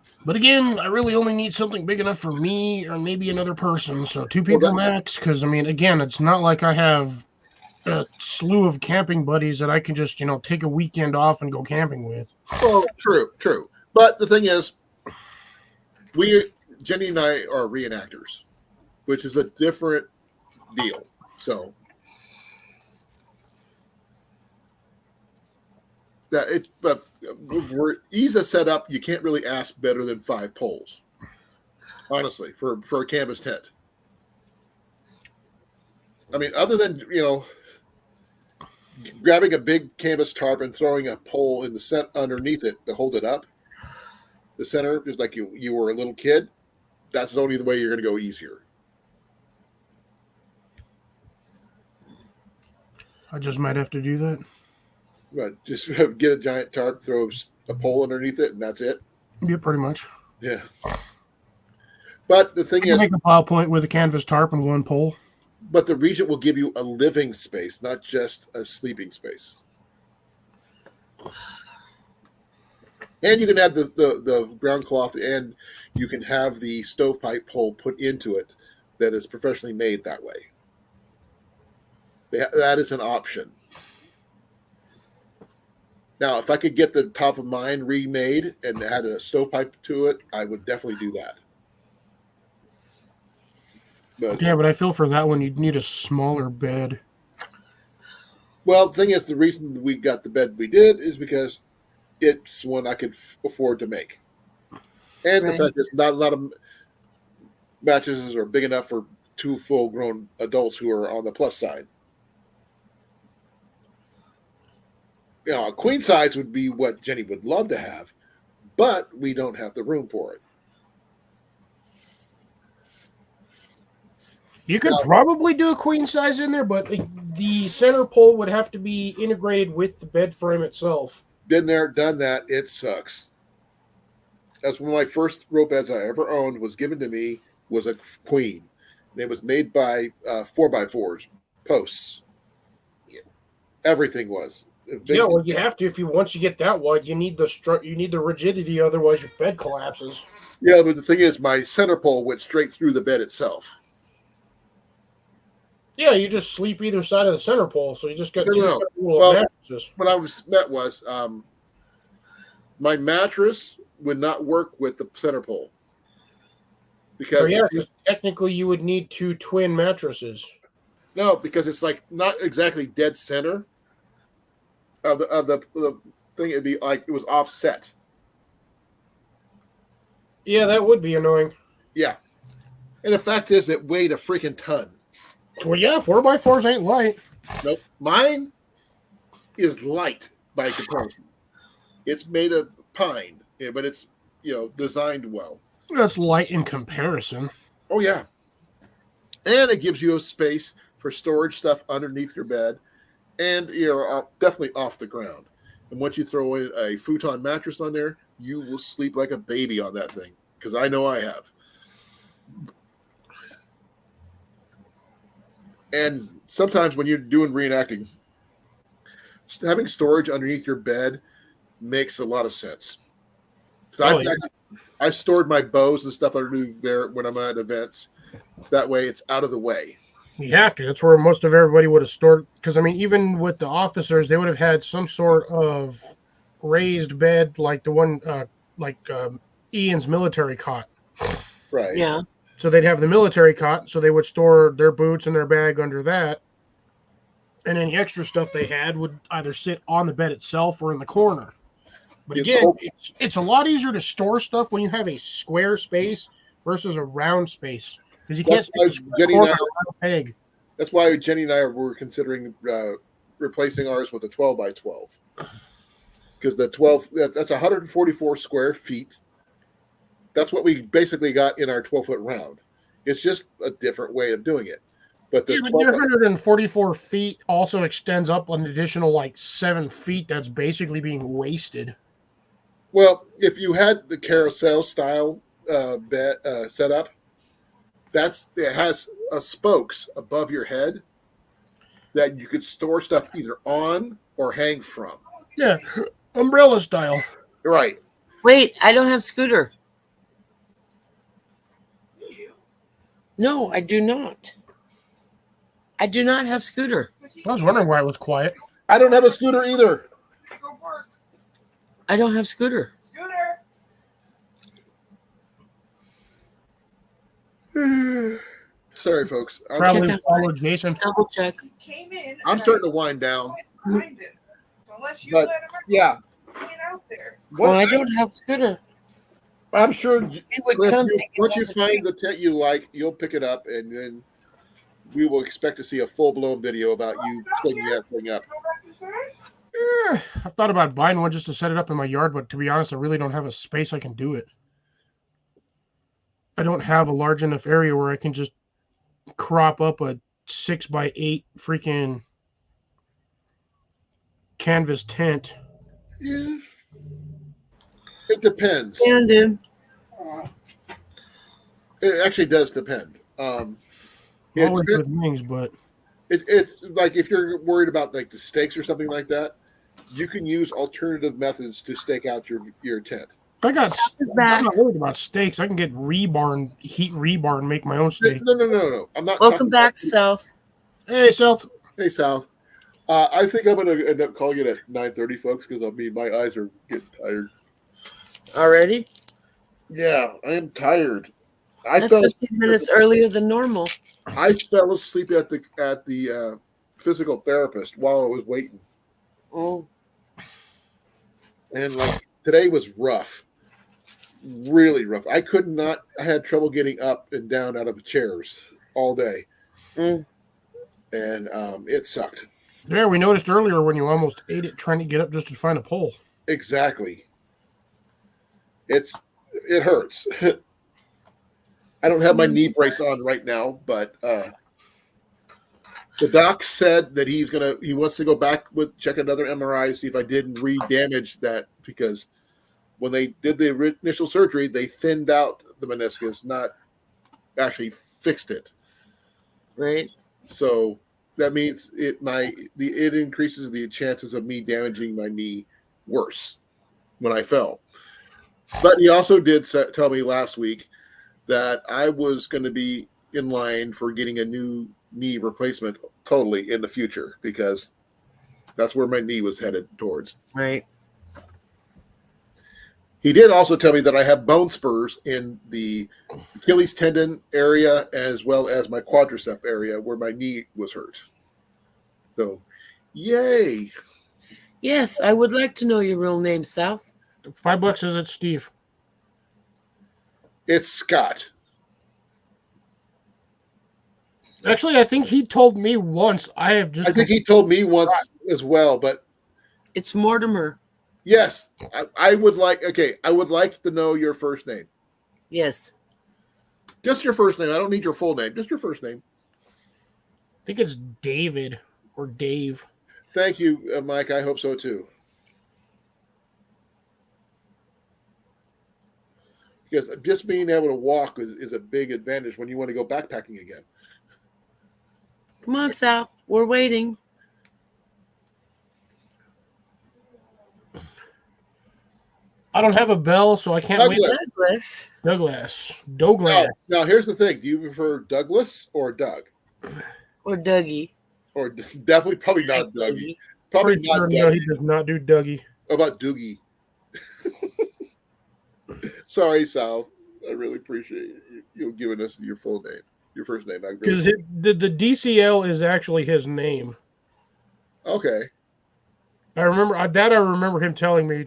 But again, I really only need something big enough for me or maybe another person. So 2 Well, people max. Because, I mean, again, it's not like I have a slew of camping buddies that I can just, take a weekend off and go camping with. Well, true. But the thing is, Jenny and I are reenactors, which is a different deal. So but we're easy set up. You can't really ask better than 5 poles, honestly, for a canvas tent. I mean, other than grabbing a big canvas tarp and throwing a pole in the set underneath it to hold it up, the center, just like you were a little kid. That's the only way you're going to go easier. I just might have to do that. But just get a giant tarp, throw a pole underneath it, and that's it. Yeah, pretty much. Yeah. But the thing You is, make a plow point with a canvas tarp and 1 pole. But the Regent will give you a living space, not just a sleeping space. And you can add the ground cloth, and you can have the stovepipe pole put into it that is professionally made that way. That is an option. Now, if I could get the top of mine remade and add a stovepipe to it, I would definitely do that. But I feel for that one, you'd need a smaller bed. Well, the thing is, the reason we got the bed we did is because it's one I could afford to make. And the fact that not a lot of mattresses are big enough for 2 full-grown adults who are on the plus side. A queen size would be what Jenny would love to have, but we don't have the room for it. You could probably do a queen size in there, but the center pole would have to be integrated with the bed frame itself. Been there, done that. It sucks. That's one of my first rope beds I ever owned was given to me was a queen. And it was made by 4x4s, posts. Everything was. Yeah, well, you have to once you get that wide, you need the rigidity, otherwise your bed collapses. Yeah, but the thing is, my center pole went straight through the bed itself. Yeah, you just sleep either side of the center pole, so you just got no. Well, mattresses. What I was my mattress would not work with the center pole because technically you would need 2 twin mattresses. No, because it's like not exactly dead center of the thing. It'd be like it was offset. Yeah, that would be annoying. Yeah, and the fact is, it weighed a freaking ton. Well, yeah, 4x4s ain't light. Nope, mine is light by comparison. It's made of pine, but it's designed well. That's light in comparison. Oh yeah, and it gives you a space for storage stuff underneath your bed, and you're definitely off the ground. And once you throw in a futon mattress on there, you will sleep like a baby on that thing. Because I know I have. And sometimes when you're doing reenacting, having storage underneath your bed makes a lot of sense. Because I've stored my bows and stuff underneath there when I'm at events. That way it's out of the way. You have to. That's where most of everybody would have stored. Because, I mean, even with the officers, they would have had some sort of raised bed like the one, Ian's military cot. Right. Yeah. So they'd have the military cot, so they would store their boots and their bag under that. And any extra stuff they had would either sit on the bed itself or in the corner. But again, it's a lot easier to store stuff when you have a square space versus a round space. Because you can't peg. That's why Jenny and I were considering replacing ours with a 12x12. Because the 12, that's 144 square feet. That's what we basically got in our 12-foot round. It's just a different way of doing it. But the 144 feet also extends up an additional 7 feet that's basically being wasted. Well, if you had the carousel style bed setup, it has spokes above your head that you could store stuff either on or hang from. Yeah, umbrella style. Right. Wait, I don't have Scooter. No, I do not. I do not have scooter. I was wondering why it was quiet. I don't have a scooter either. I don't have scooter. Sorry, folks. Probably Check outside. followed Jason. Double check. Came in. I'm starting to wind down. Find it. Unless you But, let him yeah. get out there. Well, I don't have scooter. I'm sure He would Cliff, come. once you find the tent you like, you'll pick it up, and then we will expect to see a full-blown video about you cleaning that thing up. Go back inside. I've thought about buying one just to set it up in my yard, but to be honest, I really don't have a space I can do it. I don't have a large enough area where I can just crop up a 6x8 freaking canvas tent. Yeah. It depends. Can do. It actually does depend. It Always depends- with wings, but it's like if you're worried about like the stakes or something like that, you can use alternative methods to stake out your tent. I got. South is I'm back. not worried about steaks. I can get heat rebar, and make my own steak. No. I'm not. Welcome talking back, about- South. Hey, South. Hey, South. I think I'm going to end up calling it at 9:30, folks, because my eyes are getting tired. Already? Yeah, I am tired. That's 15 minutes earlier than normal. I fell asleep at the physical therapist while I was waiting, Oh, and like today was rough, really rough. I had trouble getting up and down out of the chairs all day, Mm. and it sucked. There, we noticed earlier when you almost ate it trying to get up just to find a pole. Exactly. It hurts. I don't have my knee brace on right now, but the doc said that he wants to go back check another MRI, see if I didn't re-damage that, because when they did the initial surgery, they thinned out the meniscus, not actually fixed it. right. So that means it increases the chances of me damaging my knee worse when I fell. But he also did tell me last week that I was going to be in line for getting a new knee replacement totally in the future, because that's where my knee was headed towards. Right. He did also tell me that I have bone spurs in the Achilles tendon area as well as my quadricep area where my knee was hurt. So, yay. Yes, I would like to know your real name, South. $5 is it, Steve? It's Scott. Actually, I think he told me once. I think he told me once as well, but It's Mortimer. yes, I would like to know your first name. Yes. Just your first name. I don't need your full name. Just your first name. I think it's David or Dave. Thank you, Mike. I hope so too. Because just being able to walk is a big advantage when you want to go backpacking again. Come on, South. We're waiting. I don't have a bell, so I can't wait. Douglas. Douglas. Now, here's the thing. Do you prefer Douglas or Doug? Or Dougie. Or definitely, probably not Dougie. Probably Pretty not sure, Dougie. no, he does not do Dougie. How about Doogie? Sorry, South. I really appreciate you giving us your full name, your first name. Because the DCL is actually his name. Okay. I remember him telling me,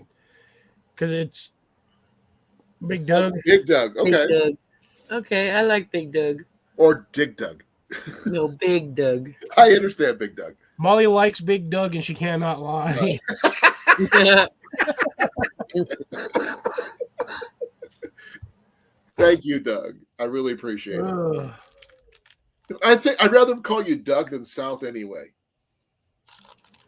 because it's Big Doug. Big Doug. Okay. Big Doug. Okay, I like Big Doug. Or Dig Doug. No, Big Doug. I understand Big Doug. Molly likes Big Doug, and she cannot lie. Thank you, Doug. I really appreciate it. Ugh. I think I'd rather call you Doug than South anyway.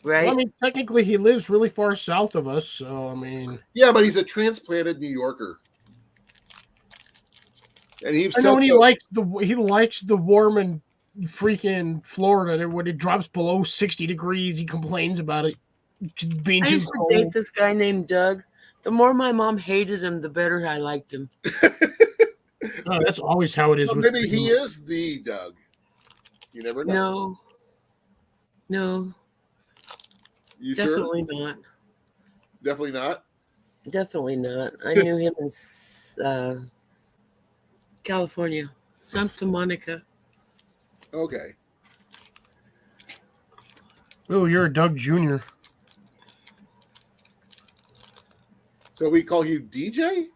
Right? Well, I mean, technically, he lives really far south of us, so I mean. Yeah, but he's a transplanted New Yorker, and I know, and he likes the warm and freaking Florida. And when it drops below 60 degrees, he complains about it being I too used to cold. date this guy named Doug. The more my mom hated him, the better I liked him. Oh, that's always how it is. Well, with maybe he is the Doug. You never know. No, You definitely sure? not. Definitely not. Definitely not. I knew him in California, Santa Monica. Okay. Oh, you're a Doug Jr. So we call you DJ?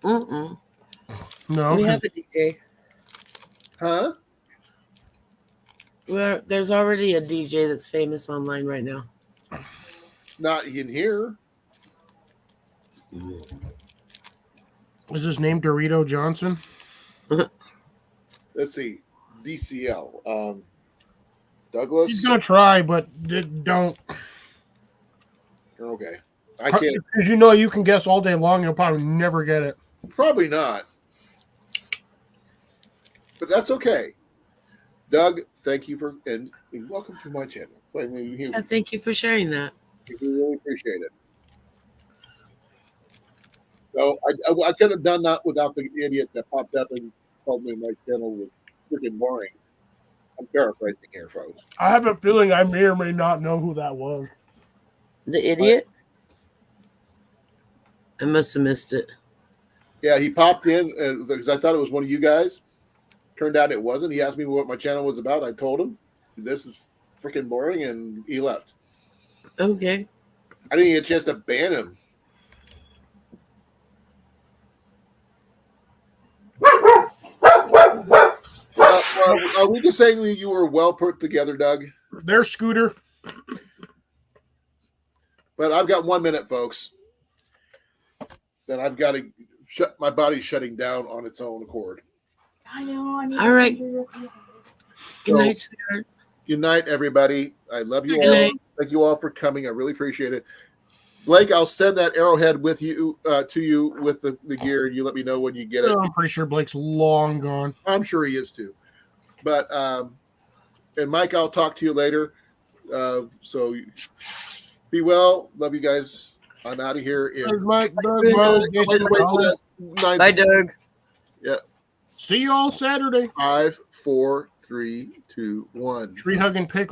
Mm-mm. No, We 'cause have a DJ. Huh? There's already a DJ that's famous online right now. Not in here. is his name Dorito Johnson? Let's see. DCL. Douglas. He's gonna try, but don't. Okay. I can't. Because you know you can guess all day long, you'll probably never get it. Probably not. But that's okay. Doug, thank you for and welcome to my channel. We Thank you for sharing that. really appreciate it. So I could have done that without the idiot that popped up and told me my channel was freaking boring. I'm paraphrasing here, folks. I have a feeling I may or may not know who that was. The idiot? I must have missed it. Yeah, he popped in because I thought it was one of you guys. Turned out it wasn't. He asked me what my channel was about. I told him this is freaking boring, and he left. Okay. I didn't get a chance to ban him. Are we just saying you were well put together, Doug? There's Scooter. But I've got 1 minute, folks. Then I've got to shut. My body's shutting down on its own accord. I know. All right. Good night, sweetheart. Good night, everybody. I love you Good all. night. Thank you all for coming. I really appreciate it. Blake, I'll send that arrowhead with you to you with the gear, and you let me know when you get it. I'm pretty sure Blake's long gone. I'm sure he is too. But and Mike, I'll talk to you later. So be well. Love you guys. I'm out of here. Mike. Bye, Doug. Yeah. See you all Saturday. 5, 4, 3, 2, 1. Tree hugging pickle.